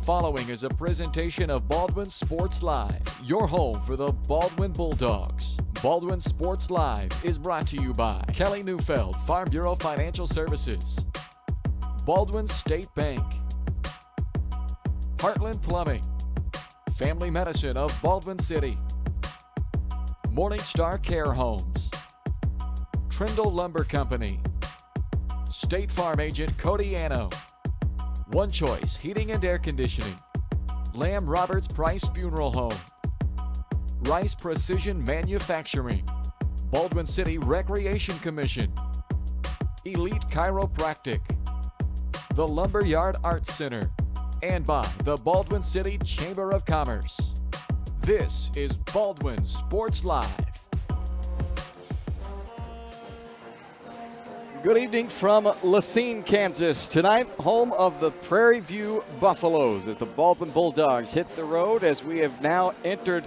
following is a presentation of Baldwin Sports Live, your home for the Baldwin Bulldogs. Baldwin Sports Live is brought to you by Kelly Neufeld, Farm Bureau Financial Services, Baldwin State Bank, Heartland Plumbing, Family Medicine of Baldwin City, Morning Star Care Homes, Trindle Lumber Company, State Farm Agent Cody Anno, One Choice Heating and Air Conditioning, Lamb Roberts Price Funeral Home, Rice Precision Manufacturing, Baldwin City Recreation Commission, Elite Chiropractic, the Lumberyard Arts Center, and by the Baldwin City Chamber of Commerce. This is Baldwin Sports Live. Good evening from Lacine, Kansas. Tonight, home of the Prairie View Buffaloes as the Baldwin Bulldogs hit the road as we have now entered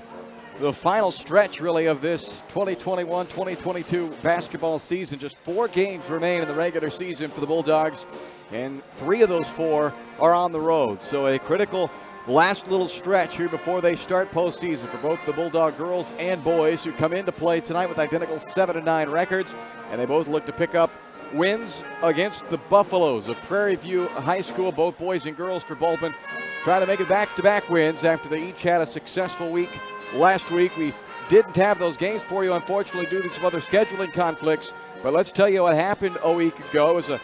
the final stretch, really, of this 2021-2022 basketball season. Just 4 games remain in the regular season for the Bulldogs, and 3 of those 4 are on the road. So a critical last little stretch here before they start postseason for both the Bulldog girls and boys, who come into play tonight with identical 7-9 records, and they both look to pick up wins against the Buffaloes of Prairie View High School. Both boys and girls for Baldwin trying to make it back-to-back wins after they each had a successful week last week. We didn't have those games for you, unfortunately, due to some other scheduling conflicts. But let's tell you what happened a week ago. It was a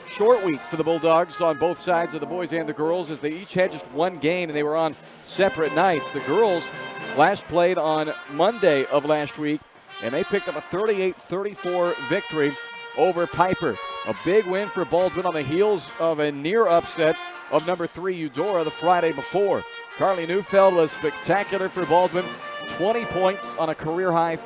short week for the Bulldogs on both sides of the boys and the girls, as they each had just one game and they were on separate nights. The girls last played on Monday of last week, and they picked up a 38-34 victory over Piper. A big win for Baldwin on the heels of a near upset of number 3 Eudora the Friday before. Carly Neufeld was spectacular for Baldwin. 20 points on a career-high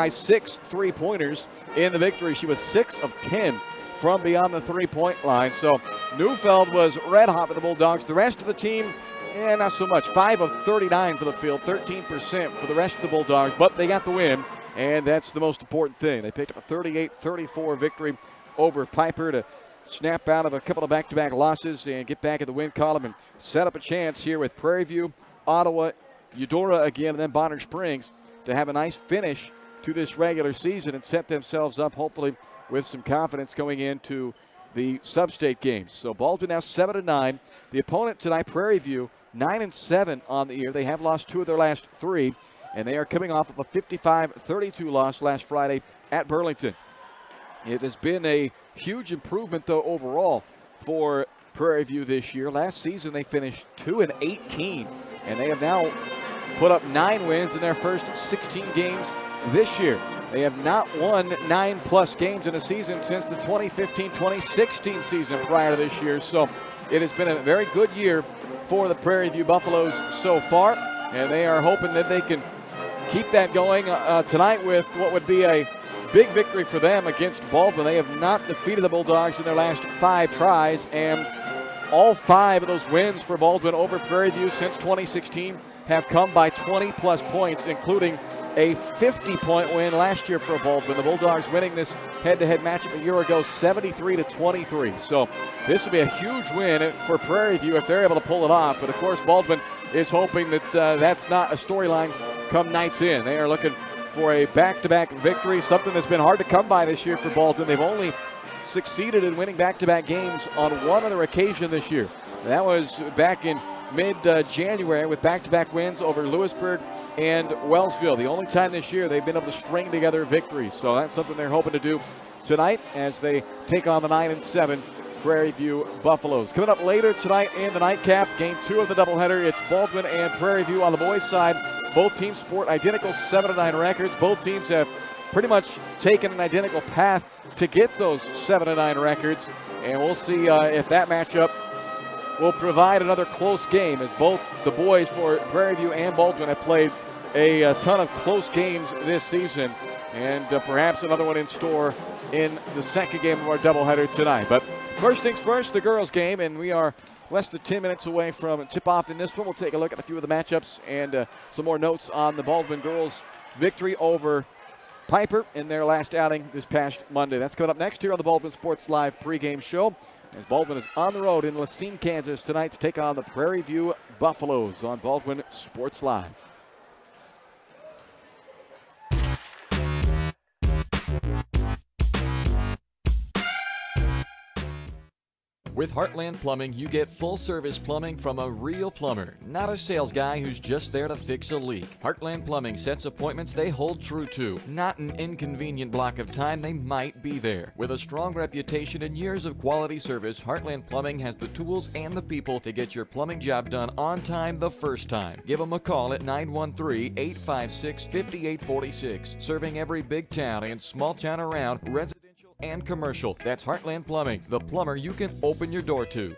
6 three-pointers in the victory. She was 6 of 10 from beyond the three-point line. So Neufeld was red hot for the Bulldogs. The rest of the team, not so much. 5 of 39 for the field, 13% for the rest of the Bulldogs, but they got the win, and that's the most important thing. They picked up a 38-34 victory over Piper to snap out of a couple of back-to-back losses and get back in the win column and set up a chance here with Prairie View, Ottawa, Eudora again, and then Bonner Springs to have a nice finish to this regular season and set themselves up, hopefully, with some confidence going into the sub-state games. So Baldwin now 7-9. The opponent tonight, Prairie View, 9-7 on the year. They have lost 2 of their last 3, and they are coming off of a 55-32 loss last Friday at Burlington. It has been a huge improvement, though, overall for Prairie View this year. Last season, they finished 2-18, and they have now put up 9 wins in their first 16 games this year. They have not won 9+ games in a season since the 2015-2016 season prior to this year. So it has been a very good year for the Prairie View Buffaloes so far, and they are hoping that they can keep that going tonight with what would be a big victory for them against Baldwin. They have not defeated the Bulldogs in their last 5 tries, and all 5 of those wins for Baldwin over Prairie View since 2016 have come by 20+ points, including a 50-point win last year for Baldwin. The Bulldogs winning this head-to-head matchup a year ago, 73-23. So this will be a huge win for Prairie View if they're able to pull it off. But of course, Baldwin is hoping that that's not a storyline come night's in. They are looking for a back-to-back victory, something that's been hard to come by this year for Baldwin. They've only succeeded in winning back-to-back games on one other occasion this year. That was back in mid-January with back-to-back wins over Lewisburg and Wellsville. The only time this year they've been able to string together victories. So that's something they're hoping to do tonight as they take on the 9-7 Prairie View Buffaloes. Coming up later tonight in the nightcap, game 2 of the doubleheader, it's Baldwin and Prairie View on the boys' side. Both teams sport identical 7-9 records. Both teams have pretty much taken an identical path to get those 7-9 records. And we'll see if that matchup will provide another close game, as both the boys for Prairie View and Baldwin have played a ton of close games this season, and perhaps another one in store in the second game of our doubleheader tonight. But first things first, the girls' game, and we are less than 10 minutes away from tip-off in this one. We'll take a look at a few of the matchups and some more notes on the Baldwin girls' victory over Piper in their last outing this past Monday. That's coming up next here on the Baldwin Sports Live pregame show. as Baldwin is on the road in Lacine, Kansas tonight to take on the Prairie View Buffaloes on Baldwin Sports Live. With Heartland Plumbing, you get full-service plumbing from a real plumber, not a sales guy who's just there to fix a leak. Heartland Plumbing sets appointments they hold true to, not an inconvenient block of time they might be there. With a strong reputation and years of quality service, Heartland Plumbing has the tools and the people to get your plumbing job done on time the first time. Give them a call at 913-856-5846. Serving every big town and small town around, residential and commercial. That's Heartland Plumbing, the plumber you can open your door to.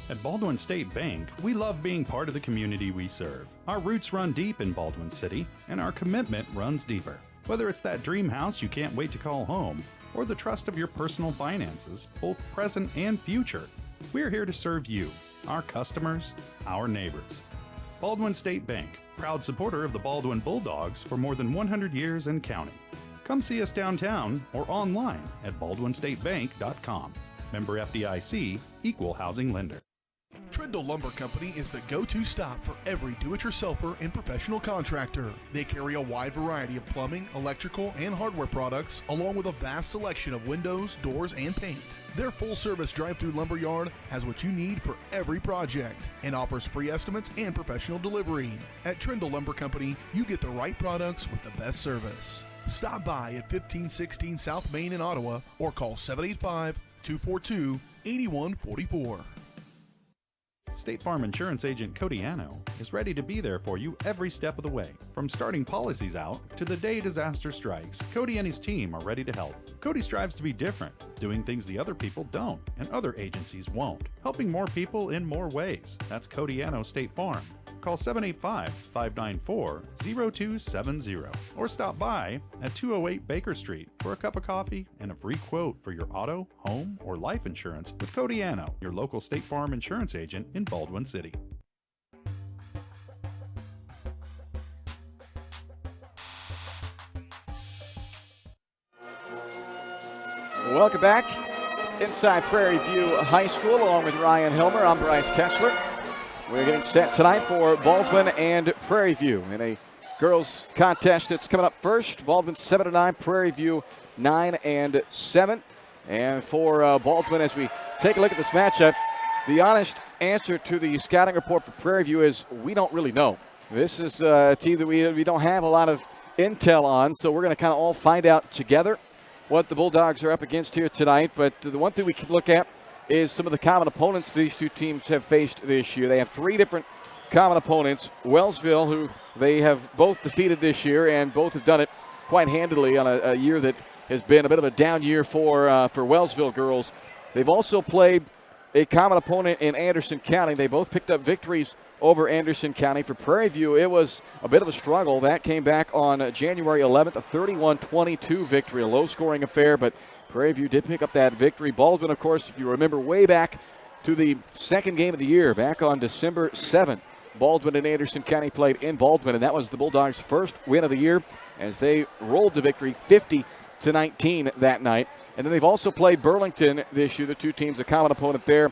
At Baldwin State Bank, we love being part of the community we serve. Our roots run deep in Baldwin City, and our commitment runs deeper. Whether it's that dream house you can't wait to call home, or the trust of your personal finances, both present and future, we're here to serve you, our customers, our neighbors. Baldwin State Bank, proud supporter of the Baldwin Bulldogs for more than 100 years and counting. Come see us downtown or online at baldwinstatebank.com. Member FDIC, Equal Housing Lender. Trindle Lumber Company is the go-to stop for every do-it-yourselfer and professional contractor. They carry a wide variety of plumbing, electrical, and hardware products, along with a vast selection of windows, doors, and paint. Their full-service drive-through lumber yard has what you need for every project and offers free estimates and professional delivery. At Trindle Lumber Company, you get the right products with the best service. Stop by at 1516 South Main in Ottawa or call 785-242-8144. State Farm Insurance Agent Cody Anno is ready to be there for you every step of the way. From starting policies out to the day disaster strikes, Cody and his team are ready to help. Cody strives to be different, doing things the other people don't and other agencies won't, helping more people in more ways. That's Cody Anno State Farm. Call 785-594-0270 or stop by at 208 Baker Street for a cup of coffee and a free quote for your auto, home, or life insurance with Cody Anno, your local State Farm insurance agent in Baldwin City. Welcome back inside Prairie View High School along with Ryan Hilmer. I'm Bryce Kessler. We're getting set tonight for Baldwin and Prairie View in a girls contest that's coming up first. Baldwin 7-9, Prairie View 9-7. And for Baldwin, as we take a look at this matchup, the honest answer to the scouting report for Prairie View is we don't really know. This is a team that we don't have a lot of intel on, so we're going to kind of all find out together what the Bulldogs are up against here tonight. But the one thing we can look at is some of the common opponents these two teams have faced this year. They have three different common opponents. Wellsville, who they have both defeated this year, and both have done it quite handily on a year that has been a bit of a down year for Wellsville girls. They've also played a common opponent in Anderson County. They both picked up victories over Anderson County. For Prairie View, it was a bit of a struggle. That came back on January 11th, a 31-22 victory, a low-scoring affair, but Prairie View did pick up that victory. Baldwin, of course, if you remember way back to the second game of the year, back on December 7th, Baldwin and Anderson County played in Baldwin, and that was the Bulldogs' first win of the year as they rolled to victory 50-19 that night. And then they've also played Burlington this year, the two teams, a common opponent there.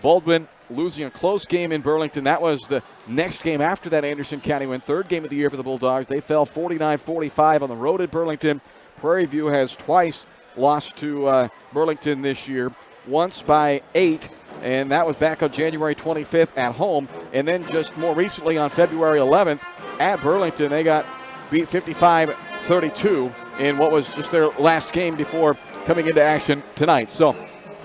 Baldwin losing a close game in Burlington. That was the next game after that Anderson County win. Third game of the year for the Bulldogs. They fell 49-45 on the road at Burlington. Prairie View has twice lost to Burlington this year, once by 8, and that was back on January 25th at home. And then just more recently on February 11th at Burlington, they got beat 55-32 in what was just their last game before coming into action tonight. So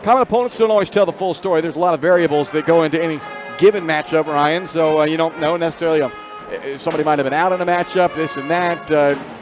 common opponents don't always tell the full story. There's a lot of variables that go into any given matchup, Ryan, so you don't know necessarily somebody might have been out in a matchup, this and that.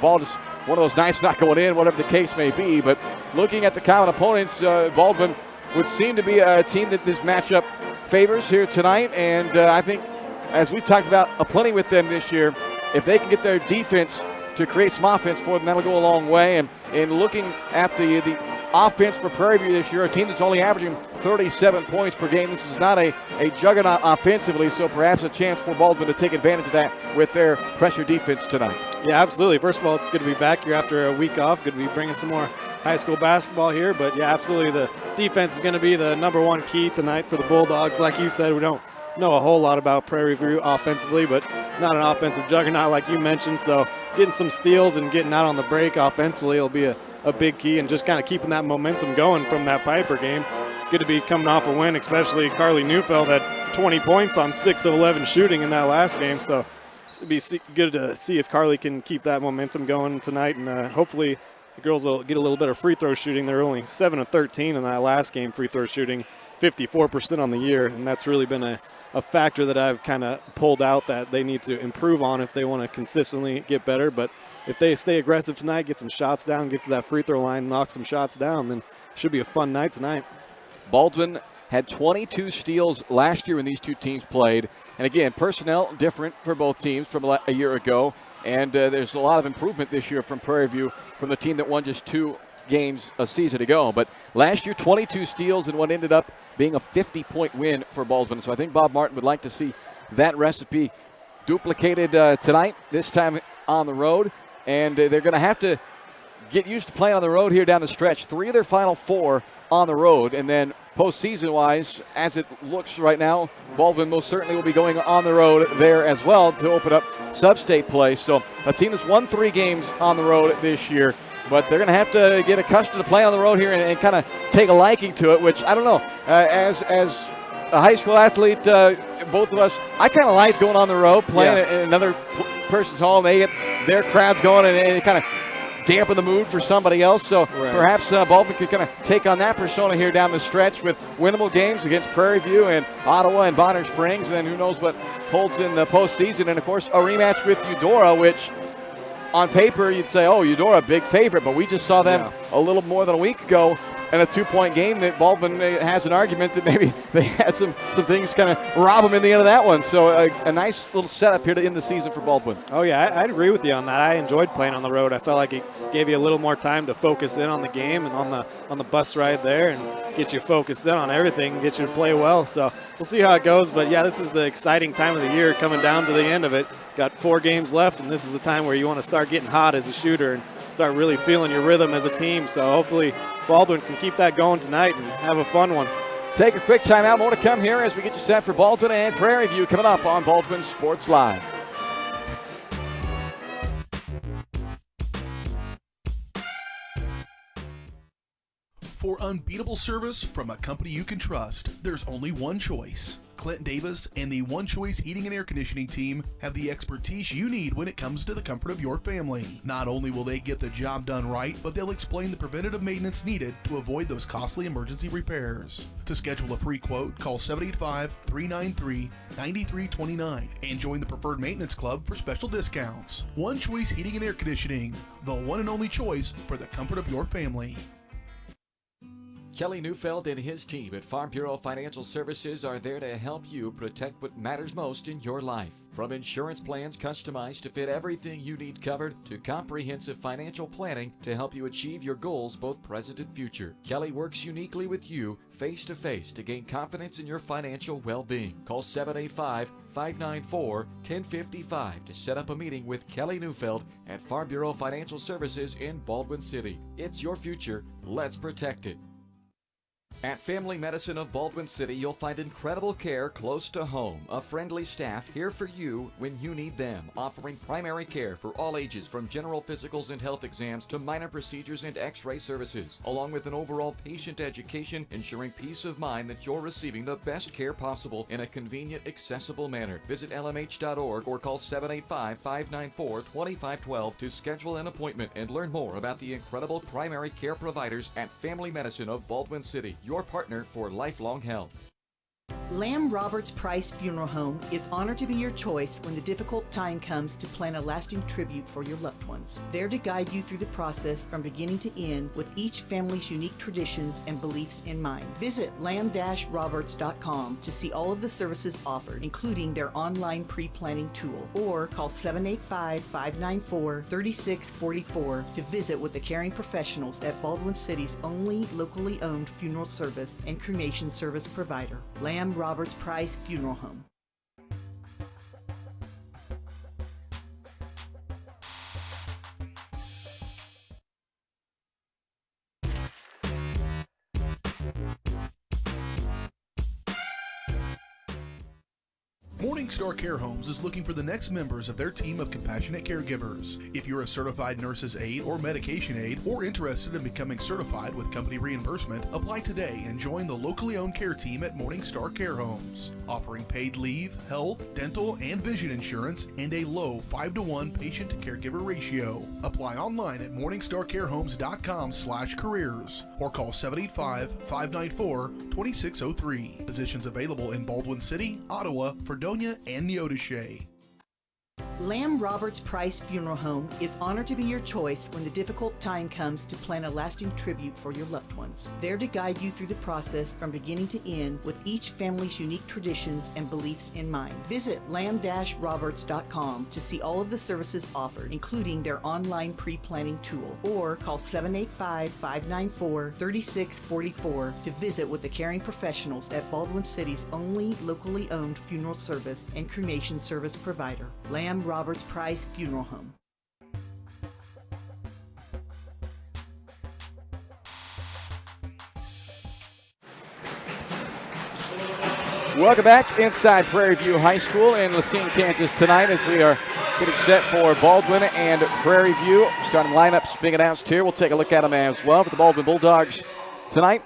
Ball just one of those nights not going in, whatever the case may be. But looking at the common opponents, Baldwin would seem to be a team that this matchup favors here tonight. And I think, as we've talked about plenty with them this year, if they can get their defense to create some offense for them, that'll go a long way. And looking at the offense for Prairie View this year, a team that's only averaging 37 points per game. This is not a juggernaut offensively, so perhaps a chance for Baldwin to take advantage of that with their pressure defense tonight. Yeah, absolutely. First of all, it's good to be back here after a week off. Good to be bringing some more high school basketball here. But, yeah, absolutely the defense is going to be the number one key tonight for the Bulldogs. Like you said, we don't know a whole lot about Prairie View offensively, but not an offensive juggernaut like you mentioned. So getting some steals and getting out on the break offensively will be a big key, and just kind of keeping that momentum going from that Piper game. It's good to be coming off a win, especially Carly Neufeld had 20 points on 6 of 11 shooting in that last game. So it'd be good to see if Carly can keep that momentum going tonight, and hopefully the girls will get a little better free throw shooting. They're only 7 of 13 in that last game free throw shooting, 54% on the year, and that's really been a factor that I've kind of pulled out that they need to improve on if they want to consistently get better. But if they stay aggressive tonight, get some shots down, get to that free throw line, knock some shots down, then it should be a fun night tonight. Baldwin had 22 steals last year when these two teams played. And again, personnel different for both teams from a year ago. And there's a lot of improvement this year from Prairie View, from the team that won just 2 games a season ago. But last year, 22 steals in what ended up being a 50-point win for Baldwin. So I think Bob Martin would like to see that recipe duplicated tonight, this time on the road. And they're going to have to get used to playing on the road here down the stretch. 3 of their final 4 on the road. And then postseason-wise, as it looks right now, Baldwin most certainly will be going on the road there as well to open up sub-state play. So a team that's won 3 games on the road this year, but they're going to have to get accustomed to playing on the road here and kind of take a liking to it, which I don't know. As a high school athlete, both of us, I kind of like going on the road, playing in another person's home. They get their crowds going, and it kind of dampen the mood for somebody else. So perhaps Baldwin could kind of take on that persona here down the stretch with winnable games against Prairie View and Ottawa and Bonner Springs. And then who knows what holds in the postseason. And, of course, a rematch with Eudora, which on paper you'd say, oh, Eudora, big favorite. But we just saw them a little more than a week ago in a 2-point game that Baldwin has an argument that maybe they had some things kind of rob them in the end of that one. So a nice little setup here to end the season for Baldwin. Oh, yeah, I'd agree with you on that. I enjoyed playing on the road. I felt like it gave you a little more time to focus in on the game and on the bus ride there, and get you focused in on everything and get you to play well. So we'll see how it goes. But, yeah, this is the exciting time of the year coming down to the end of it. Got 4 games left, and this is the time where you want to start getting hot as a shooter and start really feeling your rhythm as a team. So hopefully Baldwin can keep that going tonight and have a fun one. Take a quick timeout. More to come here as we get you set for Baldwin and Prairie View coming up on Baldwin Sports Live. For unbeatable service from a company you can trust, there's only one choice. Clint Davis and the One Choice Heating and Air Conditioning team have the expertise you need when it comes to the comfort of your family. Not only will they get the job done right, but they'll explain the preventative maintenance needed to avoid those costly emergency repairs. To schedule a free quote, call 785-393-9329 and join the Preferred Maintenance Club for special discounts. One Choice Heating and Air Conditioning, the one and only choice for the comfort of your family. Kelly Neufeld and his team at Farm Bureau Financial Services are there to help you protect what matters most in your life. From insurance plans customized to fit everything you need covered, to comprehensive financial planning to help you achieve your goals both present and future. Kelly works uniquely with you face-to-face to gain confidence in your financial well-being. Call 785-594-1055 to set up a meeting with Kelly Neufeld at Farm Bureau Financial Services in Baldwin City. It's your future. Let's protect it. At Family Medicine of Baldwin City, you'll find incredible care close to home. A friendly staff here for you when you need them, offering primary care for all ages from general physicals and health exams to minor procedures and x-ray services, along with an overall patient education, ensuring peace of mind that you're receiving the best care possible in a convenient, accessible manner. Visit lmh.org or call 785-594-2512 to schedule an appointment and learn more about the incredible primary care providers at Family Medicine of Baldwin City, your partner for lifelong health. Lamb Roberts Price Funeral Home is honored to be your choice when the difficult time comes to plan a lasting tribute for your loved ones. There to guide you through the process from beginning to end with each family's unique traditions and beliefs in mind. Visit lamb-roberts.com to see all of the services offered, including their online pre-planning tool, or call 785-594-3644 to visit with the caring professionals at Baldwin City's only locally owned funeral service and cremation service provider, Lamb Roberts Price Funeral Home. Morningstar Care Homes is looking for the next members of their team of compassionate caregivers. If you're a certified nurse's aide or medication aide or interested in becoming certified with company reimbursement, apply today and join the locally owned care team at Morningstar Care Homes, offering paid leave, health, dental, and vision insurance and a low 5-to-1 patient to caregiver ratio. Apply online at morningstarcarehomes.com/careers or call 785-594-2603. Positions available in Baldwin City, Ottawa, Fredonia, and Neodesha. Lamb Roberts Price Funeral Home is honored to be your choice when the difficult time comes to plan a lasting tribute for your loved ones. There to guide you through the process from beginning to end with each family's unique traditions and beliefs in mind. Visit lamb-roberts.com to see all of the services offered, including their online pre-planning tool, or call 785-594-3644 to visit with the caring professionals at Baldwin City's only locally owned funeral service and cremation service provider, Lamb Roberts Price Funeral Home. Welcome back inside Prairie View High School in Lacine, Kansas tonight as we are getting set for Baldwin and Prairie View. Starting lineups being announced here. We'll take a look at them as well for the Baldwin Bulldogs tonight.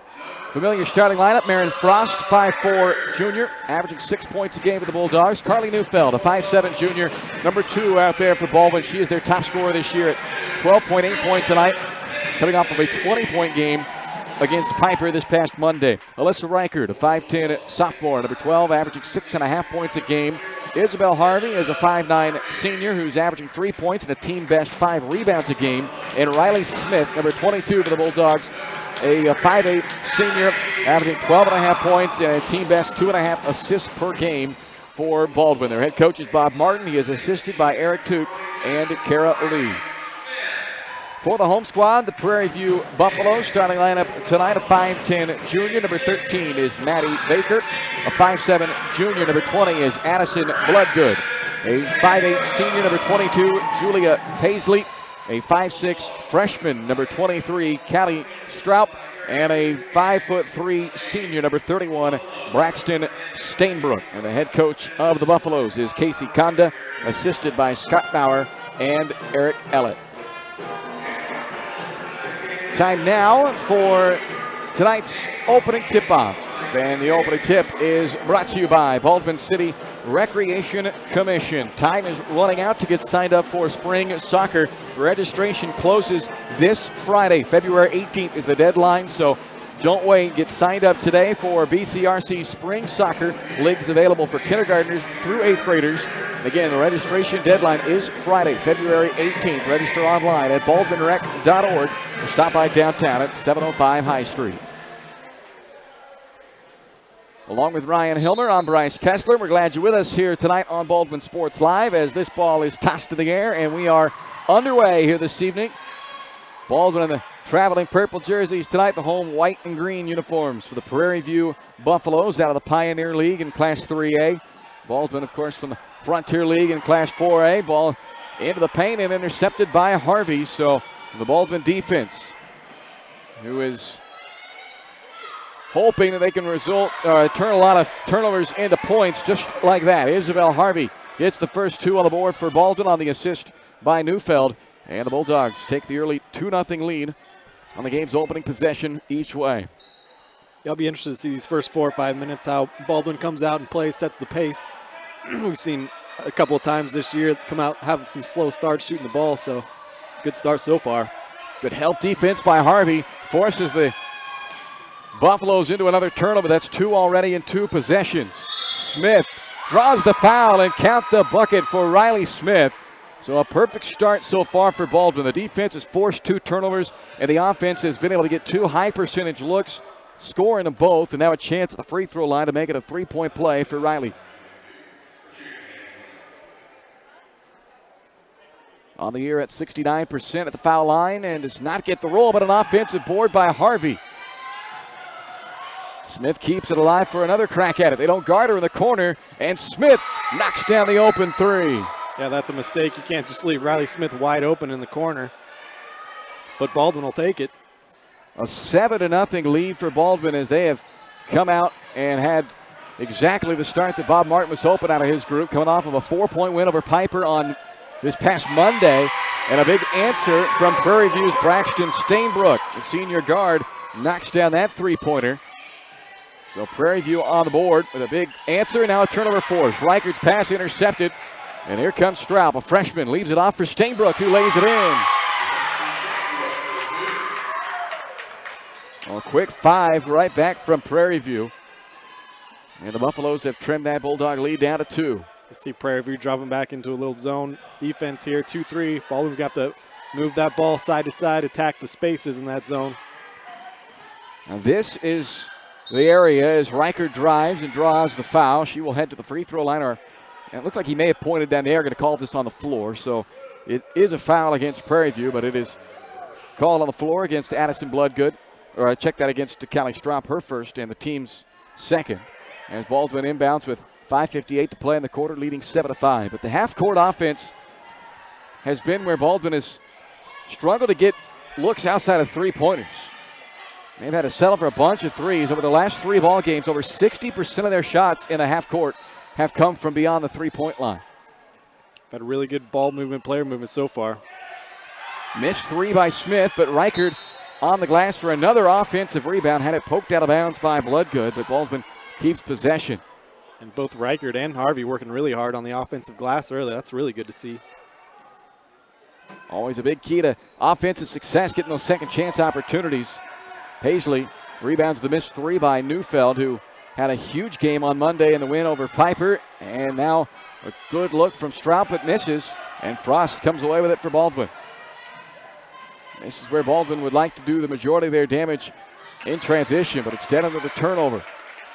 Familiar starting lineup, Marin Frost, 5'4" junior, averaging 6 points a game for the Bulldogs. Carly Neufeld, a 5'7" junior, number 2 out there for Baldwin. She is their top scorer this year at 12.8 points tonight, coming off of a 20-point game against Piper this past Monday. Alyssa Reichert, a 5'10" sophomore, number 12, averaging 6.5 points a game. Isabel Harvey is a 5'9" senior who's averaging 3 points and a team best 5 rebounds a game. And Riley Smith, number 22 for the Bulldogs, a 5'8" senior, averaging 12.5 points and a team best 2.5 assists per game for Baldwin. Their head coach is Bob Martin. He is assisted by Eric Toot and Kara Lee. For the home squad, the Prairie View Buffaloes starting lineup tonight, a 5'10" junior. Number 13 is Maddie Baker. A 5'7" junior. Number 20 is Addison Bloodgood. A 5'8" senior. Number 22, Julia Paisley. A 5'6" freshman, number 23, Callie Stroup, and a 5'3" senior, number 31, Braxton Stainbrook. And the head coach of the Buffaloes is Casey Conda, assisted by Scott Bauer and Eric Ellett. Time now for tonight's opening tip-off. And the opening tip is brought to you by Baldwin City Recreation Commission. Time is running out to get signed up for spring soccer. Registration closes this Friday. February 18th is the deadline, so don't wait. Get signed up today for BCRC Spring Soccer. Leagues available for kindergartners through 8th graders. And again, the registration deadline is Friday, February 18th. Register online at baldwinrec.org or stop by downtown at 705 High Street. Along with Ryan Hilmer, I'm Bryce Kessler. We're glad you're with us here tonight on Baldwin Sports Live as this ball is tossed to the air and we are underway here this evening. Baldwin in the traveling purple jerseys tonight, the home white and green uniforms for the Prairie View Buffaloes out of the Pioneer League in Class 3A. Baldwin, of course, from the Frontier League in Class 4A. Ball into the paint and intercepted by Harvey. So the Baldwin defense, who is hoping that they can turn a lot of turnovers into points just like that. Isabel Harvey gets the first 2 on the board for Baldwin on the assist by Neufeld. And the Bulldogs take the early 2-0 lead on the game's opening possession each way. I'll be interested to see these first 4 or 5 minutes, how Baldwin comes out and plays, sets the pace. We've seen a couple of times this year come out, have some slow starts shooting the ball, so good start so far. Good help defense by Harvey. Forces the Buffaloes into another turnover. That's 2 already in 2 possessions. Smith draws the foul and count the bucket for Riley Smith. So a perfect start so far for Baldwin. The defense has forced 2 turnovers, and the offense has been able to get 2 high-percentage looks, scoring them both, and now a chance at the free throw line to make it a 3-point play for Riley. On the year at 69% at the foul line and does not get the roll, but an offensive board by Harvey. Smith keeps it alive for another crack at it. They don't guard her in the corner, and Smith knocks down the open 3. Yeah, that's a mistake. You can't just leave Riley Smith wide open in the corner. But Baldwin will take it. A 7-0 lead for Baldwin as they have come out and had exactly the start that Bob Martin was hoping out of his group, coming off of a 4-point win over Piper on this past Monday. And a big answer from Prairie View's Braxton Stainbrook. The senior guard knocks down that three-pointer. So Prairie View on the board with a big answer. Now a turnover force. Reichert's pass intercepted. And here comes Straub, a freshman, leaves it off for Stainbrook, who lays it in. A quick 5 right back from Prairie View. And the Buffaloes have trimmed that Bulldog lead down to 2. Let's see Prairie View dropping back into a little zone defense here. 2-3. Baldwin's going to have to move that ball side to side, attack the spaces in that zone. Now this is the area as Reichert drives and draws the foul. She will head to the free throw line. And it looks like he may have pointed down there, going to call this on the floor. So it is a foul against Prairie View, but it is called on the floor against Addison Bloodgood. Or I checked that against Callie Strop, her first, and the team's second. As Baldwin inbounds with 5:58 to play in the quarter, leading 7-5. But the half-court offense has been where Baldwin has struggled to get looks outside of three-pointers. They've had to settle for a bunch of threes. Over the last 3 ball games, over 60% of their shots in the half-court have come from beyond the three-point line. Had a really good ball movement, player movement so far. Missed 3 by Smith, but Reichert on the glass for another offensive rebound. Had it poked out of bounds by Bloodgood, but Baldwin keeps possession. And both Reichert and Harvey working really hard on the offensive glass early. That's really good to see. Always a big key to offensive success, getting those second chance opportunities. Paisley rebounds the missed 3 by Neufeld, who had a huge game on Monday in the win over Piper. And now a good look from Straub, but misses. And Frost comes away with it for Baldwin. This is where Baldwin would like to do the majority of their damage in transition, but instead of the turnover.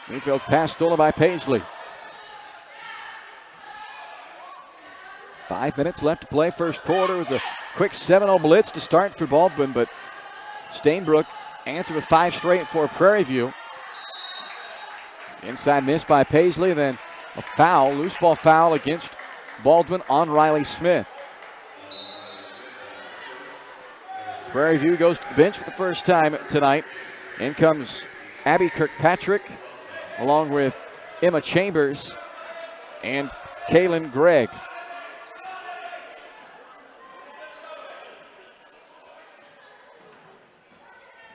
Neufeld's pass stolen by Paisley. 5 minutes left to play first quarter. It was a quick 7-0 blitz to start for Baldwin, but Stainbrook answered with 5 straight for Prairie View. Inside miss by Paisley, then a foul, loose ball foul against Baldwin on Riley Smith. Prairie View goes to the bench for the first time tonight. In comes Abby Kirkpatrick along with Emma Chambers and Kaylin Gregg.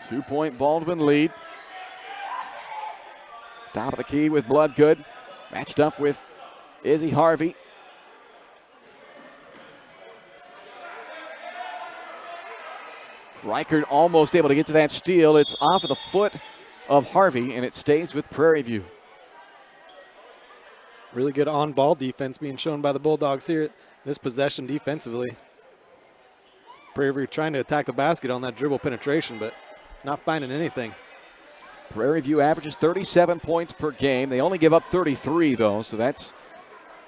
Two-point Baldwin lead. Top of the key with Bloodgood. Matched up with Izzy Harvey. Reichert almost able to get to that steal. It's off of the foot of Harvey, and it stays with Prairie View. Really good on-ball defense being shown by the Bulldogs here. This possession defensively. Prairie View trying to attack the basket on that dribble penetration, but not finding anything. Prairie View averages 37 points per game. They only give up 33, though, so that's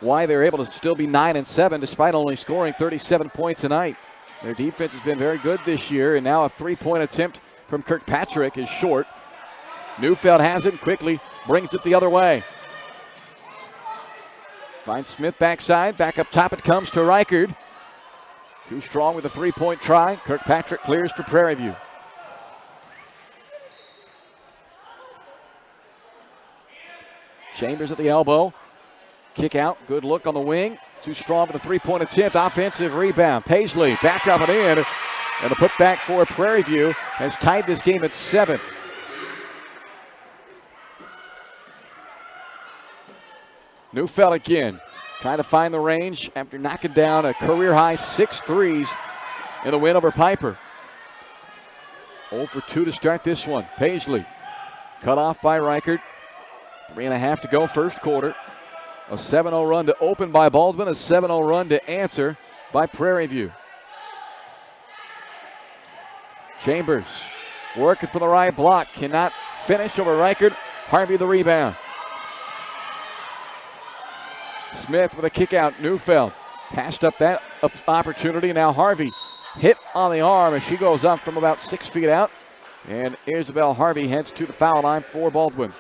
why they're able to still be 9-7 despite only scoring 37 points a night. Their defense has been very good this year, and now a 3-point attempt from Kirkpatrick is short. Neufeld has it and quickly brings it the other way. Finds Smith backside. Back up top it comes to Reichert. Too strong with a 3-point try. Kirkpatrick clears for Prairie View. Chambers at the elbow. Kick out. Good look on the wing. Too strong with a 3-point attempt. Offensive rebound. Paisley back up and in. And the putback for Prairie View has tied this game at 7. Neufeld again, trying to find the range after knocking down a career-high 6 threes in the win over Piper. 0 for 2 to start this one. Paisley cut off by Reichert. 3.5 to go first quarter. A 7-0 run to open by Baldwin, a 7-0 run to answer by Prairie View. Chambers working for the right block, cannot finish over Reichert. Harvey the rebound. Smith with a kick out. Neufeld passed up that opportunity. Now Harvey hit on the arm as she goes up from about 6 feet out. And Isabel Harvey heads to the foul line for Baldwin.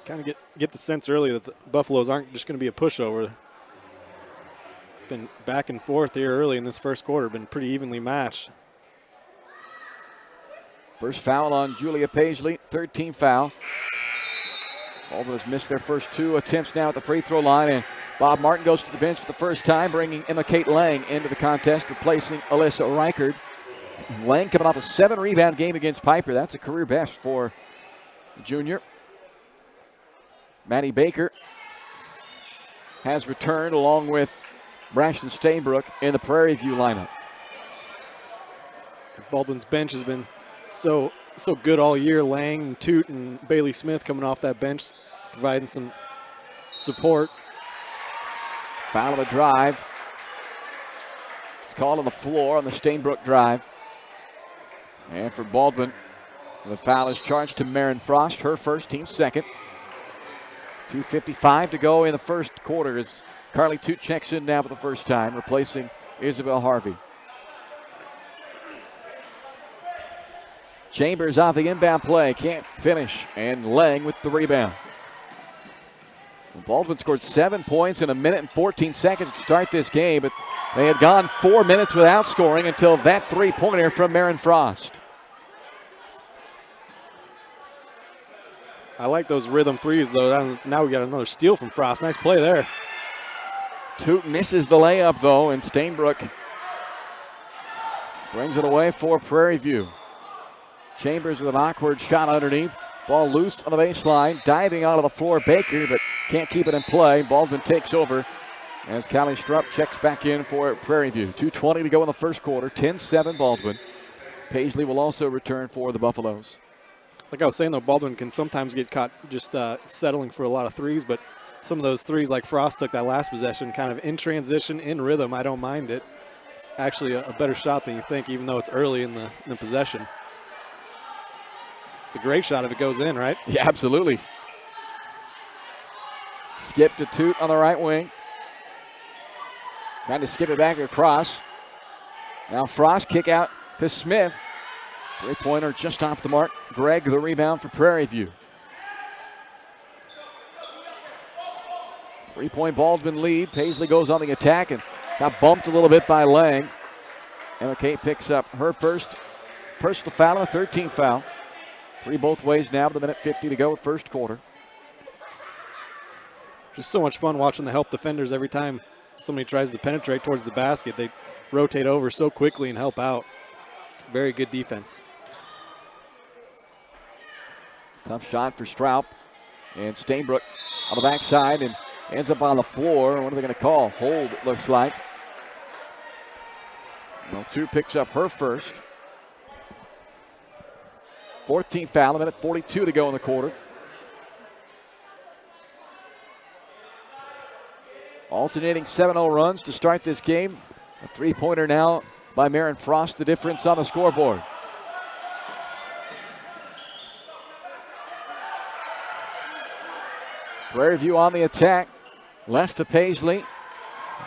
Kind of get the sense early that the Buffaloes aren't just going to be a pushover. Been back and forth here early in this first quarter. Been pretty evenly matched. First foul on Julia Paisley. 13th foul. Baldwin has missed their first 2 attempts now at the free throw line, and Bob Martin goes to the bench for the first time, bringing Emma Kate Lang into the contest, replacing Alyssa Reichard. Lang coming off a 7-rebound game against Piper. That's a career best for the junior. Maddie Baker has returned along with Braxton Stainbrook in the Prairie View lineup. Baldwin's bench has been so good all year. Lang and Toot and Bailey Smith coming off that bench, providing some support. Foul on the drive. It's called on the floor on the Stainbrook drive. And for Baldwin, the foul is charged to Marin Frost, her first, team second. 2:55 to go in the first quarter as Carly Toot checks in now for the first time, replacing Isabel Harvey. Chambers off the inbound play, can't finish, and Lang with the rebound. Baldwin scored 7 points in 1 minute and 14 seconds to start this game, but they had gone 4 minutes without scoring until that three-pointer from Marin Frost. I like those rhythm threes, though. Now we got another steal from Frost. Nice play there. Toot misses the layup, though, and Stainbrook brings it away for Prairie View. Chambers with an awkward shot underneath. Ball loose on the baseline. Diving out of the floor, Baker, but can't keep it in play. Baldwin takes over as Callie Strupp checks back in for Prairie View. 2:20 to go in the first quarter. 10-7 Baldwin. Paisley will also return for the Buffaloes. Like I was saying, though, Baldwin can sometimes get caught just settling for a lot of threes, but some of those threes, like Frost took that last possession, kind of in transition, in rhythm, I don't mind it. It's actually a better shot than you think, even though it's early in the possession. It's a great shot if it goes in, right? Yeah, absolutely. Skip to Toot on the right wing. Trying to skip it back across. Now Frost kick out to Smith. Three-pointer just off the mark. Gregg the rebound for Prairie View. 3-point Baldwin lead. Paisley goes on the attack and got bumped a little bit by Lang. Emma Kate picks up her first personal foul and a 13th foul. 3 both ways now with 1:50 to go, first quarter. Just so much fun watching the help defenders. Every time somebody tries to penetrate towards the basket, they rotate over so quickly and help out. It's very good defense. Tough shot for Straub. And Stainbrook on the backside and ends up on the floor. What are they going to call? Hold, it looks like. Well, Toot picks up her first. 14th foul, 1:42 to go in the quarter. Alternating 7-0 runs to start this game. A 3-pointer now by Marin Frost, the difference on the scoreboard. Prairie View on the attack. Left to Paisley.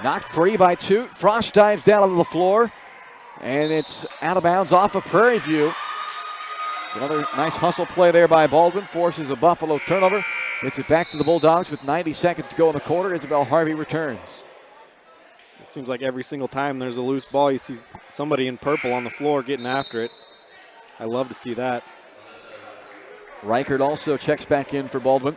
Knocked free by Toot. Frost dives down on the floor. And it's out of bounds off of Prairie View. Another nice hustle play there by Baldwin. Forces a Buffalo turnover. Gets it back to the Bulldogs with 90 seconds to go in the quarter. Isabel Harvey returns. It seems like every single time there's a loose ball, you see somebody in purple on the floor getting after it. I love to see that. Reichard also checks back in for Baldwin.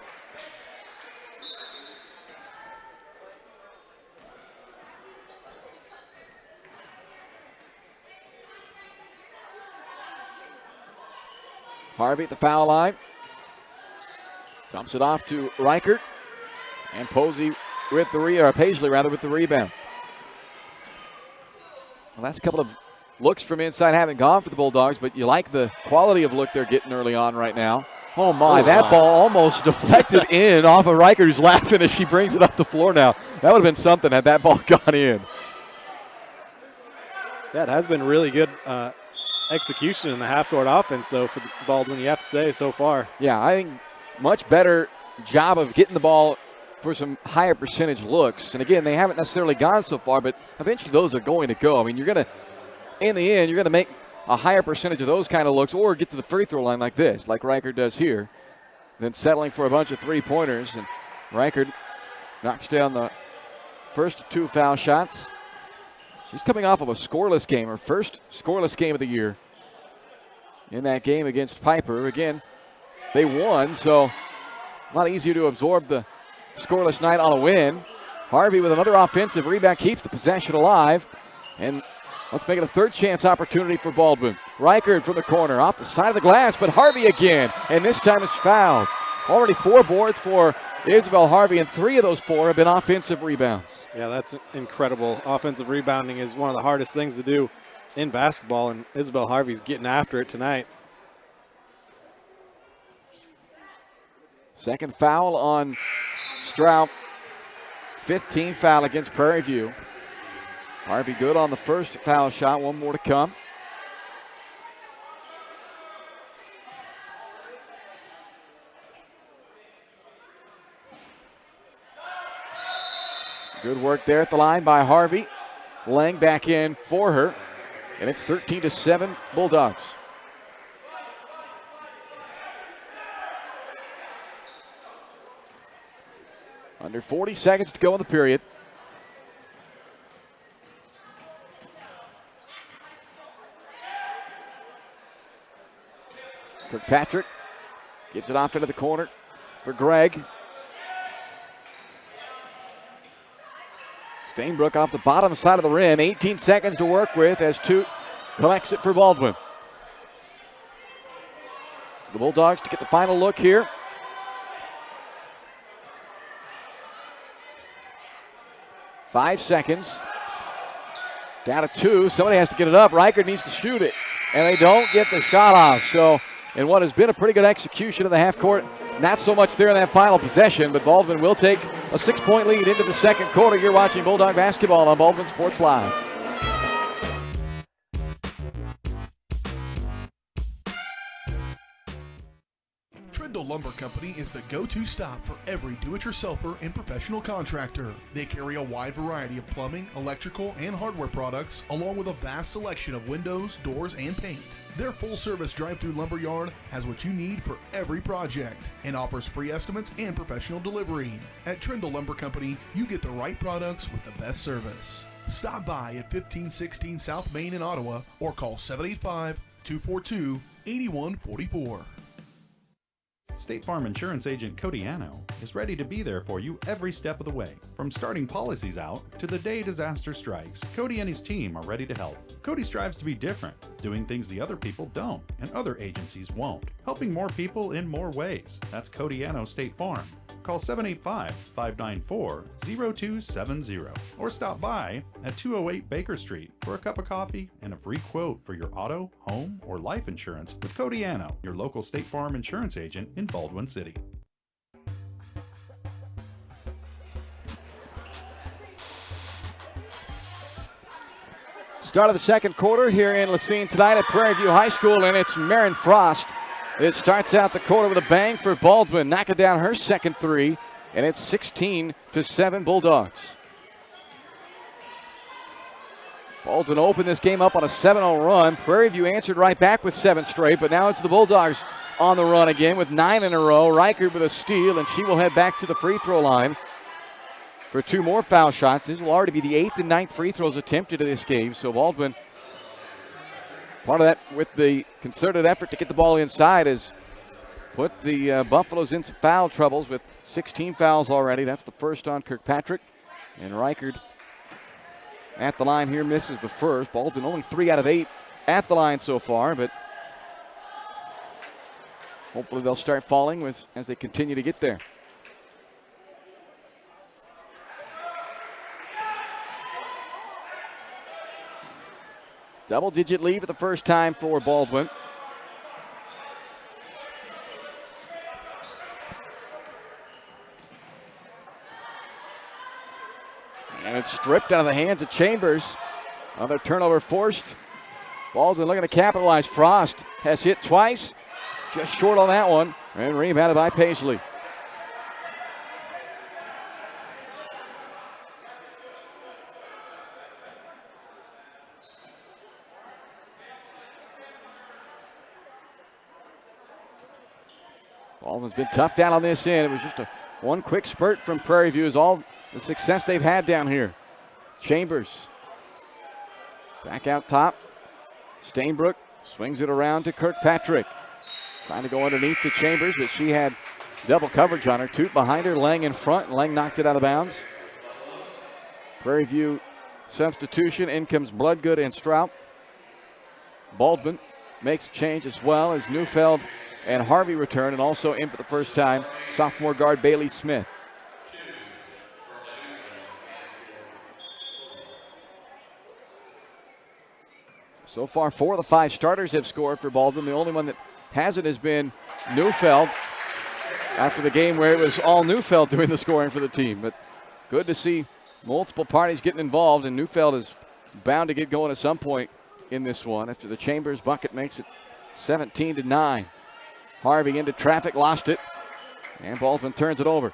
Harvey at the foul line. Dumps it off to Reichert. And Paisley with the rebound. Well, that's a couple of looks from inside haven't gone for the Bulldogs, but you like the quality of look they're getting early on right now. Oh my, that ball almost deflected in off of Reichert, who's laughing as she brings it up the floor now. That would have been something had that ball gone in. That has been really good execution in the half-court offense, though, for Baldwin, you have to say, so far. Yeah, I think much better job of getting the ball for some higher percentage looks. And again, they haven't necessarily gone so far, but eventually those are going to go. I mean, in the end, you're going to make a higher percentage of those kind of looks or get to the free throw line like this, like Reichert does here, than settling for a bunch of three-pointers. And Reichert knocks down the first 2 foul shots. She's coming off of a scoreless game, her first scoreless game of the year. In that game against Piper, again, they won, so a lot easier to absorb the scoreless night on a win. Harvey with another offensive rebound keeps the possession alive. And let's make it a third chance opportunity for Baldwin. Reichard from the corner, off the side of the glass, but Harvey again, and this time is fouled. Already 4 boards for Isabel Harvey, and 3 of those 4 have been offensive rebounds. Yeah, that's incredible. Offensive rebounding is one of the hardest things to do in basketball, and Isabel Harvey's getting after it tonight. Second foul on Strout. 15 foul against Prairie View. Harvey good on the first foul shot. 1 more to come. Good work there at the line by Harvey. Laying back in for her. And it's 13-7 Bulldogs. Under 40 seconds to go in the period. Kirkpatrick gives it off into the corner for Gregg. Stainbrook off the bottom side of the rim. 18 seconds to work with as Toot collects it for Baldwin. So the Bulldogs to get the final look here. Five seconds. Down to 2. Somebody has to get it up. Reichard needs to shoot it. And they don't get the shot off. So, in what has been a pretty good execution of the half court, not so much there in that final possession, but Baldwin will take a 6-point lead into the second quarter. You're watching Bulldog basketball on Baldwin Sports Live. Trindle Lumber Company is the go-to stop for every do-it-yourselfer and professional contractor. They carry a wide variety of plumbing, electrical, and hardware products, along with a vast selection of windows, doors, and paint. Their full-service drive-through lumber yard has what you need for every project and offers free estimates and professional delivery. At Trindle Lumber Company, you get the right products with the best service. Stop by at 1516 South Main in Ottawa or call 785-242-8144. State Farm Insurance Agent Cody Anno is ready to be there for you every step of the way. From starting policies out to the day disaster strikes, Cody and his team are ready to help. Cody strives to be different, doing things the other people don't and other agencies won't, helping more people in more ways. That's Cody Anno State Farm. Call 785-594-0270 or stop by at 208 Baker Street for a cup of coffee and a free quote for your auto, home, or life insurance with Cody Anno, your local State Farm insurance agent in Baldwin City. Start of the second quarter here in Lacine tonight at Prairie View High School, and it's Marin Frost. It starts out the quarter with a bang for Baldwin, knocking down her second 3, and it's 16-7 Bulldogs. Baldwin opened this game up on a 7-0 run. Prairie View answered right back with 7 straight, but now it's the Bulldogs on the run again with 9 in a row. Reichard with a steal, and she will head back to the free throw line for 2 more foul shots. This will already be the 8th and 9th free throws attempted in this game, so Baldwin, part of that with the concerted effort to get the ball inside, has put the Buffaloes into foul troubles with 16 fouls already. That's the first on Kirkpatrick. And Reichard at the line here misses the first. Baldwin only 3 out of 8 at the line so far, but hopefully they'll start falling as they continue to get there. Double-digit lead for the first time for Baldwin. And it's stripped out of the hands of Chambers. Another turnover forced. Baldwin looking to capitalize. Frost has hit twice. Just short on that one. And rebounded by Paisley. Baldwin's been tough down on this end. It was just one quick spurt from Prairie View is all the success they've had down here. Chambers back out top. Stainbrook swings it around to Kirkpatrick. Trying to go underneath to Chambers, but she had Double coverage on her. Toot behind her. Lang in front. And Lang knocked it out of bounds. Prairie View substitution. In comes Bloodgood and Strout. Baldwin makes a change as well as Neufeld and Harvey return, and also in for the first time, sophomore guard Bailey Smith. So far, 4 of the 5 starters have scored for Baldwin. The only one that hasn't has been Neufeld after the game where it was all Neufeld doing the scoring for the team. But good to see multiple parties getting involved, and Neufeld is bound to get going at some point in this one after the Chambers bucket makes it 17-9. Harvey into traffic, lost it, and Baldwin turns it over.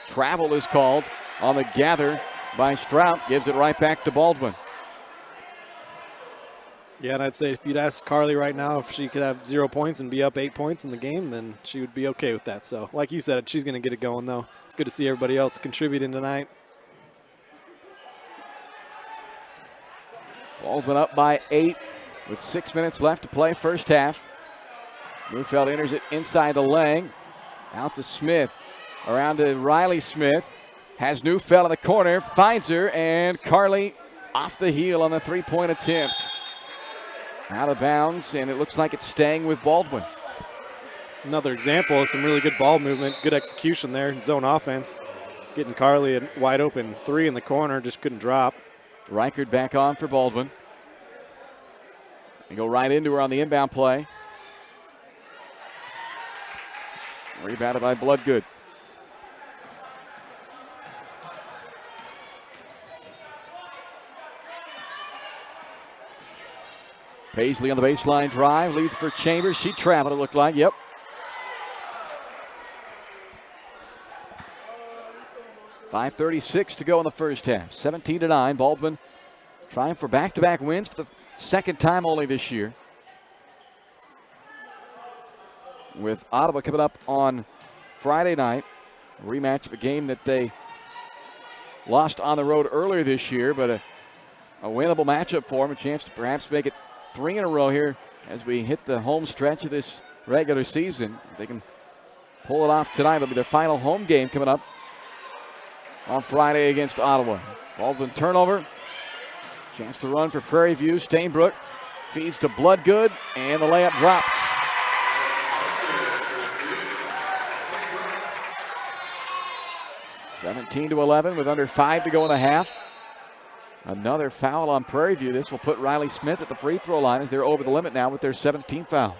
Travel is called on the gather by Strout, gives it right back to Baldwin. Yeah, and I'd say if you'd ask Carly right now if she could have 0 points and be up 8 points in the game, then she would be okay with that. So, like you said, she's going to get it going, though. It's good to see everybody else contributing tonight. Baldwin up by 8 with 6 minutes left to play first half. Neufeld enters it inside the Lang. Out to Smith. Around to Riley Smith. Has Neufeld in the corner. Finds her, and Carly off the heel on the three-point attempt. Out of bounds, and it looks like it's staying with Baldwin. Another example of some really good ball movement, good execution there, zone offense. Getting Carly a wide open 3 in the corner, just couldn't drop. Reichard back on for Baldwin. They go right into her on the inbound play. Rebounded by Bloodgood. Paisley on the baseline drive, leads for Chambers. She traveled, it looked like, yep. .536 to go in the first half. 17-9, Baldwin trying for back-to-back wins for the second time only this year. With Ottawa coming up on Friday night, a rematch of a game that they lost on the road earlier this year, but a winnable matchup for them, a chance to perhaps make it 3 in a row here as we hit the home stretch of this regular season. If they can pull it off tonight, it'll be their final home game coming up on Friday against Ottawa. Baldwin turnover. Chance to run for Prairie View. Stainbrook feeds to Bloodgood, and the layup drops. (17-11) with under 5 to go in the half. Another foul on Prairie View. This will put Riley Smith at the free throw line as they're over the limit now with their 17th foul.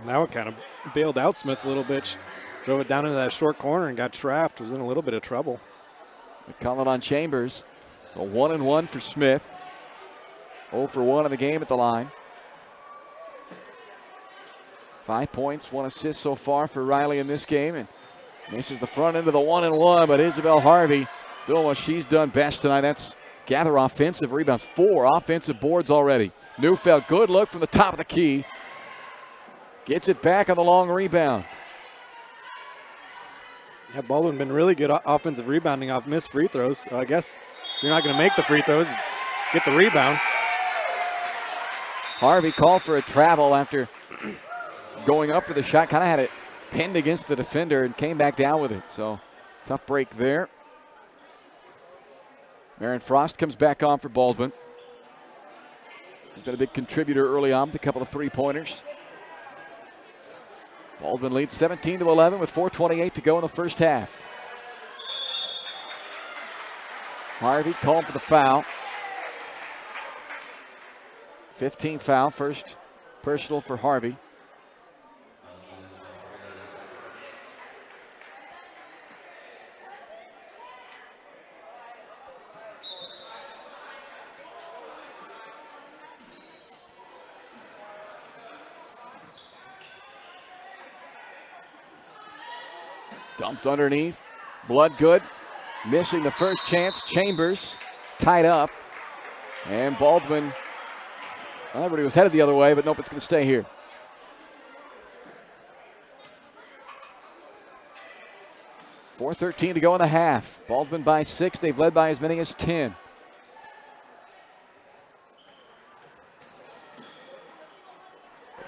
Now it kind of bailed out Smith a little bit. She drove it down into that short corner and got trapped. Was in a little bit of trouble. They call it on Chambers. A 1-and-1 for Smith. 0 for 1 in the game at the line. 5 points, 1 assist so far for Riley in this game. And misses the front end of the 1-and-1, but Isabel Harvey doing what she's done best tonight. That's gather offensive rebounds. 4 offensive boards already. Neufeld, good look from the top of the key. Gets it back on the long rebound. Yeah, Baldwin been really good offensive rebounding off missed free throws. So I guess if you're not going to make the free throws, get the rebound. Harvey called for a travel after going up for the shot. Kind of had it pinned against the defender and came back down with it. So tough break there. Marin Frost comes back on for Baldwin. He's been a big contributor early on with a couple of three-pointers. Baldwin leads 17-11 with 4:28 to go in the first half. Harvey called for the foul. 15th foul, first personal for Harvey. Dumped underneath. Bloodgood missing the first chance. Chambers tied up. And Baldwin, everybody was headed the other way, but nope, it's going to stay here. .413 to go in the half. Baldwin by 6. They've led by as many as 10.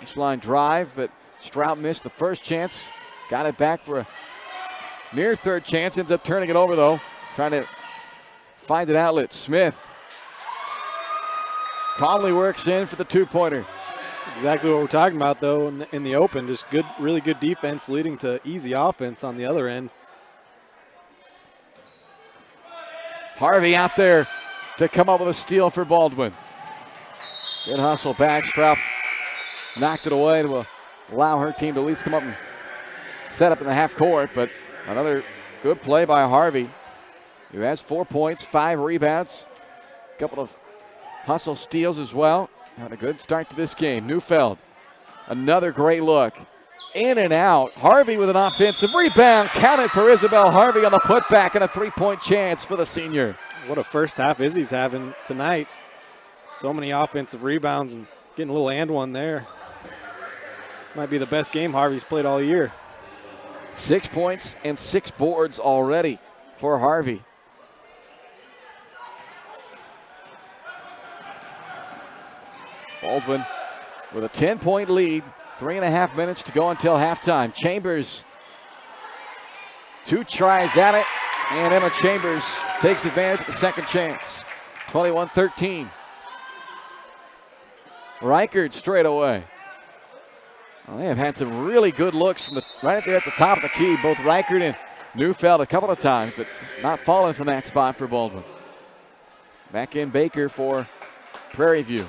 Baseline drive, but Strout missed the first chance. Got it back for a near third chance. Ends up turning it over, though. Trying to find an outlet. Smith calmly works in for the two-pointer. Exactly what we're talking about, though, in the open. Just good, really good defense leading to easy offense on the other end. Harvey out there to come up with a steal for Baldwin. Good hustle back. Strout knocked it away to allow her team to at least come up and set up in the half court, but another good play by Harvey, who has 4 points, 5 rebounds, a couple of hustle steals as well. Had a good start to this game. Neufeld, another great look. In and out. Harvey with an offensive rebound. Counted for Isabel Harvey on the putback, and a three-point chance for the senior. What a first half Izzy's having tonight. So many offensive rebounds and getting a little and one there. Might be the best game Harvey's played all year. 6 points and 6 boards already for Harvey. Baldwin with a 10-point lead. 3.5 minutes to go until halftime. Chambers, 2 tries at it, and Emma Chambers takes advantage of the second chance. 21-13. Reichert straight away. Well, they have had some really good looks from right there at the top of the key. Both Reichert and Neufeld a couple of times, but just not falling from that spot for Baldwin. Back in Baker for Prairie View.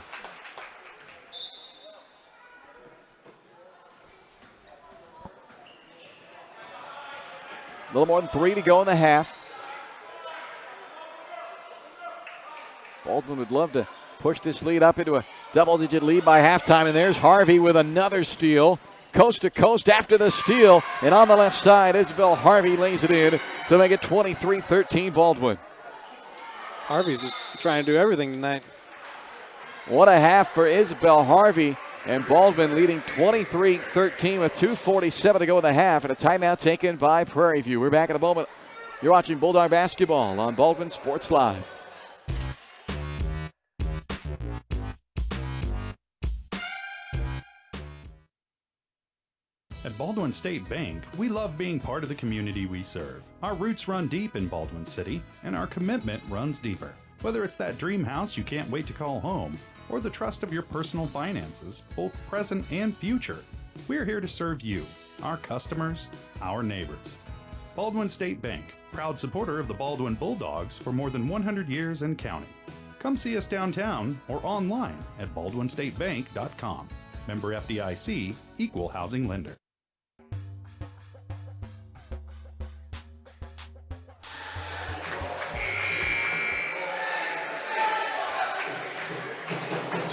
A little more than 3 to go in the half. Baldwin would love to push this lead up into a double-digit lead by halftime, and there's Harvey with another steal. Coast to coast after the steal, and on the left side, Isabel Harvey lays it in to make it 23-13 Baldwin. Harvey's just trying to do everything tonight. What a half for Isabel Harvey, and Baldwin leading 23-13 with 2:47 to go in the half, and a timeout taken by Prairie View. We're back in a moment. You're watching Bulldog basketball on Baldwin Sports Live. At Baldwin State Bank, we love being part of the community we serve. Our roots run deep in Baldwin City, and our commitment runs deeper. Whether it's that dream house you can't wait to call home, or the trust of your personal finances, both present and future, we're here to serve you, our customers, our neighbors. Baldwin State Bank, proud supporter of the Baldwin Bulldogs for more than 100 years and counting. Come see us downtown or online at baldwinstatebank.com. Member FDIC, Equal Housing Lender.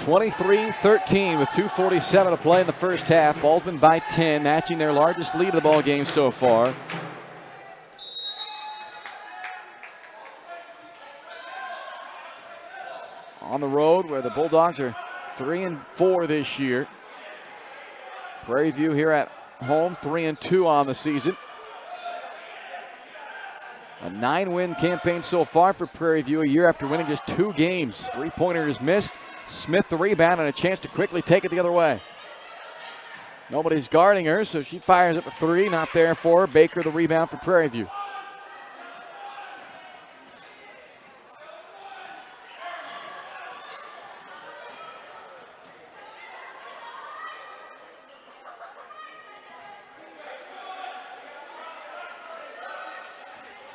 (23-13) with 2:47 to play in the first half. Baldwin by 10, matching their largest lead of the ball game so far. On the road, where the Bulldogs are 3-4 this year. Prairie View here at home, 3-2 on the season. A 9-win campaign so far for Prairie View, a year after winning just 2 games. Three-pointers missed. Smith the rebound and a chance to quickly take it the other way. Nobody's guarding her, so she fires up a 3. Not there for her. Baker the rebound for Prairie View.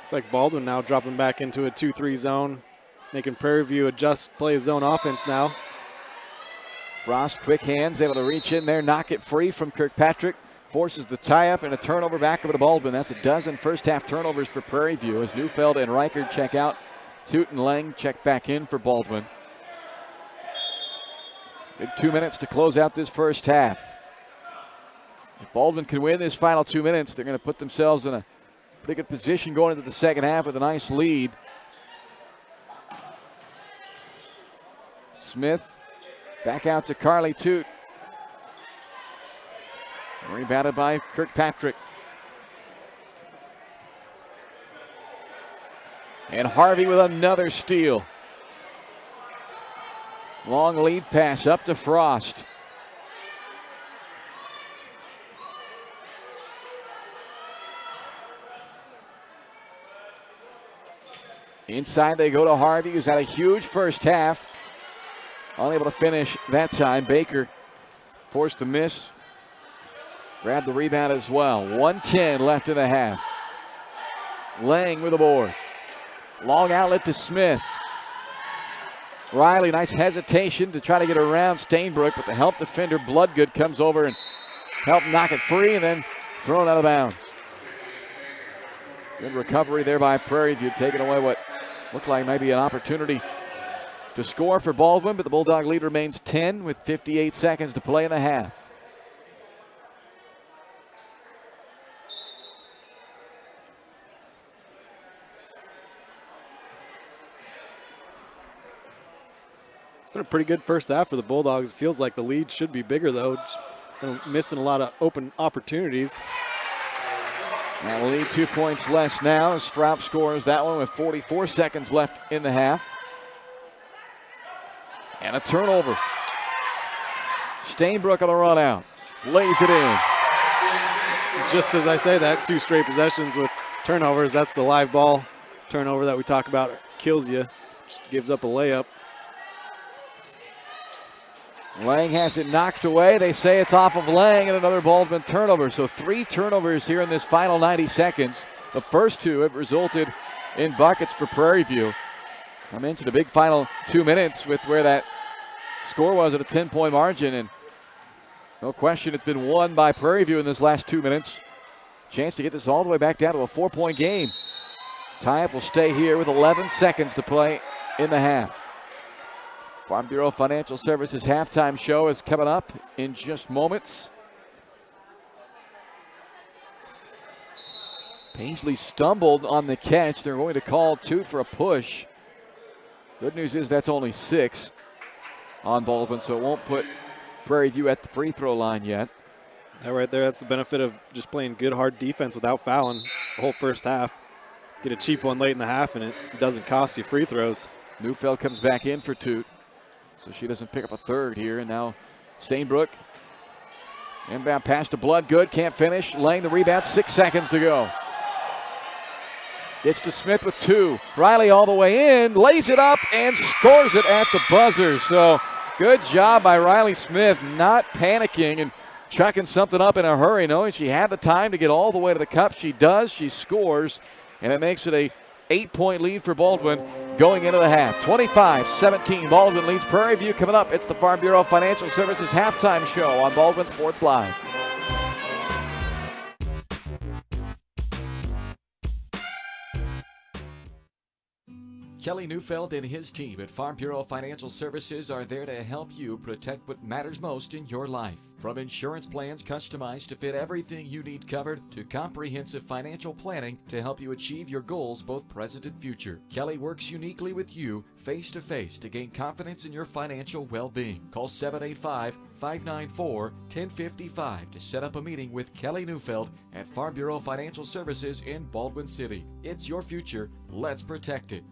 It's like Baldwin now dropping back into a 2-3 zone, making Prairie View adjust, play zone offense now. Frost, quick hands, able to reach in there, knock it free from Kirkpatrick. Forces the tie-up and a turnover back over to Baldwin. That's a dozen first-half turnovers for Prairie View as Neufeld and Reichert check out. Toot and Lang check back in for Baldwin. Big 2 minutes to close out this first half. If Baldwin can win this final 2 minutes, they're going to put themselves in a pretty good position going into the second half with a nice lead. Smith back out to Carly Toot. Rebounded by Kirkpatrick. And Harvey with another steal. Long lead pass up to Frost. Inside they go to Harvey, who's had a huge first half. Unable to finish that time. Baker forced to miss. Grabbed the rebound as well. 1:10 left in the half. Lang with the board. Long outlet to Smith. Riley, nice hesitation to try to get around Stainbrook, but the help defender Bloodgood comes over and helped knock it free and then thrown out of bounds. Good recovery there by Prairie View, taking away what looked like maybe an opportunity to score for Baldwin, but the Bulldog lead remains 10 with 58 seconds to play in the half. It's been a pretty good first half for the Bulldogs. It feels like the lead should be bigger, though. Just missing a lot of open opportunities. And we'll need 2 points less now as Straub scores that one with 44 seconds left in the half. And a turnover. Stainbrook on the run out. Lays it in. Just as I say that, 2 straight possessions with turnovers. That's the live ball turnover that we talk about. Kills you. Just gives up a layup. Lang has it knocked away. They say it's off of Lang, and another Baldwin turnover. So 3 turnovers here in this final 90 seconds. The first 2 have resulted in buckets for Prairie View. I mentioned a big final 2 minutes with where that score was at a 10-point margin, and no question it's been won by Prairie View in this last 2 minutes. Chance to get this all the way back down to a 4-point game. Tie-up will stay here with 11 seconds to play in the half. Farm Bureau Financial Services halftime show is coming up in just moments. Paisley stumbled on the catch. They're going to call 2 for a push. Good news is that's only 6 on Baldwin, so it won't put Prairie View at the free throw line yet. That right there, that's the benefit of just playing good, hard defense without fouling the whole first half. Get a cheap one late in the half, and it doesn't cost you free throws. Neufeld comes back in for Toot, so she doesn't pick up a third here. And now Stainbrook. Inbound pass to Bloodgood, can't finish. Laying the rebound, 6 seconds to go. Gets to Smith with 2. Riley all the way in, lays it up, and scores it at the buzzer. So good job by Riley Smith, not panicking and chucking something up in a hurry, knowing she had the time to get all the way to the cup. She does, she scores, and it makes it a 8-point lead for Baldwin going into the half. 25-17, Baldwin leads Prairie View. Coming up, it's the Farm Bureau Financial Services halftime show on Baldwin Sports Live. Kelly Neufeld and his team at Farm Bureau Financial Services are there to help you protect what matters most in your life. From insurance plans customized to fit everything you need covered to comprehensive financial planning to help you achieve your goals both present and future. Kelly works uniquely with you face to face to gain confidence in your financial well-being. Call 785-594-1055 to set up a meeting with Kelly Neufeld at Farm Bureau Financial Services in Baldwin City. It's your future. Let's protect it.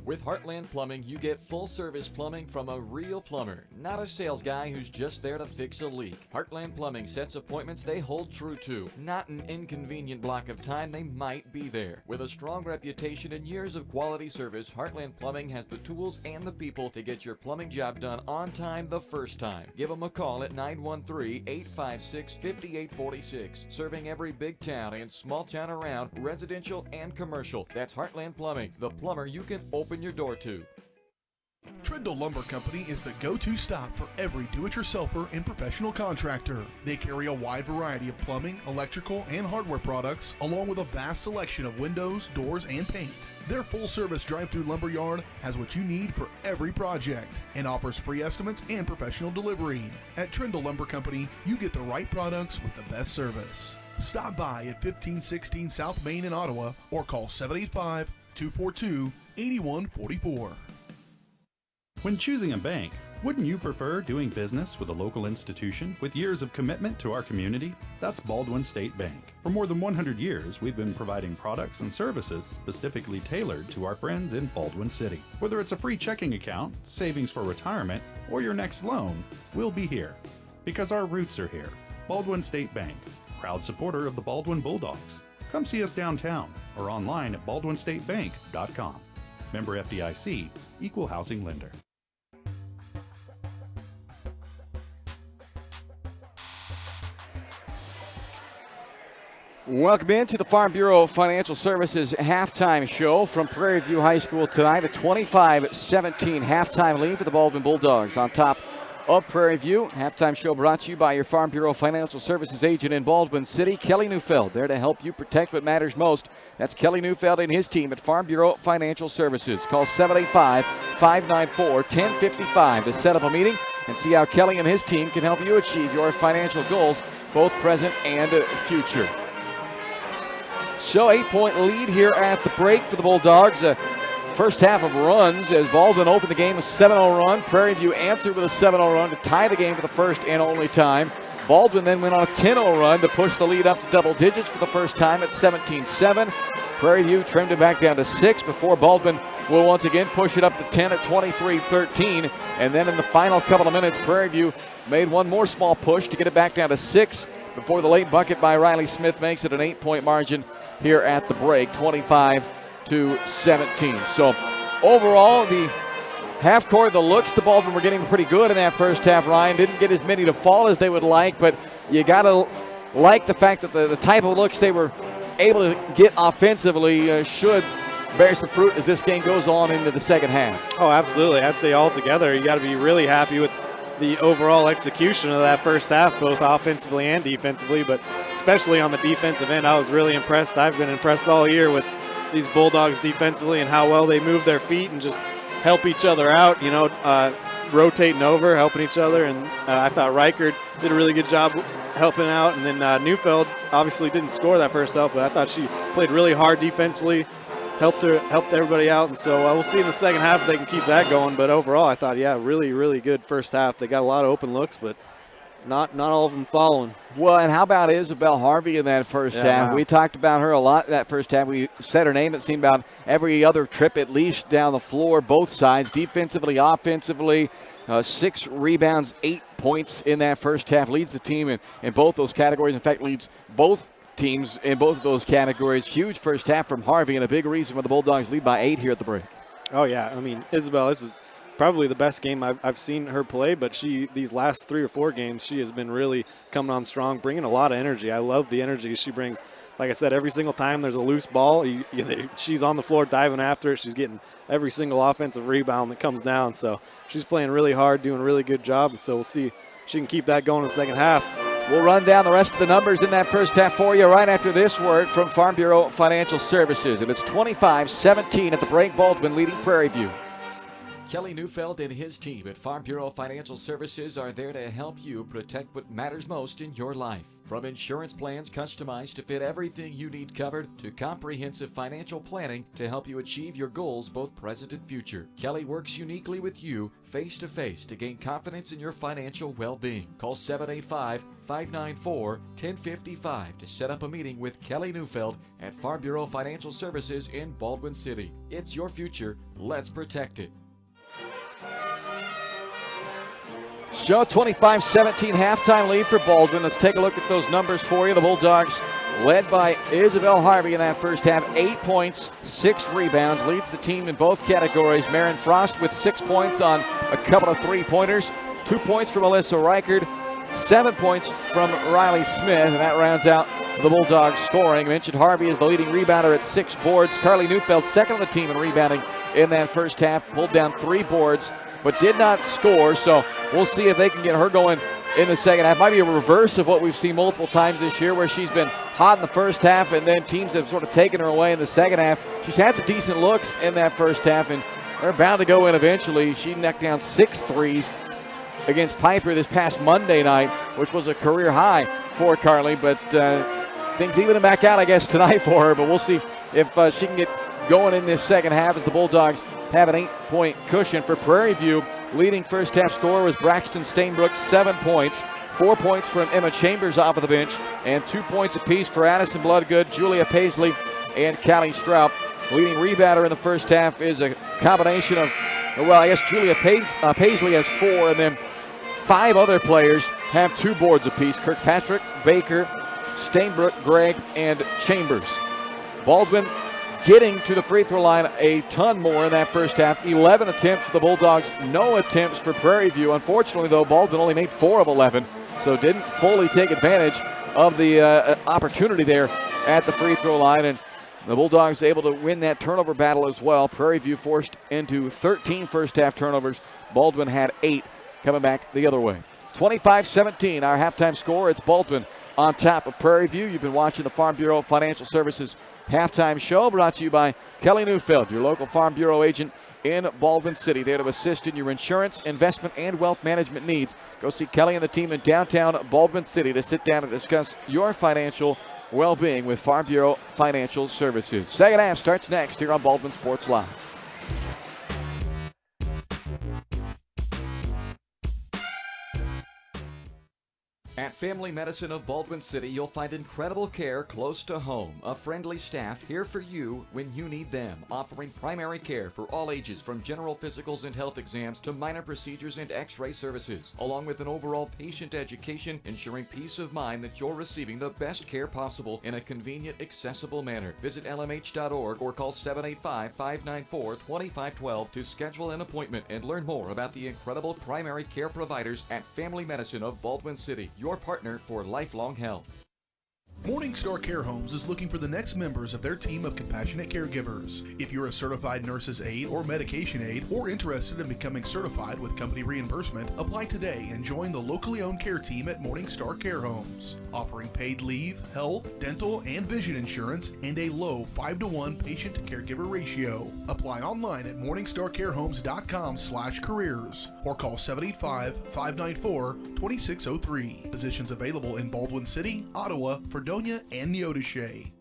With Heartland Plumbing, you get full-service plumbing from a real plumber, not a sales guy who's just there to fix a leak. Heartland Plumbing sets appointments they hold true to, not an inconvenient block of time they might be there. With a strong reputation and years of quality service, Heartland Plumbing has the tools and the people to get your plumbing job done on time the first time. Give them a call at 913-856-5846, serving every big town and small town around, residential and commercial. That's Heartland Plumbing, the plumber you can open your door to. Trindle Lumber Company is the go-to stop for every do-it-yourselfer and professional contractor. They carry a wide variety of plumbing, electrical, and hardware products, along with a vast selection of windows, doors, and paint. Their full-service drive-through lumber yard has what you need for every project and offers free estimates and professional delivery. At Trindle Lumber Company, you get the right products with the best service. Stop by at 1516 South Main in Ottawa or call 785-242-8144. When choosing a bank, wouldn't you prefer doing business with a local institution with years of commitment to our community? That's Baldwin State Bank. For more than 100 years, we've been providing products and services specifically tailored to our friends in Baldwin City. Whether it's a free checking account, savings for retirement, or your next loan, we'll be here. Because our roots are here. Baldwin State Bank, proud supporter of the Baldwin Bulldogs. Come see us downtown or online at baldwinstatebank.com. Member FDIC, Equal Housing Lender. Welcome into the Farm Bureau Financial Services halftime show from Prairie View High School tonight. A 25-17 halftime lead for the Baldwin Bulldogs on top of Prairie View. Halftime show brought to you by your Farm Bureau Financial Services agent in Baldwin City, Kelly Neufeld, there to help you protect what matters most. That's Kelly Neufeld and his team at Farm Bureau Financial Services. Call 785-594-1055 to set up a meeting and see how Kelly and his team can help you achieve your financial goals, both present and future. So 8-point lead here at the break for the Bulldogs. First half of runs as Baldwin opened the game with a 7-0 run. Prairie View answered with a 7-0 run to tie the game for the first and only time. Baldwin then went on a 10-0 run to push the lead up to double digits for the first time at 17-7. Prairie View trimmed it back down to 6 before Baldwin will once again push it up to 10 at 23-13. And then in the final couple of minutes, Prairie View made one more small push to get it back down to 6 before the late bucket by Riley Smith makes it an 8-point margin here at the break, 25-17. So overall, the half court, the looks the Baldwin were getting pretty good in that first half. Ryan didn't get as many to fall as they would like, but you got to like the fact that the type of looks they were able to get offensively should bear some fruit as this game goes on into the second half. Oh, absolutely. I'd say altogether, you got to be really happy with the overall execution of that first half, both offensively and defensively, but especially on the defensive end, I was really impressed. I've been impressed all year with these Bulldogs defensively and how well they move their feet and just help each other out, rotating over, helping each other. And I thought Reichert did a really good job helping out. And then Neufeld obviously didn't score that first half, but I thought she played really hard defensively, helped everybody out. And so we'll see in the second half if they can keep that going. But overall, I thought, really, really good first half. They got a lot of open looks, but not all of them following. Well, and how about Isabel Harvey in that first half? Wow. We talked about her a lot that first half. We said her name, it seemed, about every other trip at least down the floor, both sides, defensively, offensively. 6 rebounds, 8 points in that first half. Leads the team in both those categories. In fact, leads both teams in both of those categories. Huge first half from Harvey, and a big reason why the Bulldogs lead by 8 here at the break. Oh, yeah. I mean, Isabel, this is probably the best game I've seen her play, but these last 3 or 4 games, she has been really coming on strong, bringing a lot of energy. I love the energy she brings. Like I said, every single time there's a loose ball, she's on the floor diving after it. She's getting every single offensive rebound that comes down. So she's playing really hard, doing a really good job, and so we'll see if she can keep that going in the second half. We'll run down the rest of the numbers in that first half for you right after this word from Farm Bureau Financial Services. And it's 25-17 at the break. Baldwin leading Prairie View. Kelly Neufeld and his team at Farm Bureau Financial Services are there to help you protect what matters most in your life. From insurance plans customized to fit everything you need covered to comprehensive financial planning to help you achieve your goals both present and future. Kelly works uniquely with you face-to-face to gain confidence in your financial well-being. Call 785-594-1055 to set up a meeting with Kelly Neufeld at Farm Bureau Financial Services in Baldwin City. It's your future. Let's protect it. So 25-17 halftime lead for Baldwin. Let's take a look at those numbers for you. The Bulldogs led by Isabel Harvey in that first half. 8 points, 6 rebounds. Leads the team in both categories. Marin Frost with 6 points on a couple of three-pointers. 2 points from Alyssa Reichert. 7 points from Riley Smith. And that rounds out the Bulldogs scoring. I mentioned Harvey is the leading rebounder at 6 boards. Carly Neufeld second on the team in rebounding in that first half. Pulled down 3 boards, but did not score. So we'll see if they can get her going in the second half. Might be a reverse of what we've seen multiple times this year, where she's been hot in the first half and then teams have sort of taken her away in the second half. She's had some decent looks in that first half, and they're bound to go in eventually. She knocked down 6 threes against Piper this past Monday night, which was a career high for Carly, but things evening back out, I guess, tonight for her. But we'll see if she can get going in this second half as the Bulldogs have an 8-point cushion. For Prairie View, leading first half scorer was Braxton Stainbrook, 7 points. 4 points from Emma Chambers off of the bench, and 2 points apiece for Addison Bloodgood, Julia Paisley, and Callie Stroup. Leading rebounder in the first half is a combination of, well, I guess Julia Paisley has 4, and then 5 other players have 2 boards apiece. Kirkpatrick, Baker, Stainbrook, Gregg, and Chambers. Baldwin getting to the free throw line a ton more in that first half. 11 attempts for the Bulldogs, no attempts for Prairie View. Unfortunately, though, Baldwin only made 4 of 11, so didn't fully take advantage of the opportunity there at the free throw line. And the Bulldogs able to win that turnover battle as well. Prairie View forced into 13 first half turnovers. Baldwin had 8 coming back the other way. 25-17, our halftime score. It's Baldwin on top of Prairie View. You've been watching the Farm Bureau Financial Services halftime show, brought to you by Kelly Neufeld, your local Farm Bureau agent in Baldwin City, there to assist in your insurance, investment, and wealth management needs. Go see Kelly and the team in downtown Baldwin City to sit down and discuss your financial well-being with Farm Bureau Financial Services. Second half starts next here on Baldwin Sports Live. At Family Medicine of Baldwin City, you'll find incredible care close to home. A friendly staff here for you when you need them, offering primary care for all ages, from general physicals and health exams to minor procedures and x-ray services, along with an overall patient education, ensuring peace of mind that you're receiving the best care possible in a convenient, accessible manner. Visit lmh.org or call 785-594-2512 to schedule an appointment and learn more about the incredible primary care providers at Family Medicine of Baldwin City, your partner for lifelong health. Morningstar Care Homes is looking for the next members of their team of compassionate caregivers. If you're a certified nurse's aide or medication aide, or interested in becoming certified with company reimbursement, apply today and join the locally owned care team at Morningstar Care Homes. Offering paid leave, health, dental, and vision insurance, and a low 5-to-1 patient-to-caregiver ratio. Apply online at morningstarcarehomes.com/careers or call 785-594-2603. Positions available in Baldwin City, Ottawa, Fredonia, and Neodesha.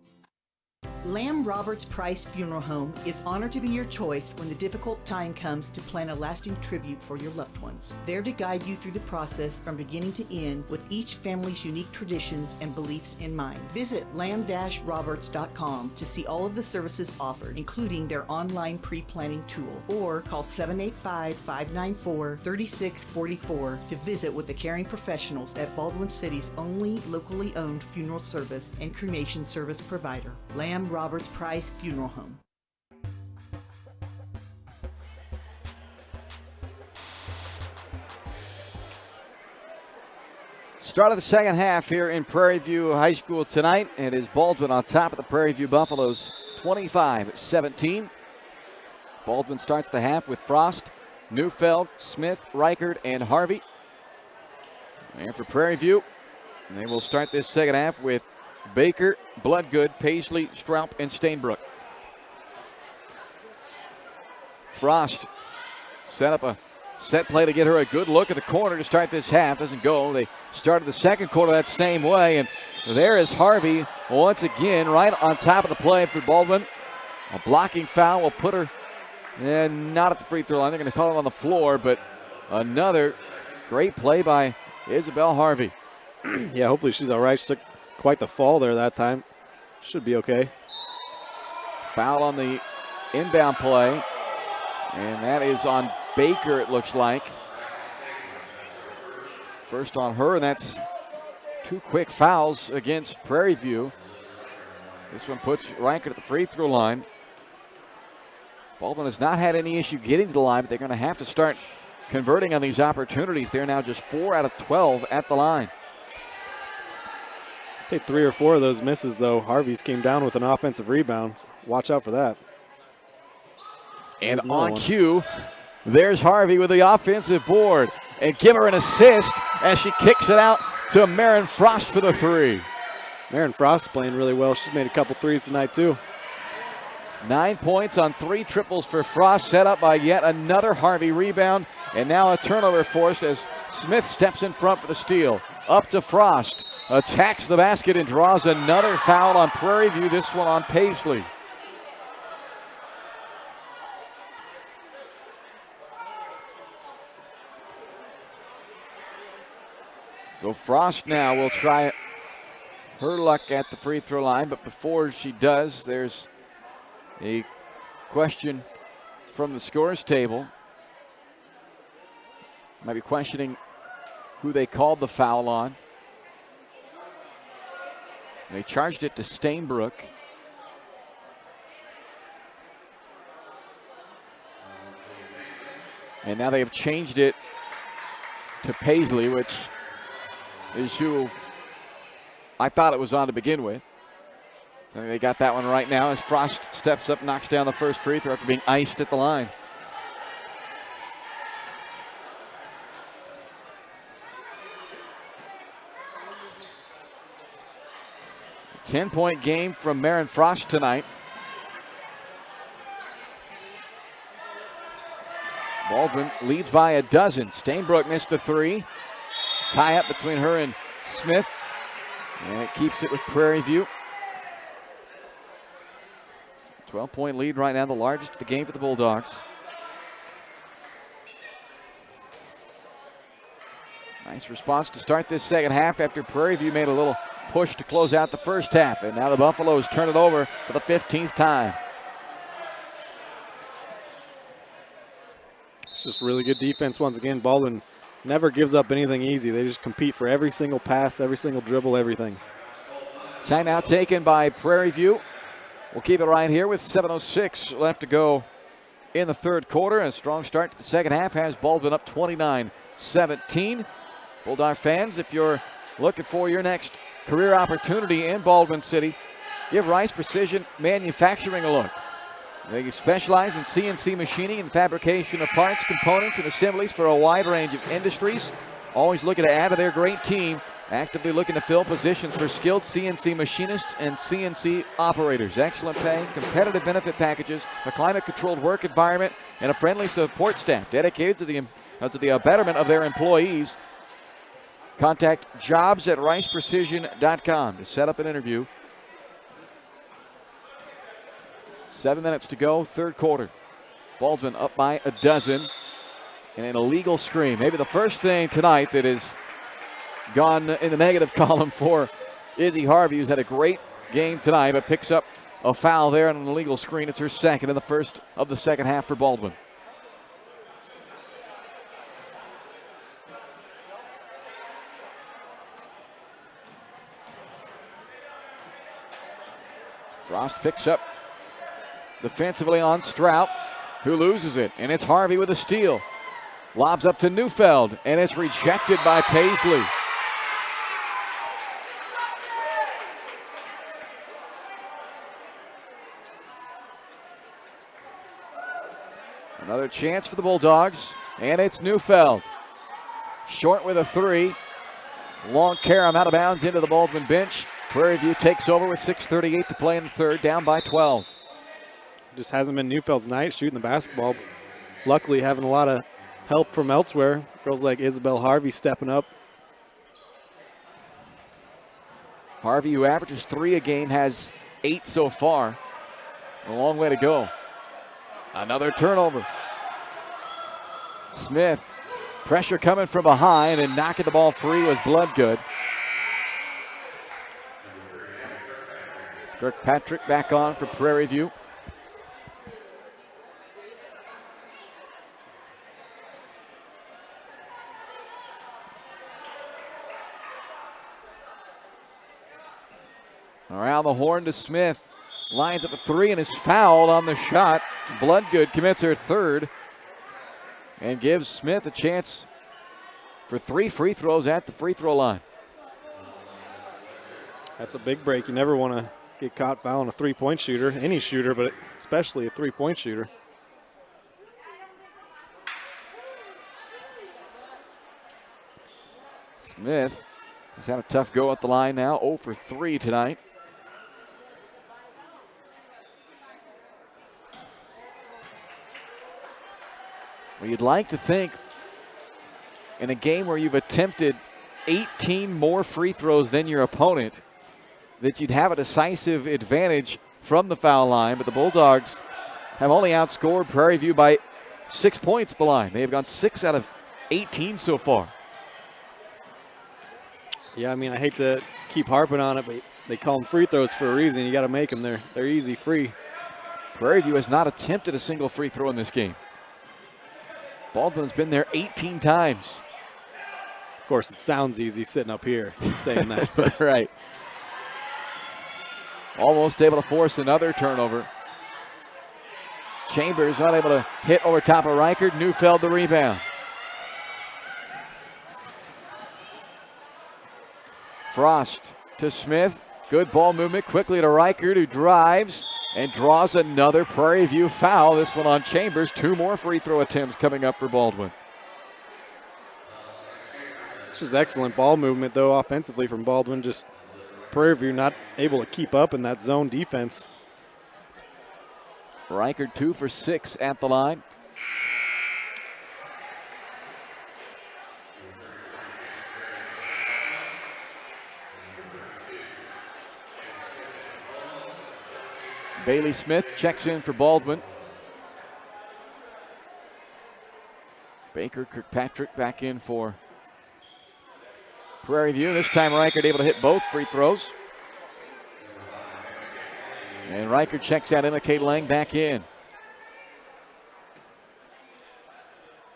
Lamb Roberts Price Funeral Home is honored to be your choice when the difficult time comes to plan a lasting tribute for your loved ones. There to guide you through the process from beginning to end with each family's unique traditions and beliefs in mind. Visit lamb-roberts.com to see all of the services offered, including their online pre-planning tool, or call 785-594-3644 to visit with the caring professionals at Baldwin City's only locally owned funeral service and cremation service provider, Lamb Roberts Price Funeral Home. Start of the second half here in Prairie View High School tonight. It is Baldwin on top of the Prairie View Buffaloes, 25-17. Baldwin starts the half with Frost, Neufeld, Smith, Reichert, and Harvey. And for Prairie View, they will start this second half with Baker, Bloodgood, Paisley, Stroup, and Stainbrook. Frost set up a set play to get her a good look at the corner to start this half. Doesn't go. They started the second quarter that same way, and there is Harvey once again right on top of the play for Baldwin. A blocking foul will put her not at the free throw line. They're going to call it on the floor, but another great play by Isabel Harvey. Yeah, hopefully she's all right. She took quite the fall there that time. Should be okay. Foul on the inbound play, and that is on Baker, it looks like. First on her, and that's 2 quick fouls against Prairie View. This one puts Reichert at the free throw line. Baldwin has not had any issue getting to the line, but they're going to have to start converting on these opportunities. They're now just 4 out of 12 at the line. I'd say 3 or 4 of those misses, though. Harvey's came down with an offensive rebound. So watch out for that. And on cue, there's Harvey with the offensive board. And give her an assist as she kicks it out to Marin Frost for the 3. Marin Frost playing really well. She's made a couple threes tonight, too. 9 points on 3 triples for Frost, set up by yet another Harvey rebound. And now a turnover force as Smith steps in front for the steal. Up to Frost. Attacks the basket and draws another foul on Prairie View, this one on Paisley. So Frost now will try her luck at the free throw line, but before she does, there's a question from the scorers table. Might be questioning who they called the foul on. They charged it to Stainbrook. And now they have changed it to Paisley, which is who I thought it was on to begin with. I think they got that one right now as Frost steps up, knocks down the first free throw after being iced at the line. A 10-point game from Marin Frost tonight. Baldwin leads by a dozen. Stainbrook missed the three. Tie up between her and Smith. And it keeps it with Prairie View. 12-point lead right now, the largest of the game for the Bulldogs. Nice response to start this second half after Prairie View made a little push to close out the first half. And now the Buffaloes turn it over for the 15th time. It's just really good defense once again. Baldwin never gives up anything easy. They just compete for every single pass, every single dribble, everything. Timeout taken by Prairie View. We'll keep it right here with 7:06 left to go in the third quarter. A strong start to the second half has Baldwin up 29-17. Bulldog fans, if you're looking for your next career opportunity in Baldwin City, give Rice Precision Manufacturing a look. They specialize in CNC machining and fabrication of parts, components, and assemblies for a wide range of industries. Always looking to add to their great team. Actively looking to fill positions for skilled CNC machinists and CNC operators. Excellent pay, competitive benefit packages, a climate-controlled work environment, and a friendly support staff dedicated to the betterment of their employees. Contact jobs@riceprecision.com to set up an interview. 7 minutes to go, third quarter. Baldwin up by a dozen. And an illegal screen. Maybe the first thing tonight that is gone in the negative column for Izzy Harvey, who's had a great game tonight, but picks up a foul there on an illegal screen. It's her second in the first of the second half for Baldwin. Frost picks up defensively on Strout, who loses it, and it's Harvey with a steal. Lobs up to Neufeld, and it's rejected by Paisley. Another chance for the Bulldogs, and it's Neufeld. Short with a three. Long carom out of bounds into the Baldwin bench. Prairie View takes over with 6:38 to play in the third, down by 12. Just hasn't been Neufeld's night shooting the basketball. Luckily having a lot of help from elsewhere. Girls like Isabel Harvey stepping up. Harvey, who averages 3 a game, has 8 so far. A long way to go. Another turnover. Smith, pressure coming from behind and knocking the ball free was Bloodgood. Kirkpatrick back on for Prairie View. Around the horn to Smith. Lines up a three and is fouled on the shot. Bloodgood commits her third and gives Smith a chance for 3 free throws at the free throw line. That's a big break. You never want to get caught fouling a three-point shooter, any shooter, but especially a three-point shooter. Smith has had a tough go at the line now, 0 for 3 tonight. Well, you'd like to think in a game where you've attempted 18 more free throws than your opponent that you'd have a decisive advantage from the foul line, but the Bulldogs have only outscored Prairie View by 6 points at the line. They have gone 6 out of 18 so far. Yeah, I mean, I hate to keep harping on it, but they call them free throws for a reason. You got to make them. They're easy, free. Prairie View has not attempted a single free throw in this game. Baldwin's been there 18 times. Of course, it sounds easy sitting up here saying that. But right. Almost able to force another turnover. Chambers unable to hit over top of Reichert. Neufeld the rebound. Frost to Smith. Good ball movement quickly to Reichert, who drives and draws another Prairie View foul. This one on Chambers. 2 more free throw attempts coming up for Baldwin. This is excellent ball movement, though, offensively from Baldwin. Just Prairie View not able to keep up in that zone defense. Reichert 2 for 6 at the line. Bailey Smith checks in for Baldwin. Baker Kirkpatrick back in for Prairie View. This time Reichert able to hit both free throws. And Reichert checks out Emma Kate Lang back in.